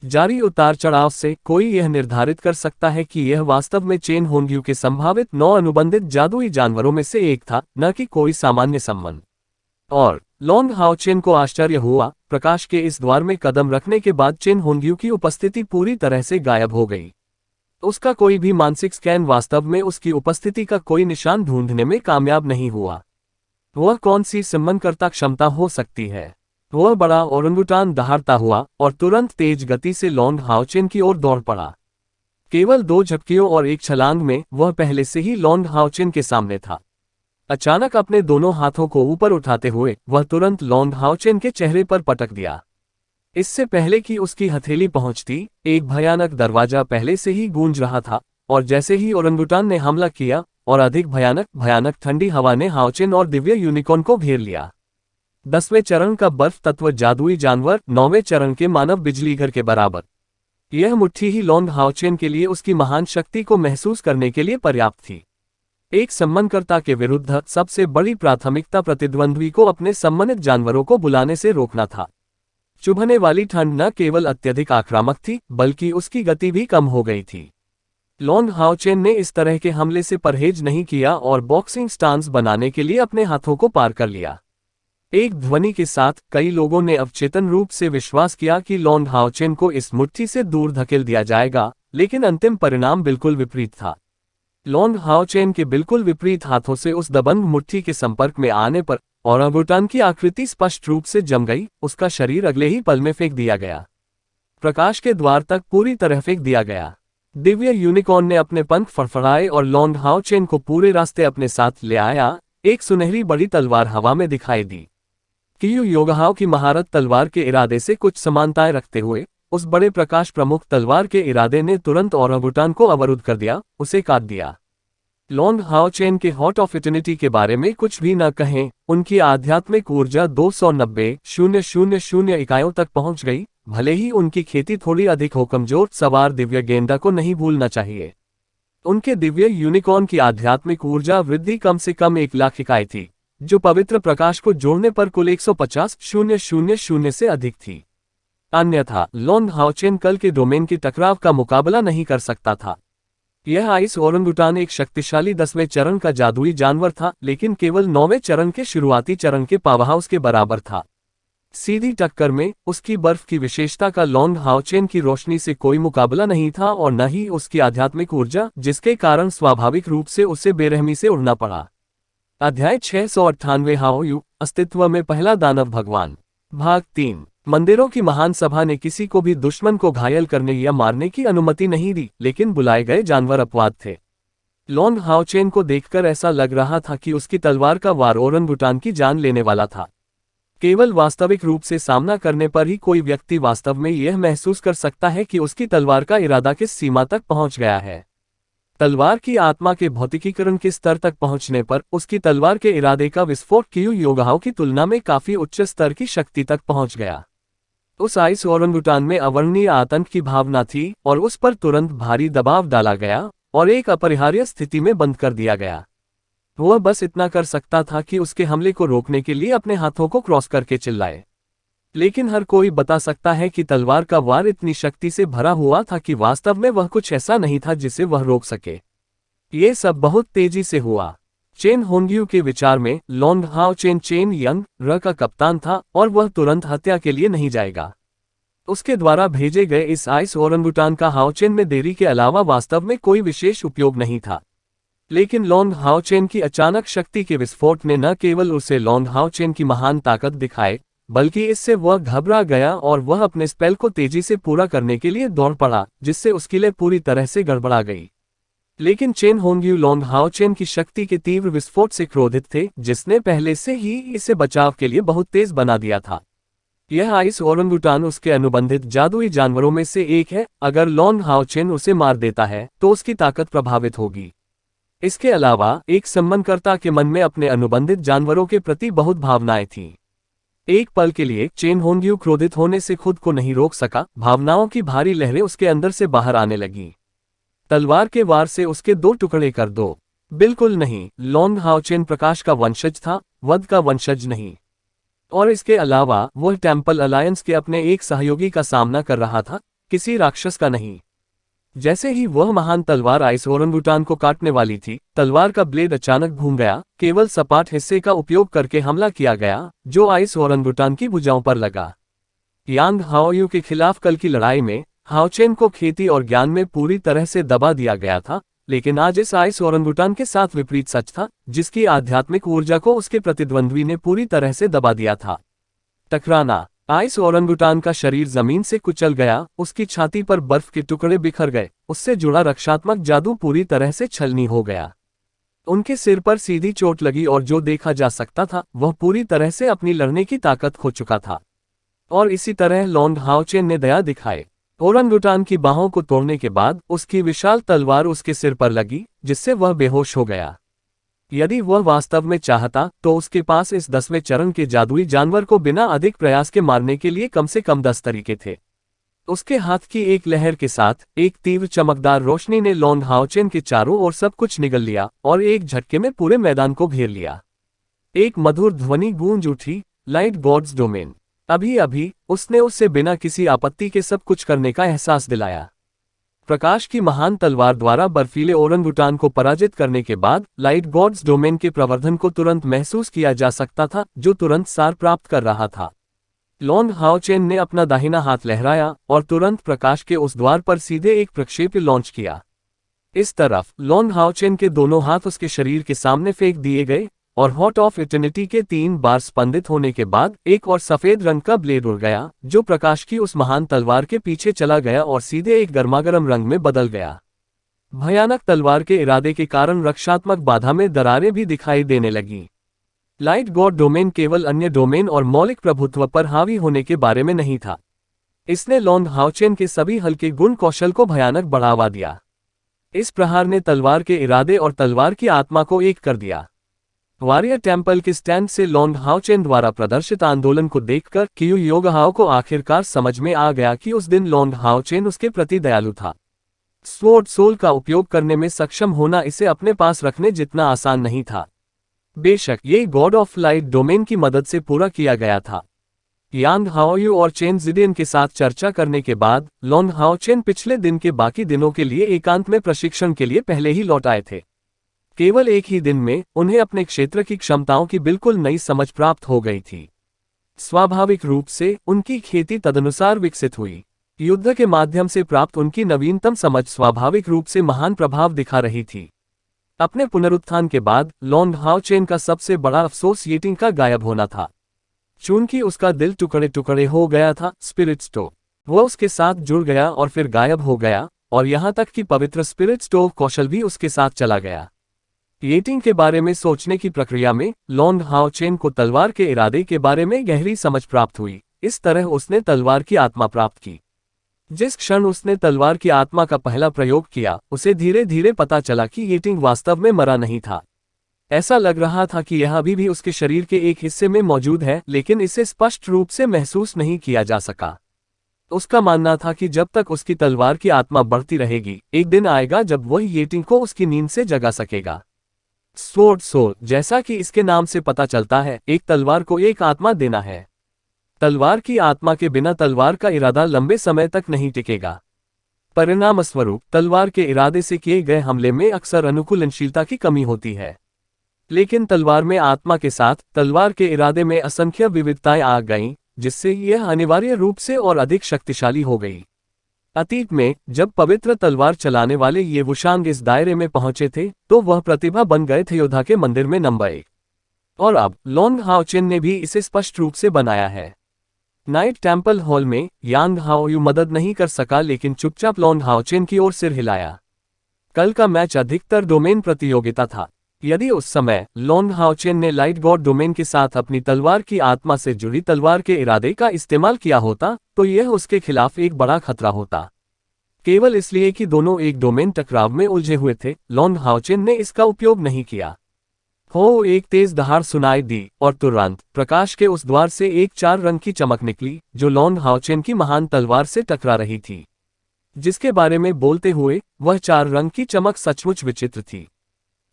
जारी उतार चढ़ाव से कोई यह निर्धारित कर सकता है कि यह वास्तव में चेन होंग्यू के संभावित 9 अनुबंधित जादुई जानवरों में से एक था, न कि कोई सामान्य सम्मान। और लॉन्ग हाओचेन को आश्चर्य हुआ, प्रकाश के इस द्वार में कदम रखने के बाद चेन होंग्यू की उपस्थिति पूरी तरह से गायब हो गई। उसका कोई भी मानसिक स्कैन वास्तव में उसकी उपस्थिति का कोई निशान ढूंढने में कामयाब नहीं हुआ। वह कौन सी सम्मानकर्ता क्षमता हो सकती है? वह बड़ा ओरंगुटान दहाड़ता हुआ और तुरंत तेज गति से लॉन्ग हाओचेन की ओर दौड़ पड़ा। केवल 2 झपकियों और एक छलांग में वह पहले से ही लॉन्ग हाओचेन के सामने था। अचानक अपने दोनों हाथों को ऊपर उठाते हुए वह तुरंत लॉन्ग हाओचेन के चेहरे पर पटक दिया। इससे पहले कि उसकी हथेली पहुंचती, एक भयानक दरवाजा पहले से ही गूंज रहा था, और जैसे ही ओरंगुटान ने हमला किया और अधिक भयानक ठंडी हवा ने हाओचेन और दिव्य यूनिकॉर्न को घेर लिया। 10वें चरण का बर्फ तत्व जादुई जानवर, 9वें चरण के मानव बिजलीघर के बराबर। यह मुट्ठी ही लॉन्ग हाओचेन के लिए उसकी महान शक्ति को महसूस करने के लिए पर्याप्त थी। एक सम्मानकर्ता के विरुद्ध सबसे बड़ी प्राथमिकता प्रतिद्वंद्वी को अपने सम्मानित जानवरों को बुलाने से रोकना था। चुभने वाली ठंड न केवल अत्यधिक आक्रामक थी, बल्कि उसकी गति भी कम हो गई थी। लॉन्ग हाओचेन ने इस तरह के हमले से परहेज नहीं किया और बॉक्सिंग स्टांस बनाने के लिए अपने हाथों को पार कर लिया। एक ध्वनि के साथ कई लोगों ने अवचेतन रूप से विश्वास किया कि लॉन्ग हाओचेन को इस मुट्ठी से दूर धकेल दिया जाएगा, लेकिन अंतिम परिणाम बिल्कुल विपरीत था। लॉन्ग हाओचेन के बिल्कुल विपरीत हाथों से उस दबंग मुट्ठी के संपर्क में आने पर ओरांगुटान की आकृति स्पष्ट रूप से जम गई, उसका शरीर अगले ही पल में फेंक दिया गया। प्रकाश के द्वार तक पूरी तरह फेंक दिया गया। दिव्य यूनिकॉर्न ने अपने पंख फड़फड़ाए और लॉन्ग हाओचेन को पूरे रास्ते अपने साथ ले आया। एक सुनहरी बड़ी तलवार हवा में दिखाई दी। कियू योगहाओ की महारत तलवार के इरादे से कुछ समानताएं रखते हुए उस बड़े प्रकाश प्रमुख तलवार के इरादे ने तुरंत ओरांगुटान को अवरुद्ध कर दिया, उसे काट दिया। लॉन्ग हाओचेन के हॉट ऑफ इटर्निटी के बारे में कुछ भी न कहें, उनकी आध्यात्मिक ऊर्जा 290,000 इकाइयों तक पहुंच गई। भले ही उनकी खेती थोड़ी अधिक हो, कमजोर सवार दिव्य गेंदा को नहीं भूलना चाहिए। उनके दिव्य यूनिकॉर्न की आध्यात्मिक ऊर्जा वृद्धि कम से कम 1,00,000 इकाई थी, जो पवित्र प्रकाश को जोड़ने पर कुल 150,000 से अधिक थी। अन्यथा लॉन्ग हाओचेन कल के डोमेन के टकराव का मुकाबला नहीं कर सकता था। यह आइस ओरंगुटान एक शक्तिशाली 10वें चरण का जादुई जानवर था, लेकिन केवल 9वें चरण के शुरुआती चरण के पावरहाउस के बराबर था। सीधी टक्कर में उसकी बर्फ की विशेषता का लॉन्ग हाओचेन की रोशनी से कोई मुकाबला नहीं था और न ही उसकी आध्यात्मिक ऊर्जा, जिसके कारण स्वाभाविक रूप से उसे बेरहमी से उड़ना पड़ा। अध्याय 698 हाओयू, अस्तित्व में पहला दानव भगवान, भाग 3। मंदिरों की महान सभा ने किसी को भी दुश्मन को घायल करने या मारने की अनुमति नहीं दी, लेकिन बुलाए गए जानवर अपवाद थे। लॉन्ग हाओचेन को देखकर ऐसा लग रहा था कि उसकी तलवार का वार ओरंगुटान की जान लेने वाला था। केवल वास्तविक रूप से सामना करने पर ही कोई व्यक्ति वास्तव में यह महसूस कर सकता है कि उसकी तलवार का इरादा किस सीमा तक पहुंच गया है। तलवार की आत्मा के भौतिकीकरण के स्तर तक पहुंचने पर उसकी तलवार के इरादे का विस्फोट कियू योगहाओ की तुलना में काफी उच्च स्तर की शक्ति तक पहुंच गया। उस आइस ओरंगुटान में अवर्णनीय आतंक की भावना थी और उस पर तुरंत भारी दबाव डाला गया और एक अपरिहार्य स्थिति में बंद कर दिया गया। वह बस इतना कर सकता था कि उसके हमले को रोकने के लिए अपने हाथों को क्रॉस करके चिल्लाए। लेकिन हर कोई बता सकता है कि तलवार का वार इतनी शक्ति से भरा हुआ था कि वास्तव में वह कुछ ऐसा नहीं था जिसे वह रोक सके। ये सब बहुत तेजी से हुआ। चेन होंग्यू के विचार में लॉन्ग हाओचेन चेन यंग र का कप्तान था और वह तुरंत हत्या के लिए नहीं जाएगा। उसके द्वारा भेजे गए इस आइस ओरंगुटान का हाओचेन में देरी के अलावा वास्तव में कोई विशेष उपयोग नहीं था। लेकिन लॉन्ग हाओचेन की अचानक शक्ति के विस्फोट ने न केवल उसे लॉन्ग हाओचेन की महान ताकत दिखाए, बल्कि इससे वह घबरा गया और वह अपने स्पेल को तेजी से पूरा करने के लिए दौड़ पड़ा, जिससे उसकी ले पूरी तरह से गड़बड़ा गई। लेकिन चेन होंग्यू लॉन्ग हाओचेन की शक्ति के तीव्र विस्फोट से क्रोधित थे, जिसने पहले से ही इसे बचाव के लिए बहुत तेज बना दिया था। यह आइस ओरंगुटान उसके अनुबंधित जादुई जानवरों में से एक है। अगर लॉन्ग हाओचेन उसे मार देता है तो उसकी ताकत प्रभावित होगी। इसके अलावा एक सम्मानकर्ता के मन में अपने अनुबंधित जानवरों के प्रति बहुत भावनाएं थीं। एक पल के लिए चेन होंग्यू क्रोधित होने से खुद को नहीं रोक सका। भावनाओं की भारी लहरें उसके अंदर से बाहर आने लगीं। तलवार के वार से उसके 2 टुकड़े कर दो। बिल्कुल नहीं, लॉन्ग हाओचेन प्रकाश का वंशज था, वध का वंशज नहीं। और इसके अलावा वह टेम्पल अलायंस के अपने एक सहयोगी का सामना कर रहा था, किसी राक्षस का नहीं। जैसे ही वह महान तलवार आइस ओरंगुटान को काटने वाली थी, तलवार का ब्लेड अचानक घूम गया। केवल सपाट हिस्से का उपयोग करके हमला किया गया, जो आइस ओरंगुटान की भुजाओं पर लगा। यांग हाओयू के खिलाफ कल की लड़ाई में हाओचेन को खेती और ज्ञान में पूरी तरह से दबा दिया गया था, लेकिन आज इस आइस ओरंगुटान के साथ विपरीत सच था, जिसकी आध्यात्मिक ऊर्जा को उसके प्रतिद्वंद्वी ने पूरी तरह से दबा दिया था। टकराना। आइस ओरंगुटान का शरीर जमीन से कुचल गया, उसकी छाती पर बर्फ के टुकड़े बिखर गए, उससे जुड़ा रक्षात्मक जादू पूरी तरह से छलनी हो गया। उनके सिर पर सीधी चोट लगी और जो देखा जा सकता था वह पूरी तरह से अपनी लड़ने की ताकत खो चुका था। और इसी तरह लॉन्ग हाओचेन ने दया दिखाई। ओरंगुटान की बाहों को तोड़ने के बाद उसकी विशाल तलवार उसके सिर पर लगी, जिससे वह बेहोश हो गया। यदि वह वास्तव में चाहता तो उसके पास इस 10वें चरण के जादुई जानवर को बिना अधिक प्रयास के मारने के लिए कम से कम 10 तरीके थे। उसके हाथ की एक लहर के साथ एक तीव्र चमकदार रोशनी ने लॉन्ग हाओचेन के चारों ओर सब कुछ निगल लिया और एक झटके में पूरे मैदान को घेर लिया। एक मधुर ध्वनि गूंज उठी, लाइट गॉड्स डोमेन। अभी अभी उसने उससे बिना किसी आपत्ति के सब कुछ करने का एहसास दिलाया। प्रकाश की महान तलवार द्वारा बर्फीले ओरंगुटान को पराजित करने के बाद लाइट गॉड्स डोमेन के प्रवर्धन को तुरंत महसूस किया जा सकता था, जो तुरंत सार प्राप्त कर रहा था। लॉन्ग हाओचेन ने अपना दाहिना हाथ लहराया और तुरंत प्रकाश के उस द्वार पर सीधे एक प्रक्षेप्य लॉन्च किया। इस तरफ लॉन्ग हाओचेन के दोनों हाथ उसके शरीर के सामने फेंक दिए गए और हॉट ऑफ इटर्निटी के 3 बार स्पंदित होने के बाद एक और सफेद रंग का ब्लेड उड़ गया, जो प्रकाश की उस महान तलवार के पीछे चला गया और सीधे एक गर्मागर्म रंग में बदल गया। भयानक तलवार के इरादे के कारण रक्षात्मक बाधा में दरारें भी दिखाई देने लगीं। लाइट गॉड डोमेन केवल अन्य डोमेन और मौलिक प्रभुत्व पर हावी होने के बारे में नहीं था। इसने लॉन्ग हाओचेन के सभी हल्के गुण कौशल को भयानक बढ़ावा दिया। इस प्रहार ने तलवार के इरादे और तलवार की आत्मा को एक कर दिया। वॉरियर टेम्पल के स्टैंड से लॉन्ग हाओचेन द्वारा प्रदर्शित आंदोलन को देखकर कियू योगहाओ को आखिरकार समझ में आ गया कि उस दिन लॉन्ग हाओचेन उसके प्रति दयालु था। स्वॉर्ड सोल का उपयोग करने में सक्षम होना इसे अपने पास रखने जितना आसान नहीं था। बेशक ये गॉड ऑफ लाइट डोमेन की मदद से पूरा किया गया था। यांग हाओयू और चेन जिडियन के साथ चर्चा करने के बाद लॉन्ग हाओचेन पिछले दिन के बाकी दिनों के लिए एकांत में प्रशिक्षण के लिए पहले ही लौट आए थे। केवल एक ही दिन में उन्हें अपने क्षेत्र की क्षमताओं की बिल्कुल नई समझ प्राप्त हो गई थी। स्वाभाविक रूप से उनकी खेती तदनुसार विकसित हुई। युद्ध के माध्यम से प्राप्त उनकी नवीनतम समझ स्वाभाविक रूप से महान प्रभाव दिखा रही थी। अपने पुनरुत्थान के बाद लॉन्ग हाओचेन का सबसे बड़ा अफसोस येटिंग का गायब होना था। चूंकि उसका दिल टुकड़े टुकड़े हो गया था, स्पिरिट स्टोव वह उसके साथ जुड़ गया और फिर गायब हो गया, और यहां तक कि पवित्र स्पिरिट स्टोव कौशल भी उसके साथ चला गया। येटिंग के बारे में सोचने की प्रक्रिया में लॉन्ग हाओचेन को तलवार के इरादे के बारे में गहरी समझ प्राप्त हुई। इस तरह उसने तलवार की आत्मा प्राप्त की। जिस क्षण उसने तलवार की आत्मा का पहला प्रयोग किया, उसे धीरे धीरे पता चला कि येटिंग वास्तव में मरा नहीं था। ऐसा लग रहा था कि यह अभी भी उसके शरीर के एक हिस्से में मौजूद है, लेकिन इसे स्पष्ट रूप से महसूस नहीं किया जा सका। उसका मानना था कि जब तक उसकी तलवार की आत्मा बढ़ती रहेगी, एक दिन आएगा जब वह येटिंग को उसकी नींद से जगा सकेगा। स्वॉर्ड सोल, जैसा कि इसके नाम से पता चलता है, एक तलवार को एक आत्मा देना है। तलवार की आत्मा के बिना तलवार का इरादा लंबे समय तक नहीं टिकेगा। परिणामस्वरूप तलवार के इरादे से किए गए हमले में अक्सर अनुकूलनशीलता की कमी होती है। लेकिन तलवार में आत्मा के साथ तलवार के इरादे में असंख्य विविधताएं आ गईं, जिससे यह अनिवार्य रूप से और अधिक शक्तिशाली हो गई। अतीत में जब पवित्र तलवार चलाने वाले ये वुशांग इस दायरे में पहुंचे थे, तो वह प्रतिभा बन गए थे योद्धा के मंदिर में नंबर 1। और अब लॉन्ग हाओचेन ने भी इसे स्पष्ट रूप से बनाया है। नाइट टेम्पल हॉल में यांग हाओयू मदद नहीं कर सका, लेकिन चुपचाप लॉन्ग हाओचेन की ओर सिर हिलाया। कल का मैच अधिकतर डोमेन प्रतियोगिता था। यदि उस समय लॉन्ग हाओचेन ने लाइट गॉड डोमेन के साथ अपनी तलवार की आत्मा से जुड़ी तलवार के इरादे का इस्तेमाल किया होता, तो यह उसके खिलाफ एक बड़ा खतरा होता। केवल इसलिए कि दोनों एक डोमेन टकराव में उलझे हुए थे, लॉन्ग हाओचेन ने इसका उपयोग नहीं किया। हो एक तेज दहाड़ सुनाई दी और तुरंत प्रकाश के उस द्वार से एक 4 रंग की चमक निकली, जो लॉन्ग हाओचेन की महान तलवार से टकरा रही थी। जिसके बारे में बोलते हुए वह 4 रंग की चमक सचमुच विचित्र थी।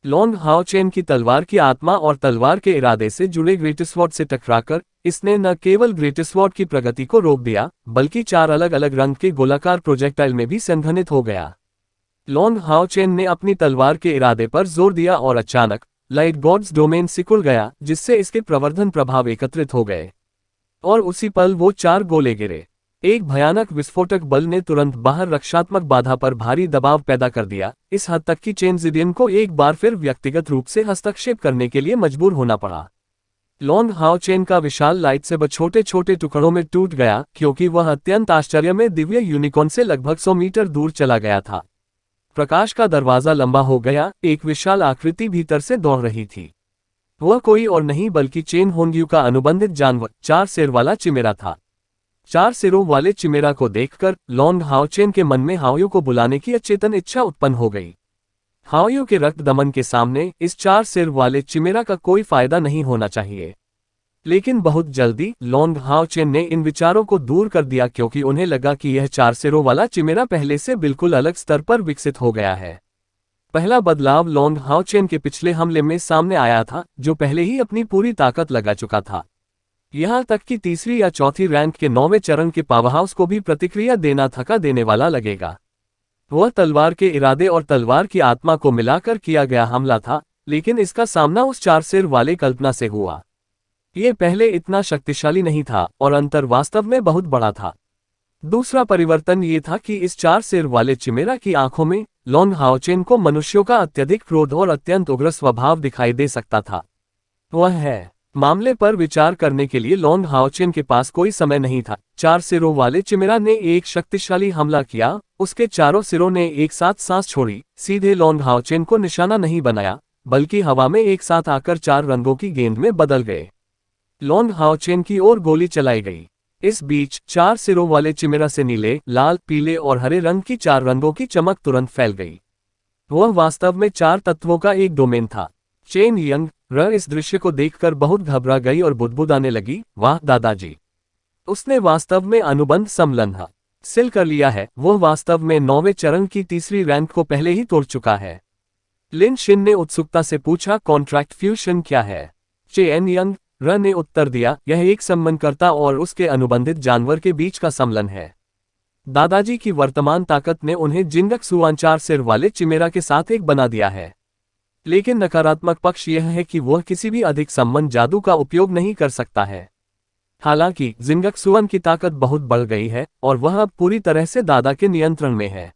लॉन्ग हाओचेन की तलवार की आत्मा और तलवार के इरादे से जुड़े ग्रेटस्वॉर्ड से टकराकर इसने न केवल ग्रेटस्वॉर्ड की प्रगति को रोक दिया, बल्कि 4 अलग अलग रंग के गोलाकार प्रोजेक्टाइल में भी संघनित हो गया। लॉन्ग हाओचेन ने अपनी तलवार के इरादे पर जोर दिया और अचानक लाइट गॉड्स डोमेन सिकुड़ गया, जिससे इसके प्रवर्धन प्रभाव एकत्रित हो गए। और उसी पल वो 4 गोले गिरे। एक भयानक विस्फोटक बल ने तुरंत बाहर रक्षात्मक बाधा पर भारी दबाव पैदा कर दिया, इस हद तक कि चेन जिडियन को एक बार फिर व्यक्तिगत रूप से हस्तक्षेप करने के लिए मजबूर होना पड़ा। लॉन्ग हाओचेन का विशाल लाइट सेबर छोटे छोटे टुकड़ों में टूट गया, क्योंकि वह अत्यंत आश्चर्य में दिव्य यूनिकॉर्न से लगभग 100 मीटर दूर चला गया था। प्रकाश का दरवाजा लंबा हो गया, एक विशाल आकृति भीतर से दौड़ रही थी। वह कोई और नहीं बल्कि चेन होंग्यू का अनुबंधित जानवर 4 सिर वाला चिमेरा था। 4 सिरों वाले चिमेरा को देखकर लॉन्ग हाओचेन के मन में हाओयू को बुलाने की अचेतन इच्छा उत्पन्न हो गई। हाओयू के रक्त दमन के सामने इस 4 सिर वाले चिमेरा का कोई फायदा नहीं होना चाहिए। लेकिन बहुत जल्दी लॉन्ग हाओ चेन ने इन विचारों को दूर कर दिया क्योंकि उन्हें लगा कि यह 4 सिरों वाला चिमेरा पहले से बिल्कुल अलग स्तर पर विकसित हो गया है। पहला बदलाव लॉन्ग हाओ चेन के पिछले हमले में सामने आया था, जो पहले ही अपनी पूरी ताकत लगा चुका था। यहां तक कि तीसरी या चौथी रैंक के 9वें चरण के पावरहाउस को भी प्रतिक्रिया देना थका देने वाला लगेगा। वह तलवार के इरादे और तलवार की आत्मा को मिलाकर किया गया हमला था, लेकिन इसका सामना उस 4 सिर वाले कल्पना से हुआ। ये पहले इतना शक्तिशाली नहीं था और अंतर वास्तव में बहुत बड़ा था। दूसरा परिवर्तन ये था कि इस 4 सिर वाले चिमेरा की आंखों में लॉन्ग हाओ चेन को मनुष्यों का अत्यधिक क्रोध और अत्यंत उग्र स्वभाव दिखाई दे सकता था। वह है मामले पर विचार करने के लिए लॉन्ग हाओ चेन के पास कोई समय नहीं था। 4 सिरों वाले चिमेरा ने एक शक्तिशाली हमला किया, उसके चारों सिरों ने एक साथ सांस छोड़ी, सीधे लॉन्ग हाओ चेन को निशाना नहीं बनाया, बल्कि हवा में एक साथ आकर 4 रंगों की गेंद में बदल गए। लॉन्ग हाओ चेन की ओर गोली चलाई गई। इस बीच 4 सिरों वाले चिमेरा से नीले, लाल, पीले और हरे रंग की 4 रंगों की चमक तुरंत फैल गई। वह वास्तव में 4 तत्वों का एक डोमेन था। चेन यंग इस दृश्य को देखकर बहुत घबरा गई और बुदबुदाने लगी, वाह दादाजी, उसने वास्तव में अनुबंध सम्मेलन हासिल कर लिया है। वह वास्तव में 9वें चरण की तीसरी रैंक को पहले ही तोड़ चुका है। लिन शिन ने उत्सुकता से पूछा, कॉन्ट्रैक्ट फ्यूशन क्या है? चेन यंग ने उत्तर दिया, यह एक सम्मानकर्ता और उसके अनुबंधित जानवर के बीच का सम्मेलन है। दादाजी की वर्तमान ताकत ने उन्हें जिंगक सुआन 4 सिर वाले चिमेरा के साथ एक बना दिया है। लेकिन नकारात्मक पक्ष यह है कि वह किसी भी अधिक सम्मन जादू का उपयोग नहीं कर सकता है। हालांकि जिंगक सुआन की ताकत बहुत बढ़ गई है और वह अब पूरी तरह से दादा के नियंत्रण में है।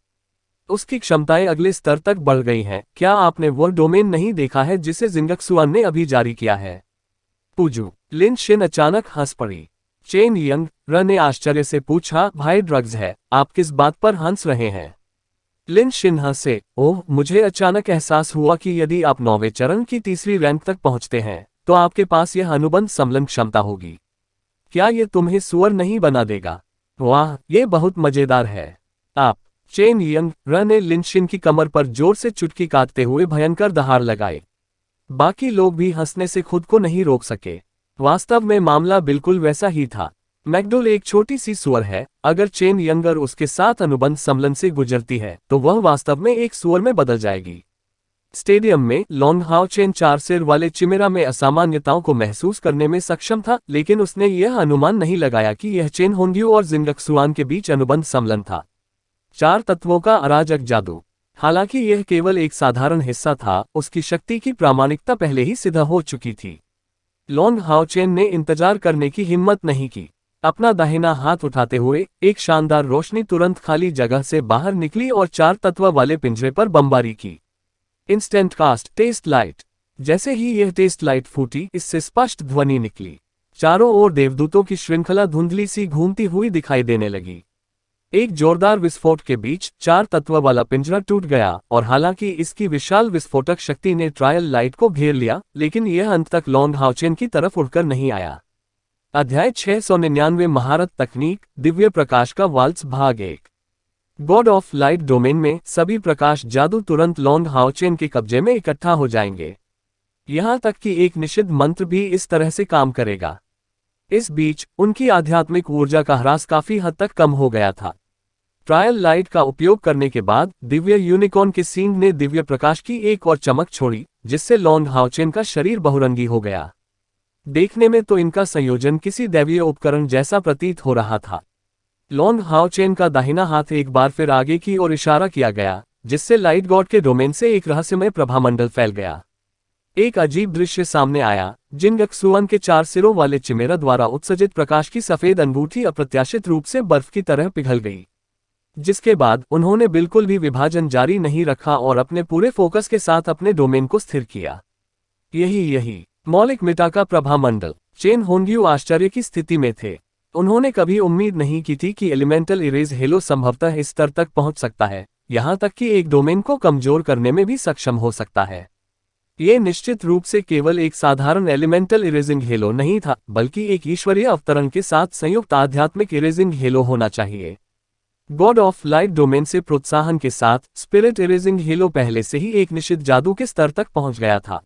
उसकी क्षमताएं अगले स्तर तक बढ़ गई हैं। क्या आपने वह डोमेन नहीं देखा है जिसे जिंगक सुआन ने अभी जारी किया है? पूजू। लिन शिन अचानक हंस पड़ी। चेन यंग ने आश्चर्य से पूछा, भाई ड्रग्स है, आप किस बात पर हंस रहे हैं? लिन शिन हंसे, ओह, मुझे अचानक एहसास हुआ कि यदि आप 9वें चरण की तीसरी रैंक तक पहुंचते हैं तो आपके पास यह अनुबंध सम्मेलन क्षमता होगी। क्या यह तुम्हें सुअर नहीं बना देगा? वाह, यह बहुत मजेदार है। आप। चेन यंग ने लिन शिन की कमर पर जोर से चुटकी काटते हुए भयंकर दहाड़ लगाए। बाकी लोग भी हंसने से खुद को नहीं रोक सके। वास्तव में मामला बिल्कुल वैसा ही था। मैकडोल एक छोटी सी सुअर है। अगर चेन यंगर उसके साथ अनुबंध सम्मेलन से गुजरती है तो वह वास्तव में एक सुअर में बदल जाएगी। स्टेडियम में लॉन्ग हाओ चेन 4 सिर वाले चिमेरा में असामान्यताओं को महसूस करने में सक्षम था, लेकिन उसने यह अनुमान नहीं लगाया कि यह चेन होंग्यू और जिंगक सुआन के बीच अनुबंध सम्मेलन था। 4 तत्वों का अराजक जादू। हालांकि यह केवल एक साधारण हिस्सा था, उसकी शक्ति की प्रामाणिकता पहले ही सिद्ध हो चुकी थी। लॉन्ग हाओ चेन ने इंतजार करने की हिम्मत नहीं की। अपना दाहिना हाथ उठाते हुए एक शानदार रोशनी तुरंत खाली जगह से बाहर निकली और 4 तत्व वाले पिंजरे पर बमबारी की। Instant cast test light. जैसे ही यह टेस्ट लाइट फूटी, इससे स्पष्ट ध्वनि निकली। चारों ओर देवदूतों की श्रृंखला धुंधली सी घूमती हुई दिखाई देने लगी। एक जोरदार विस्फोट के बीच 4 तत्व वाला पिंजरा टूट गया और हालांकि इसकी विशाल विस्फोटक शक्ति ने ट्रायल लाइट को घेर लिया, लेकिन यह अंत तक लॉन्ग हाओ चेन की तरफ उड़कर नहीं आया। अध्याय 699 महारत तकनीक, दिव्य प्रकाश का वाल्स भाग 1। गॉड ऑफ लाइट डोमेन में सभी प्रकाश जादू तुरंत लॉन्ग हाओ चेन के कब्जे में इकट्ठा हो जाएंगे। यहां तक कि एक निषिद्ध मंत्र भी इस तरह से काम करेगा। इस बीच उनकी आध्यात्मिक ऊर्जा का ह्रास काफी हद तक कम हो गया था। ट्रायल लाइट का उपयोग करने के बाद दिव्य यूनिकॉर्न के सींग ने दिव्य प्रकाश की एक और चमक छोड़ी, जिससे लॉन्ग हाओ चेन का शरीर बहुरंगी हो गया। देखने में तो इनका संयोजन किसी दैवीय उपकरण जैसा प्रतीत हो रहा था। लॉन्ग हाओ चेन का दाहिना हाथ एक बार फिर आगे की ओर इशारा किया गया, जिससे लाइट गॉड के डोमेन से एक रहस्यमय प्रभामंडल फैल गया। एक अजीब दृश्य सामने आया। जिंगक सुआन के 4 सिरों वाले चिमेरा द्वारा उत्सर्जित प्रकाश की सफेद अंगूठी अप्रत्याशित रूप से बर्फ की तरह पिघल गई, जिसके बाद उन्होंने बिल्कुल भी विभाजन जारी नहीं रखा और अपने पूरे फोकस के साथ अपने डोमेन को स्थिर किया। यही मौलिक मिटा का प्रभामंडल। चेन होंग्यू आश्चर्य की स्थिति में थे। उन्होंने कभी उम्मीद नहीं की थी कि एलिमेंटल इरेज हेलो संभवतः इस स्तर तक पहुंच सकता है, यहां तक कि एक डोमेन को कमजोर करने में भी सक्षम हो सकता है। ये निश्चित रूप से केवल एक साधारण एलिमेंटल इरेजिंग हेलो नहीं था, बल्कि एक ईश्वरीय अवतरण के साथ संयुक्त आध्यात्मिक इरेजिंग हेलो होना चाहिए। गॉड ऑफ लाइट डोमेन से प्रोत्साहन के साथ स्पिरिट इरेजिंग हेलो पहले से ही एक निश्चित जादू के स्तर तक पहुंच गया था।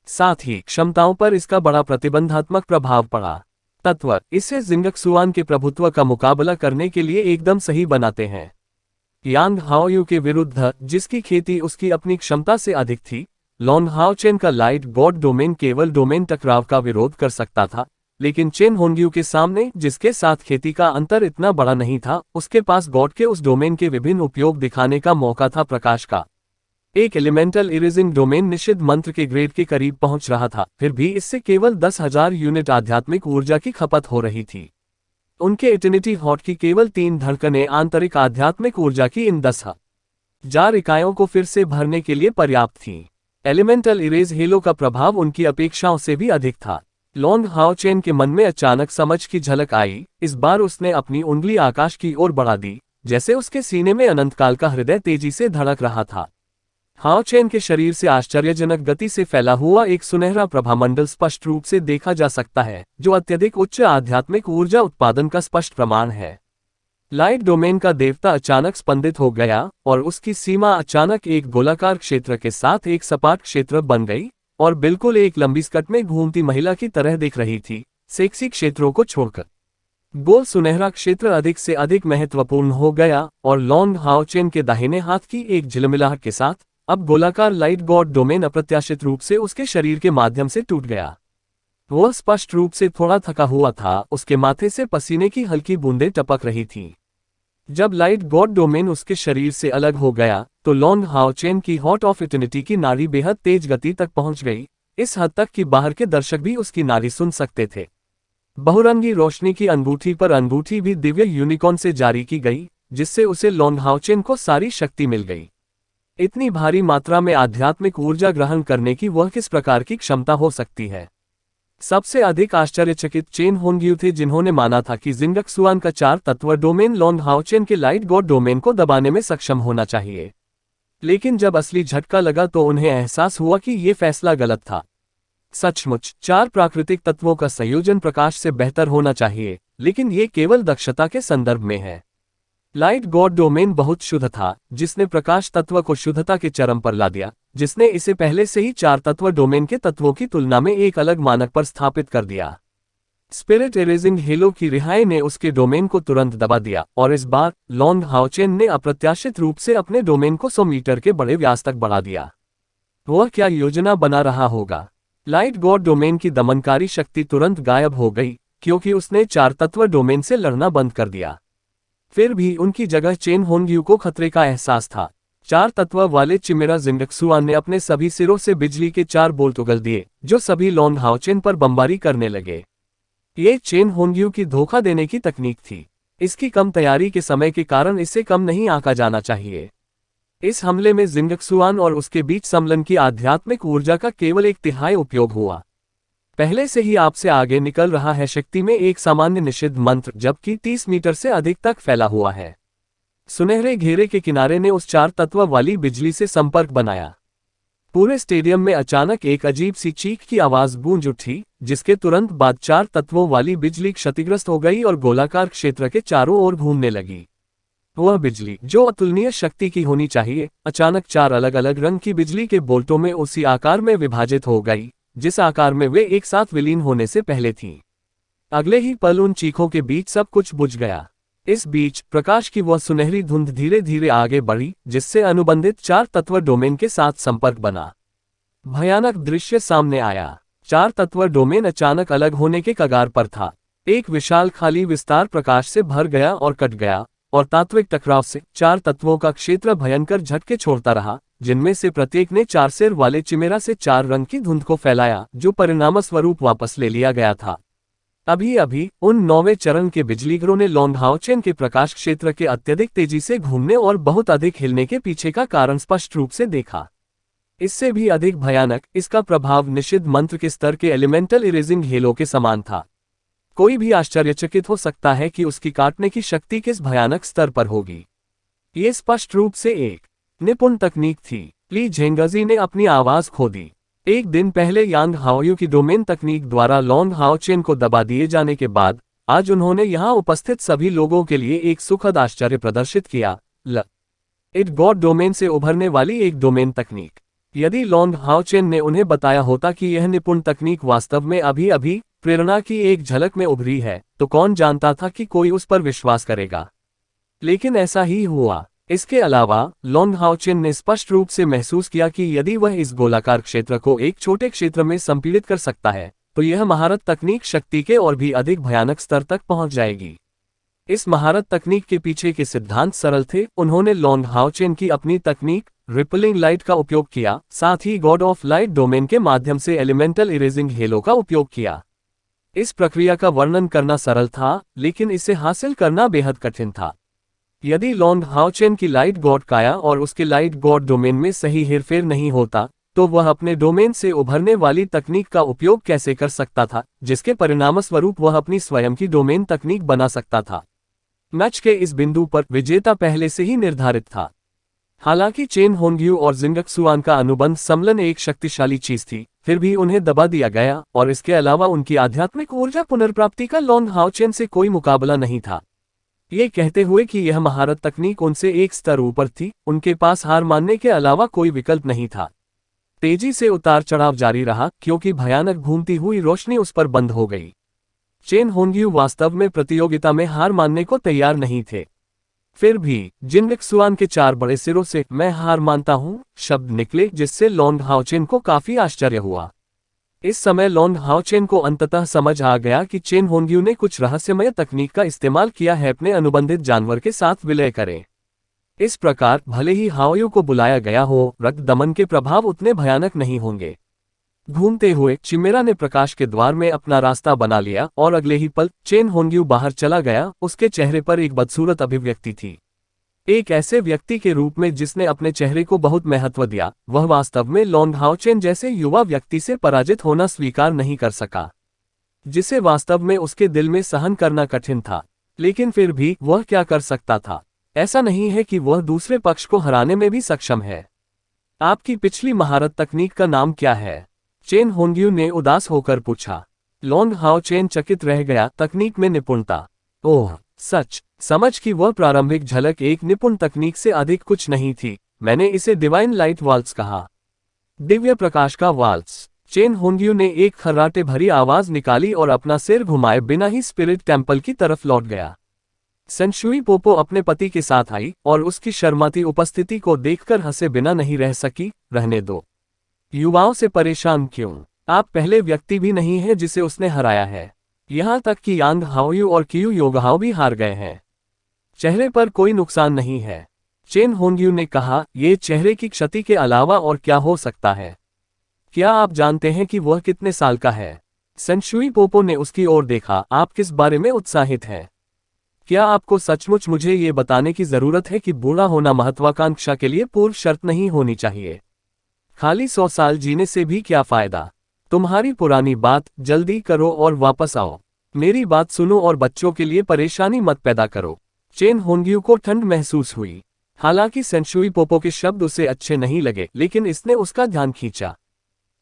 साथ ही क्षमताओं पर इसका बड़ा प्रतिबंधात्मक प्रभाव पड़ा। तत्व इसे जिंगक्सुआन के प्रभुत्व का मुकाबला करने के लिए एकदम सही बनाते हैं। यांग हाओयू के विरुद्ध, जिसकी खेती उसकी अपनी क्षमता से अधिक थी, लॉन्ग हाओ चेन का लाइट गॉड डोमेन केवल डोमेन टकराव का विरोध कर सकता था, लेकिन चेन होंग्यू के सामने, जिसके साथ खेती का अंतर इतना बड़ा नहीं था, उसके पास गॉड के उस डोमेन के विभिन्न उपयोग दिखाने का मौका था। प्रकाश का एक एलिमेंटल इरेजिंग डोमेन निषिद्ध मंत्र के ग्रेड के करीब पहुंच रहा था, फिर भी इससे केवल 10,000 यूनिट आध्यात्मिक ऊर्जा की खपत हो रही थी। उनके इटर्निटी हॉट की केवल 3 धड़कनें आंतरिक आध्यात्मिक ऊर्जा की इन 10,000 इकाइयों को फिर से भरने के लिए पर्याप्त थीं। एलिमेंटल इरेज हेलो का प्रभाव उनकी अपेक्षाओं से भी अधिक था। लॉन्ग हाओ चेन के मन में अचानक समझ की झलक आई। इस बार उसने अपनी उंगली आकाश की ओर बढ़ा दी, जैसे उसके सीने में अनंतकाल का हृदय तेजी से धड़क रहा था। हाओ चेन के शरीर से आश्चर्यजनक गति से फैला हुआ एक सुनहरा प्रभामंडल स्पष्ट रूप से देखा जा सकता है, जो अत्यधिक उच्च आध्यात्मिक ऊर्जा उत्पादन का स्पष्ट प्रमाण है। लाइट डोमेन का देवता अचानक स्पंदित हो गया और उसकी सीमा अचानक एक गोलाकार क्षेत्र के साथ एक सपाट क्षेत्र बन गई और बिल्कुल एक लंबी स्कर्ट में घूमती महिला की तरह दिख रही थी, सेक्सी क्षेत्रों को छोड़कर। गोल सुनहरा क्षेत्र अधिक से अधिक महत्वपूर्ण हो गया और लॉन्ग हाओ चेन के दाहिने हाथ की एक झिलमिलाहट के साथ अब गोलाकार लाइट गॉड डोमेन अप्रत्याशित रूप से उसके शरीर के माध्यम से टूट गया। वह स्पष्ट रूप से थोड़ा थका हुआ था, उसके माथे से पसीने की हल्की बूंदें टपक रही थीं। जब लाइट गॉड डोमेन उसके शरीर से अलग हो गया तो लॉन्ग हाओ चेन की हॉट ऑफ इटर्निटी की नाड़ी बेहद तेज गति तक पहुंच गई, इस हद तक कि बाहर के दर्शक भी उसकी नाड़ी सुन सकते थे। बहुरंगी रोशनी की अंगूठी पर अंगूठी भी दिव्य यूनिकॉर्न से जारी की गई, जिससे उसे लॉन्ग हाओ चेन को सारी शक्ति मिल गई। इतनी भारी मात्रा में आध्यात्मिक ऊर्जा ग्रहण करने की वह किस प्रकार की क्षमता हो सकती है? सबसे अधिक आश्चर्यचकित चेन होंग्यू थे, जिन्होंने माना था कि जिंगक्सुआन का 4 तत्व डोमेन लॉन्ग हाओ चेन के लाइट गॉड डोमेन को दबाने में सक्षम होना चाहिए। लेकिन जब असली झटका लगा तो उन्हें एहसास हुआ कि ये फैसला गलत था। सचमुच 4 प्राकृतिक तत्वों का संयोजन प्रकाश से बेहतर होना चाहिए, लेकिन ये केवल दक्षता के संदर्भ में है। लाइट गॉड डोमेन बहुत शुद्ध था, जिसने प्रकाश तत्व को शुद्धता के चरम पर ला दिया, जिसने इसे पहले से ही 4 तत्व डोमेन के तत्वों की तुलना में एक अलग मानक पर स्थापित कर दिया। स्पिरिट इरेजिंग हेलो की रिहाई ने उसके डोमेन को तुरंत दबा दिया और इस बार लॉन्ग हाओ चेन ने अप्रत्याशित रूप से अपने डोमेन को 100 मीटर के बड़े व्यास तक बढ़ा दिया। वह क्या योजना बना रहा होगा? लाइट गॉड डोमेन की दमनकारी शक्ति तुरंत गायब हो गई, क्योंकि उसने 4 तत्व डोमेन से लड़ना बंद कर दिया। फिर भी उनकी जगह चेन होंग्यू को खतरे का एहसास था। 4 तत्व वाले चिमेरा जिंगक्सुआन ने अपने सभी सिरों से बिजली के 4 बोल्ट उगल दिए, जो सभी लॉन्ग हाओ चेन पर बमबारी करने लगे। ये चेन होंग्यू की धोखा देने की तकनीक थी। इसकी कम तैयारी के समय के कारण इसे कम नहीं आंका जाना चाहिए। इस हमले में जिंगक्सुआन और उसके बीच सम्मिलन की आध्यात्मिक ऊर्जा का केवल 1/3 उपयोग हुआ। पहले से ही आपसे आगे निकल रहा है शक्ति में एक सामान्य निषिद्ध मंत्र, जबकि 30 मीटर से अधिक तक फैला हुआ है। सुनहरे घेरे के किनारे ने उस 4 तत्व वाली बिजली से संपर्क बनाया। पूरे स्टेडियम में अचानक एक अजीब सी चीख की आवाज गूंज उठी, जिसके तुरंत बाद 4 तत्वों वाली बिजली क्षतिग्रस्त हो गई और गोलाकार क्षेत्र के चारों ओर घूमने लगी। वह बिजली, जो अतुलनीय शक्ति की होनी चाहिए, अचानक 4 अलग अलग रंग की बिजली के बोल्टों में उसी आकार में विभाजित हो गई, जिस आकार में वे एक साथ विलीन होने से पहले थीं। अगले ही पल उन चीखों के बीच सब कुछ बुझ गया। इस बीच प्रकाश की वह सुनहरी धुंध धीरे धीरे आगे बढ़ी, जिससे अनुबंधित 4 तत्व डोमेन के साथ संपर्क बना। भयानक दृश्य सामने आया। 4 तत्व डोमेन अचानक अलग होने के कगार पर था। एक विशाल खाली विस्तार प्रकाश से भर गया और कट गया, और तात्विक टकराव से 4 तत्वों का क्षेत्र भयंकर झटके छोड़ता रहा, जिनमें से प्रत्येक ने 4 सिर वाले चिमेरा से 4 रंग की धुंध को फैलाया, जो परिणामस्वरूप वापस ले लिया गया था। अभी अभी उन 9वें चरण के बिजलीघरों ने लॉन्ग हाओ चेन के प्रकाश क्षेत्र के अत्यधिक तेजी से घूमने और बहुत अधिक हिलने के पीछे का कारण स्पष्ट रूप से देखा। इससे भी अधिक भयानक, इसका प्रभाव निषिद्ध मंत्र के स्तर के एलिमेंटल इरेजिंग हेलो के समान था। कोई भी आश्चर्यचकित हो सकता है कि उसकी काटने की शक्ति किस भयानक स्तर पर होगी। ये स्पष्ट रूप से एक निपुण तकनीक थी। ली झेंगजी ने अपनी आवाज खो दी। एक दिन पहले यांग हाओयू की डोमेन तकनीक द्वारा लॉन्ग हाओ चेन को दबा दिए जाने के बाद आज उन्होंने यहां उपस्थित सभी लोगों के लिए एक सुखद आश्चर्य प्रदर्शित किया। इट गॉड डोमेन से उभरने वाली एक डोमेन तकनीक। यदि लॉन्ग हाओचेन ने उन्हें बताया होता कि यह निपुण तकनीक वास्तव में अभी अभी प्रेरणा की एक झलक में उभरी है, तो कौन जानता था कि कोई उस पर विश्वास करेगा। लेकिन ऐसा ही हुआ। इसके अलावा लॉन्ग हाओचेन ने स्पष्ट रूप से महसूस किया कि यदि वह इस गोलाकार क्षेत्र को एक छोटे क्षेत्र में संपीड़ित कर सकता है, तो यह महारत तकनीक शक्ति के और भी अधिक भयानक स्तर तक पहुंच जाएगी। इस महारत तकनीक के पीछे के सिद्धांत सरल थे। उन्होंने लॉन्ग हाओचेन की अपनी तकनीक रिपलिंग लाइट का उपयोग किया, साथ ही गॉड ऑफ लाइट डोमेन के माध्यम से एलिमेंटल इरेजिंग हेलो का उपयोग किया। इस प्रक्रिया का वर्णन करना सरल था, लेकिन इसे हासिल करना बेहद कठिन था। यदि लॉन्ग हाओचेन की लाइट गॉड काया और उसके लाइट गॉड डोमेन में सही हेरफेर नहीं होता, तो वह अपने डोमेन से उभरने वाली तकनीक का उपयोग कैसे कर सकता था, जिसके परिणामस्वरूप वह अपनी स्वयं की डोमेन तकनीक बना सकता था। मैच के इस बिंदु पर विजेता पहले से ही निर्धारित था। हालांकि चेन होंग्यू और जिंगक्सुआन का अनुबंध सम्मेलन एक शक्तिशाली चीज थी, फिर भी उन्हें दबा दिया गया, और इसके अलावा उनकी आध्यात्मिक ऊर्जा पुनर्प्राप्ति का लॉन्ग हाओचेन से कोई मुकाबला नहीं था। ये कहते हुए कि यह महारत तकनीक उनसे एक स्तर ऊपर थी, उनके पास हार मानने के अलावा कोई विकल्प नहीं था। तेजी से उतार चढ़ाव जारी रहा, क्योंकि भयानक घूमती हुई रोशनी उस पर बंद हो गई। चेन होंग्यू वास्तव में प्रतियोगिता में हार मानने को तैयार नहीं थे। फिर भी जिंगक्सुआन के 4 बड़े सिरों से मैं हार मानता हूं शब्द निकले, जिससे लॉन्ग हाओचेन को काफी आश्चर्य हुआ। इस समय लॉन्ग हाओचेन को अंततः समझ आ गया कि चेन होंग्यू ने कुछ रहस्यमय तकनीक का इस्तेमाल किया है अपने अनुबंधित जानवर के साथ विलय करें। इस प्रकार भले ही हाओयू को बुलाया गया हो, रक्त दमन के प्रभाव उतने भयानक नहीं होंगे। घूमते हुए चिमेरा ने प्रकाश के द्वार में अपना रास्ता बना लिया, और अगले ही पल चेन होंग्यू बाहर चला गया। उसके चेहरे पर एक बदसूरत अभिव्यक्ति थी, एक ऐसे व्यक्ति के रूप में जिसने अपने चेहरे को बहुत महत्व दिया। वह वास्तव में लॉन्ग हाओचेन जैसे युवा व्यक्ति से पराजित होना स्वीकार नहीं कर सका, जिसे वास्तव में उसके दिल में सहन करना कठिन था। लेकिन फिर भी वह क्या कर सकता था? ऐसा नहीं है कि वह दूसरे पक्ष को हराने में भी सक्षम है। आपकी पिछली महारत तकनीक का नाम क्या है? चेन होंग्यू ने उदास होकर पूछा। लॉन्ग हाओचेन चकित रह गया। तकनीक में निपुणता? ओह सच। समझ कि वह प्रारंभिक झलक एक निपुण तकनीक से अधिक कुछ नहीं थी। मैंने इसे डिवाइन लाइट वाल्स कहा, दिव्य प्रकाश का वाल्स। चेन होंग्यू ने एक खर्राटे भरी आवाज निकाली और अपना सिर घुमाए बिना ही स्पिरिट टेम्पल की तरफ लौट गया। सेंशुई पोपो अपने पति के साथ आई और उसकी शर्माती उपस्थिति को देखकर हंसे बिना नहीं रह सकी। रहने दो, युवाओं से परेशान क्यों? आप पहले व्यक्ति भी नहीं है जिसे उसने हराया है। यहां तक कि यांग हाओयू और कियू योगहाओ भी हार गए हैं। चेहरे पर कोई नुकसान नहीं है, चेन होंग्यू ने कहा। यह चेहरे की क्षति के अलावा और क्या हो सकता है? क्या आप जानते हैं कि वह कितने साल का है? सेंशुई पोपो ने उसकी ओर देखा। आप किस बारे में उत्साहित हैं? क्या आपको सचमुच मुझे ये बताने की जरूरत है कि बूढ़ा होना महत्वाकांक्षा के लिए पूर्व शर्त नहीं होनी चाहिए? खाली 100 साल जीने से भी क्या फायदा? तुम्हारी पुरानी बात जल्दी करो और वापस आओ। मेरी बात सुनो और बच्चों के लिए परेशानी मत पैदा करो। चेन होंग्यू को ठंड महसूस हुई। हालांकि सेंशुई पोपो के शब्द उसे अच्छे नहीं लगे, लेकिन इसने उसका ध्यान खींचा।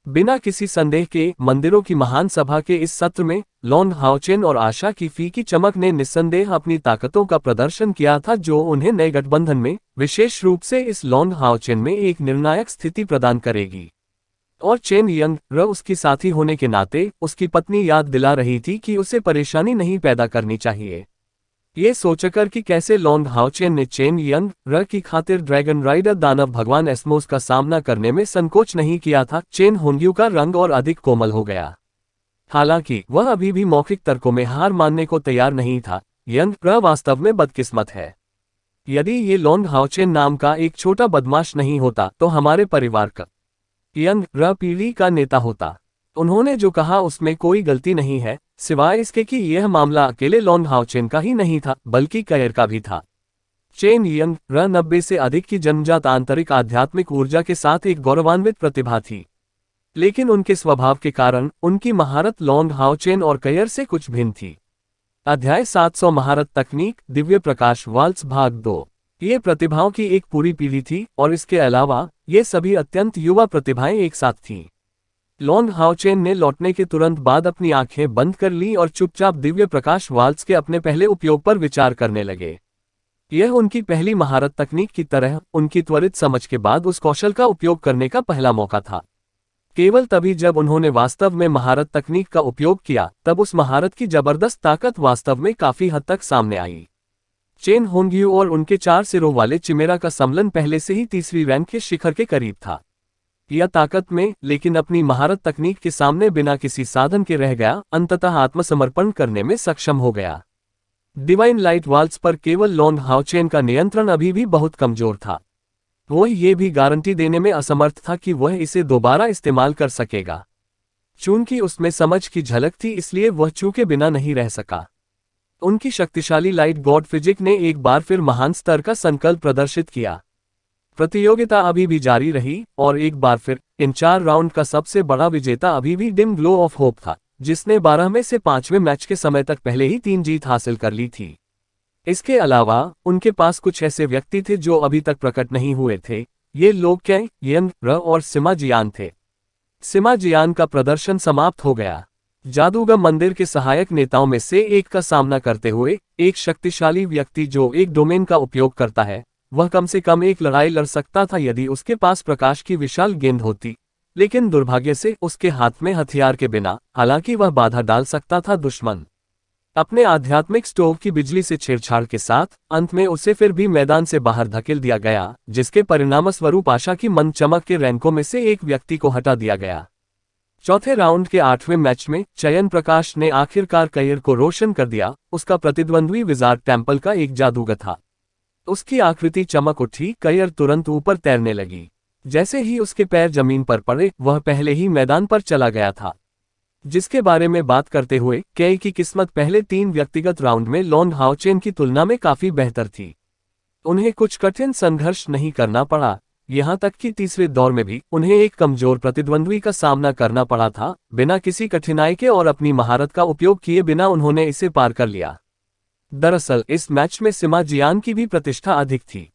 बिना किसी संदेह के मंदिरों की महान सभा के इस सत्र में लॉन्ग हाओचेन और आशा की फीकी चमक ने निस्संदेह अपनी ताकतों का प्रदर्शन किया था, जो उन्हें नए गठबंधन में, विशेष रूप से इस लॉन्ग हाओचेन में एक निर्णायक स्थिति प्रदान करेगी। और चेन यंग र उसकी साथी होने के नाते उसकी पत्नी याद दिला रही थी कि उसे परेशानी नहीं पैदा करनी चाहिए। ये सोचकर कि कैसे लॉन्ग हाओचेन ने चेन यंग र की खातिर ड्रैगन राइडर दानव भगवान एस्मोस का सामना करने में संकोच नहीं किया था, चेन होंग्यू का रंग और अधिक कोमल हो गया। हालांकि वह अभी भी मौखिक तर्कों में हार मानने को तैयार नहीं था। यंग र वास्तव में बदकिस्मत है। यदि ये लॉन्ग हाओचेन नाम का एक छोटा बदमाश नहीं होता, तो हमारे परिवार का यंग र पीढ़ी का नेता होता। उन्होंने जो कहा उसमें कोई गलती नहीं है, सिवाय इसके कि यह मामला अकेले लॉन्ग हाओचेन का ही नहीं था, बल्कि कयर का भी था। चेन यंग र 90 से अधिक की जन्मजात आंतरिक आध्यात्मिक ऊर्जा के साथ एक गौरवान्वित प्रतिभा थी, लेकिन उनके स्वभाव के कारण उनकी महारत लॉन्ग हाओचेन और कयर से कुछ भिन्न थी। अध्याय 700 महारत तकनीक दिव्य प्रकाश वाल्स भाग 2। ये प्रतिभाओं की एक पूरी पीढ़ी थी, और इसके अलावा ये सभी अत्यंत युवा प्रतिभाएं एक साथ थीं। लॉन्ग हाओचेन ने लौटने के तुरंत बाद अपनी आंखें बंद कर ली और चुपचाप दिव्य प्रकाश वाल्स के अपने पहले उपयोग पर विचार करने लगे। यह उनकी पहली महारत तकनीक की तरह उनकी त्वरित समझ के बाद उस कौशल का उपयोग करने का पहला मौका था। केवल तभी जब उन्होंने वास्तव में महारत तकनीक का उपयोग किया, तब उस महारत की जबरदस्त ताकत वास्तव में काफी हद तक सामने आई। चेन होंगयू और उनके 4 सिरों वाले चिमेरा का सम्मेलन पहले से ही तीसरी रैंक के शिखर के करीब था। यह ताकत में, लेकिन अपनी महारत तकनीक के सामने बिना किसी साधन के रह गया, अंततः आत्मसमर्पण करने में सक्षम हो गया। डिवाइन लाइट वाल्स पर केवल लॉन्ग हाओ चेन का नियंत्रण अभी भी बहुत कमजोर था। वह ये भी गारंटी देने में असमर्थ था कि वह इसे दोबारा इस्तेमाल कर सकेगा। चूंकि उसमें समझ की झलक थी, इसलिए वह चूके बिना नहीं रह सका। उनकी शक्तिशाली लाइट गॉड फिजिक ने एक बार फिर महान स्तर का संकल्प प्रदर्शित किया। प्रतियोगिता अभी भी जारी रही, और एक बार फिर इन 4 राउंड का सबसे बड़ा विजेता अभी भी डिम ग्लो ऑफ होप था, जिसने 12 में से 5वें मैच के समय तक पहले ही 3 जीत हासिल कर ली थी। इसके अलावा उनके पास कुछ ऐसे व्यक्ति थे जो अभी तक प्रकट नहीं हुए थे। ये लोग कैंग, यंग, र और सिमा जियान थे। सिमा जियान का प्रदर्शन समाप्त हो गया। जादूगर मंदिर के सहायक नेताओं में से एक का सामना करते हुए, एक शक्तिशाली व्यक्ति जो एक डोमेन का उपयोग करता है, वह कम से कम एक लड़ाई लड़ सकता था यदि उसके पास प्रकाश की विशाल गेंद होती, लेकिन दुर्भाग्य से उसके हाथ में हथियार के बिना, हालांकि वह बाधा डाल सकता था दुश्मन। अपने आध्यात्मिक स्टोव की बिजली से छेड़छाड़ के साथ अंत में उसे फिर भी मैदान से बाहर धकेल दिया गया, जिसके परिणामस्वरूप आशा की मंद चमक के रैंकों में से एक व्यक्ति को हटा दिया गया। चौथे राउंड के 8वें मैच में चयन प्रकाश ने आखिरकार कैयर को रोशन कर दिया। उसका प्रतिद्वंद्वी विजार्ड टेम्पल का एक जादूगर था। उसकी आकृति चमक उठी, कैयर तुरंत ऊपर तैरने लगी। जैसे ही उसके पैर जमीन पर पड़े, वह पहले ही मैदान पर चला गया था। जिसके बारे में बात करते हुए, कैय की किस्मत पहले 3 व्यक्तिगत राउंड में लॉन्ग हाओ चेन की तुलना में काफी बेहतर थी। उन्हें कुछ कठिन संघर्ष नहीं करना पड़ा, यहां तक कि तीसरे दौर में भी उन्हें एक कमजोर प्रतिद्वंद्वी का सामना करना पड़ा था। बिना किसी कठिनाई के और अपनी महारत का उपयोग किए बिना उन्होंने इसे पार कर लिया। दरअसल इस मैच में सिमा जियान की भी प्रतिष्ठा अधिक थी।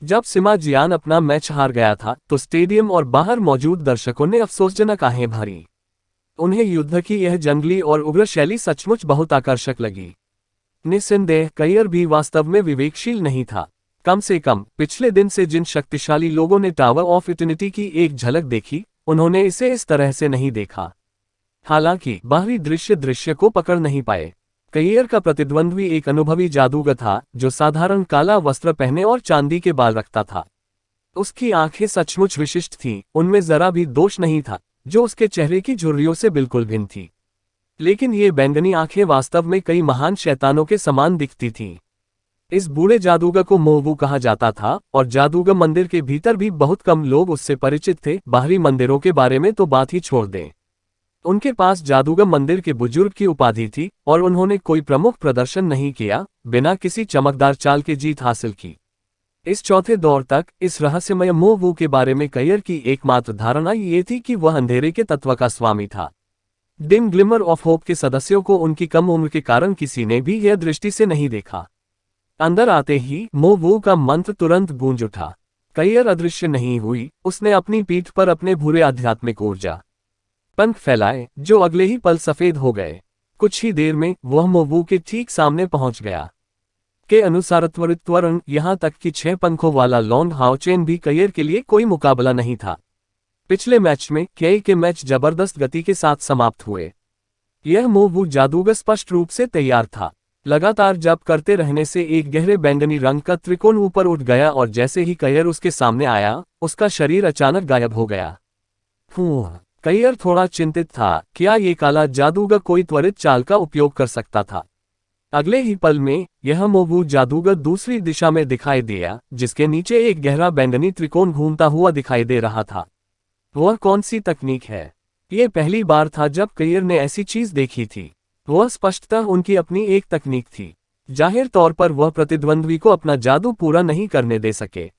जब सिमा जियान अपना मैच हार गया था, तो स्टेडियम और बाहर मौजूद दर्शकों ने अफसोसजनक आहें भरी। उन्हें युद्ध की यह जंगली और उग्र शैली सचमुच बहुत आकर्षक लगी। निस्संदेह कैयर भी वास्तव में विवेकशील नहीं था। कम से कम पिछले दिन से जिन शक्तिशाली लोगों ने टावर ऑफ इटर्निटी की एक झलक देखी, उन्होंने इसे इस तरह से नहीं देखा। हालांकि बाहरी दृश्य को पकड़ नहीं पाए। कैयर का प्रतिद्वंद्वी एक अनुभवी जादूगर था, जो साधारण काला वस्त्र पहने और चांदी के बाल रखता था। उसकी आंखें सचमुच विशिष्ट थीं, उनमें जरा भी दोष नहीं था, जो उसके चेहरे की झुर्रियों से बिल्कुल भिन्न थी। लेकिन ये बैंगनी आंखें वास्तव में कई महान शैतानों के समान दिखती थीं। इस बूढ़े जादूगर को मोवू कहा जाता था, और जादूगर मंदिर के भीतर भी बहुत कम लोग उससे परिचित थे। बाहरी मंदिरों के बारे में तो बात ही छोड़ दें। उनके पास जादूगर मंदिर के बुजुर्ग की उपाधि थी, और उन्होंने कोई प्रमुख प्रदर्शन नहीं किया, बिना किसी चमकदार चाल के जीत हासिल की। इस चौथे दौर तक इस रहस्यमय मोवू के बारे में कैयर की एकमात्र धारणा ये थी कि वह अंधेरे के तत्व का स्वामी था। डिम ग्लिमर ऑफ होप के सदस्यों को उनकी कम उम्र के कारण किसी ने भी यह दृष्टि से नहीं देखा। अंदर आते ही मोवू का मंत्र तुरंत गूंज उठा। कैयर अदृश्य नहीं हुई, उसने अपनी पीठ पर अपने भूरे आध्यात्मिक ऊर्जा पंख फैलाए, जो अगले ही पल सफेद हो गए। कुछ ही देर में वह मोवू के ठीक सामने पहुंच गया। के अनुसार त्वरण यहां तक कि 6 पंखों वाला लॉन्ग हाओ चेन भी कैयर के लिए कोई मुकाबला नहीं था। पिछले मैच में कैय के मैच जबरदस्त गति के साथ समाप्त हुए। यह मोवू जादूगर स्पष्ट रूप से तैयार था। लगातार जप करते रहने से एक गहरे बैंगनी रंग का त्रिकोण ऊपर उठ गया, और जैसे ही कैयर उसके सामने आया, उसका शरीर अचानक गायब हो गया। कैयर थोड़ा चिंतित था, क्या ये काला जादूगर कोई त्वरित चाल का उपयोग कर सकता था। अगले ही पल में यह मोवू जादूगर दूसरी दिशा में दिखाई दिया, जिसके नीचे एक गहरा बैंगनी त्रिकोण घूमता हुआ दिखाई दे रहा था। वह कौन सी तकनीक है? ये पहली बार था जब कैयर ने ऐसी चीज देखी थी। वह स्पष्टतः उनकी अपनी एक तकनीक थी। जाहिर तौर पर वह प्रतिद्वंद्वी को अपना जादू पूरा नहीं करने दे सके।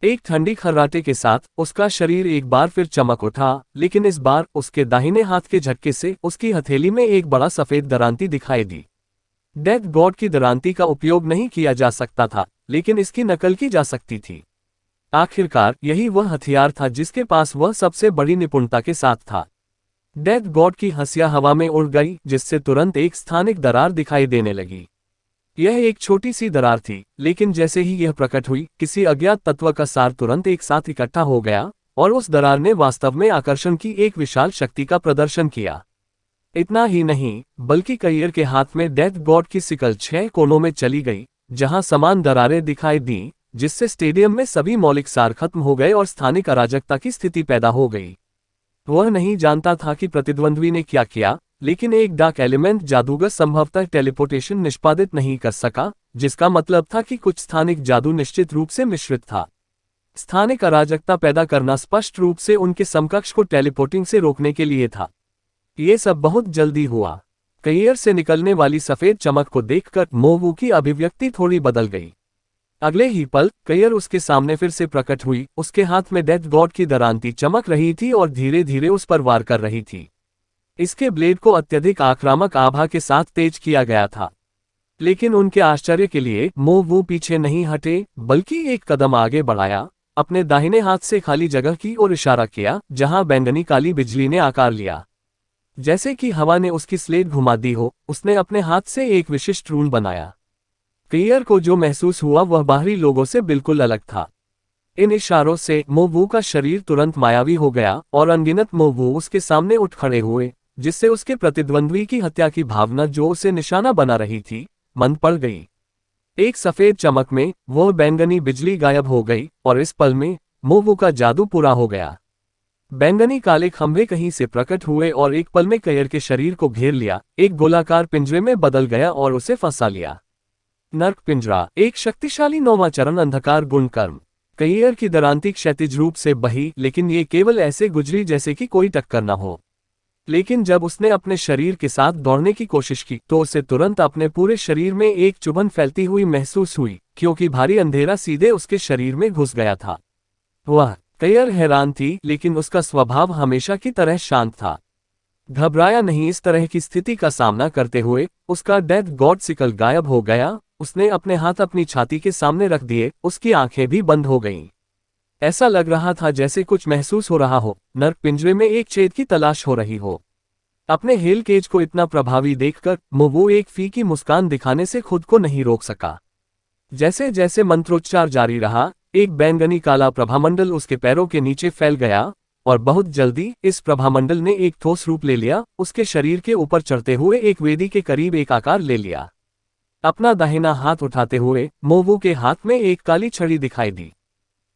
एक ठंडी खर्राटे के साथ उसका शरीर एक बार फिर चमक उठा, लेकिन इस बार उसके दाहिने हाथ के झटके से उसकी हथेली में एक बड़ा सफेद दरांती दिखाई दी। डेथ गॉड की दरांती का उपयोग नहीं किया जा सकता था, लेकिन इसकी नकल की जा सकती थी। आखिरकार यही वह हथियार था जिसके पास वह सबसे बड़ी निपुणता के साथ था। डेथ गॉड की हंसिया हवा में उड़ गई, जिससे तुरंत एक स्थानिक दरार दिखाई देने लगी। यह एक छोटी सी दरार थी, लेकिन जैसे ही यह प्रकट हुई, किसी अज्ञात तत्व का सार तुरंत एक साथ इकट्ठा हो गया, और उस दरार ने वास्तव में आकर्षण की एक विशाल शक्ति का प्रदर्शन किया। इतना ही नहीं, बल्कि कयियर के हाथ में डेथ गॉड की सिकल 6 कोनों में चली गई, जहां समान दरारें दिखाई दी, जिससे स्टेडियम में सभी मौलिक सार खत्म हो गए और स्थानिक अराजकता की स्थिति पैदा हो गई। वह नहीं जानता था कि प्रतिद्वंद्वी ने क्या किया, लेकिन एक डार्क एलिमेंट जादूगर संभवतः टेलीपोर्टेशन निष्पादित नहीं कर सका, जिसका मतलब था कि कुछ स्थानिक जादू निश्चित रूप से मिश्रित था। स्थानिक अराजकता पैदा करना स्पष्ट रूप से उनके समकक्ष को टेलीपोर्टिंग से रोकने के लिए था। ये सब बहुत जल्दी हुआ। कयियर से निकलने वाली सफेद चमक को देखकर मोवू की अभिव्यक्ति थोड़ी बदल गई। अगले ही पल कयियर उसके सामने फिर से प्रकट हुई। उसके हाथ में डेथ गॉड की दरांती चमक रही थी और धीरे धीरे उस पर वार कर रही थी। इसके ब्लेड को अत्यधिक आक्रामक आभा के साथ तेज किया गया था। लेकिन उनके आश्चर्य के लिए मोवू पीछे नहीं हटे, बल्कि एक कदम आगे बढ़ाया, अपने दाहिने हाथ से खाली जगह की ओर इशारा किया, जहां बैंगनी काली बिजली ने आकार लिया। जैसे कि हवा ने उसकी स्लेट घुमा दी हो, उसने अपने हाथ से एक विशिष्ट रूल बनाया। कयियर को जो महसूस हुआ वह बाहरी लोगों से बिल्कुल अलग था। इन इशारों से मोवू का शरीर तुरंत मायावी हो गया और अनगिनत मोवू उसके सामने उठ खड़े हुए, जिससे उसके प्रतिद्वंद्वी की हत्या की भावना जो उसे निशाना बना रही थी, मंद पड़ गई। एक सफेद चमक में वह बैंगनी बिजली गायब हो गई और इस पल में मोवू का जादू पूरा हो गया। बैंगनी काले खंभे कहीं से प्रकट हुए और एक पल में कयियर के शरीर को घेर लिया, एक गोलाकार पिंजरे में बदल गया और उसे फंसा लिया। नर्क पिंजरा, एक शक्तिशाली नौवाचरण अंधकार गुण कर्म। कयियर की दरांती क्षैतिज रूप से बही, लेकिन ये केवल ऐसे गुजरी जैसे कि कोई टक्कर न हो। लेकिन जब उसने अपने शरीर के साथ दौड़ने की कोशिश की तो उसे तुरंत अपने पूरे शरीर में एक चुभन फैलती हुई महसूस हुई, क्योंकि भारी अंधेरा सीधे उसके शरीर में घुस गया था। वह कयियर हैरान थी, लेकिन उसका स्वभाव हमेशा की तरह शांत था। घबराया नहीं। इस तरह की स्थिति का सामना करते हुए उसका डेथ गॉड सिकल गायब हो गया। उसने अपने हाथ अपनी छाती के सामने रख दिए, उसकी आंखें भी बंद हो गईं। ऐसा लग रहा था जैसे कुछ महसूस हो रहा हो, नर्क पिंजरे में एक छेद की तलाश हो रही हो। अपने हेल केज को इतना प्रभावी देखकर मोवू एक फीकी मुस्कान दिखाने से खुद को नहीं रोक सका। जैसे जैसे मंत्रोच्चार जारी रहा, एक बैंगनी काला प्रभामंडल उसके पैरों के नीचे फैल गया और बहुत जल्दी इस प्रभामंडल ने एक ठोस रूप ले लिया। उसके शरीर के ऊपर चढ़ते हुए एक वेदी के करीब एक आकार ले लिया। अपना दाहिना हाथ उठाते हुए मोवू के हाथ में एक काली छड़ी दिखाई दी।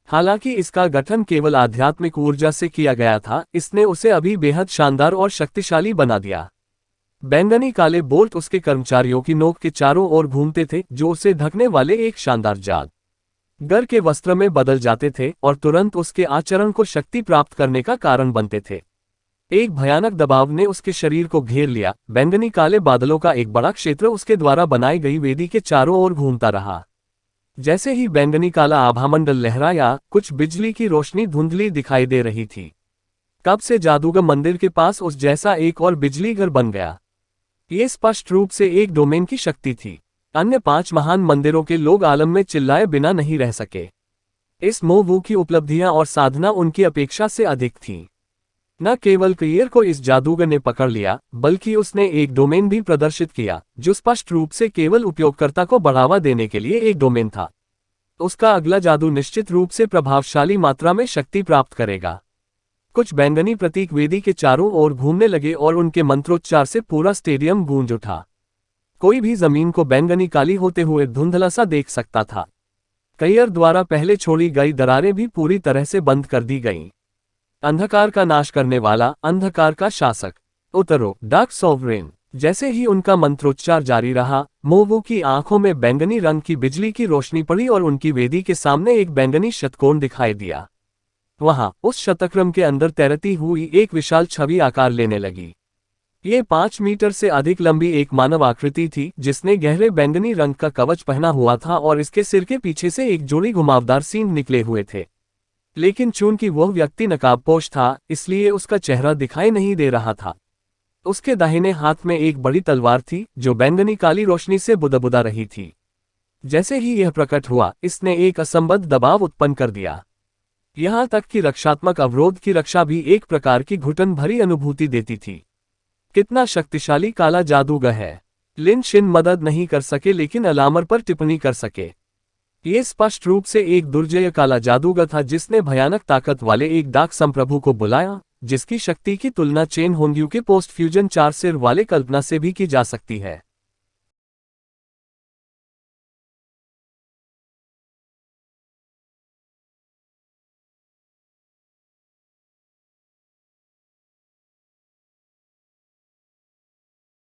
हालांकि इसका गठन केवल आध्यात्मिक ऊर्जा से किया गया था, इसने उसे अभी बेहद शानदार और शक्तिशाली बना दिया। बैंगनी काले बोल्ट उसके कर्मचारियों की नोक के चारों ओर घूमते थे, जो उसे ढकने वाले एक शानदार जादूगर के वस्त्र में बदल जाते थे और तुरंत उसके आचरण को शक्ति प्राप्त करने का कारण बनते थे। एक भयानक दबाव ने उसके शरीर को घेर लिया। बैंगनी काले बादलों का एक बड़ा क्षेत्र उसके द्वारा बनाई गई वेदी के चारों ओर घूमता रहा। जैसे ही बैंगनी काला आभामंडल लहराया, कुछ बिजली की रोशनी धुंधली दिखाई दे रही थी। कब से जादूगर मंदिर के पास उस जैसा एक और बिजली घर बन गया। ये स्पष्ट रूप से एक डोमेन की शक्ति थी। अन्य 5 महान मंदिरों के लोग आलम में चिल्लाए बिना नहीं रह सके। इस मोवू की उपलब्धियां और साधना उनकी अपेक्षा से अधिक थीं। न केवल कयियर को इस जादूगर ने पकड़ लिया, बल्कि उसने एक डोमेन भी प्रदर्शित किया, जो स्पष्ट रूप से केवल उपयोगकर्ता को बढ़ावा देने के लिए एक डोमेन था। उसका अगला जादू निश्चित रूप से प्रभावशाली मात्रा में शक्ति प्राप्त करेगा। कुछ बैंगनी प्रतीक वेदी के चारों ओर घूमने लगे और उनके मंत्रोच्चार से पूरा स्टेडियम गूंज उठा। कोई भी जमीन को बैंगनी काली होते हुए धुंधला सा देख सकता था। कयियर द्वारा पहले छोड़ी गई दरारें भी पूरी तरह से बंद कर दी गईं। अंधकार का नाश करने वाला, अंधकार का शासक, उतरो, डार्क सॉवरेन। जैसे ही उनका मंत्रोच्चार जारी रहा, मोवू की आंखों में बैंगनी रंग की बिजली की रोशनी पड़ी और उनकी वेदी के सामने एक बैंगनी शतकोण दिखाई दिया। वहां उस शतक्रम के अंदर तैरती हुई एक विशाल छवि आकार लेने लगी। ये 5 मीटर से अधिक लंबी एक मानव आकृति थी, जिसने गहरे बैंगनी रंग का कवच पहना हुआ था और इसके सिर के पीछे से एक जोड़ी घुमावदार सींग निकले हुए थे। लेकिन चूंकि वह व्यक्ति नकाबपोश था, इसलिए उसका चेहरा दिखाई नहीं दे रहा था। उसके दाहिने हाथ में एक बड़ी तलवार थी, जो बैंगनी काली रोशनी से बुदबुदा रही थी। जैसे ही यह प्रकट हुआ, इसने एक असंबद्ध दबाव उत्पन्न कर दिया। यहां तक कि रक्षात्मक अवरोध की रक्षा भी एक प्रकार की घुटन भरी अनुभूति देती थी। कितना शक्तिशाली काला जादूगर है। लिन शिन मदद नहीं कर सके लेकिन अलामर पर टिप्पणी कर सके। ये स्पष्ट रूप से एक दुर्जय काला जादूगर था जिसने भयानक ताकत वाले एक डाक संप्रभु को बुलाया, जिसकी शक्ति की तुलना चेन होंग्यू के पोस्ट फ्यूजन 4 सिर वाले कल्पना से भी की जा सकती है।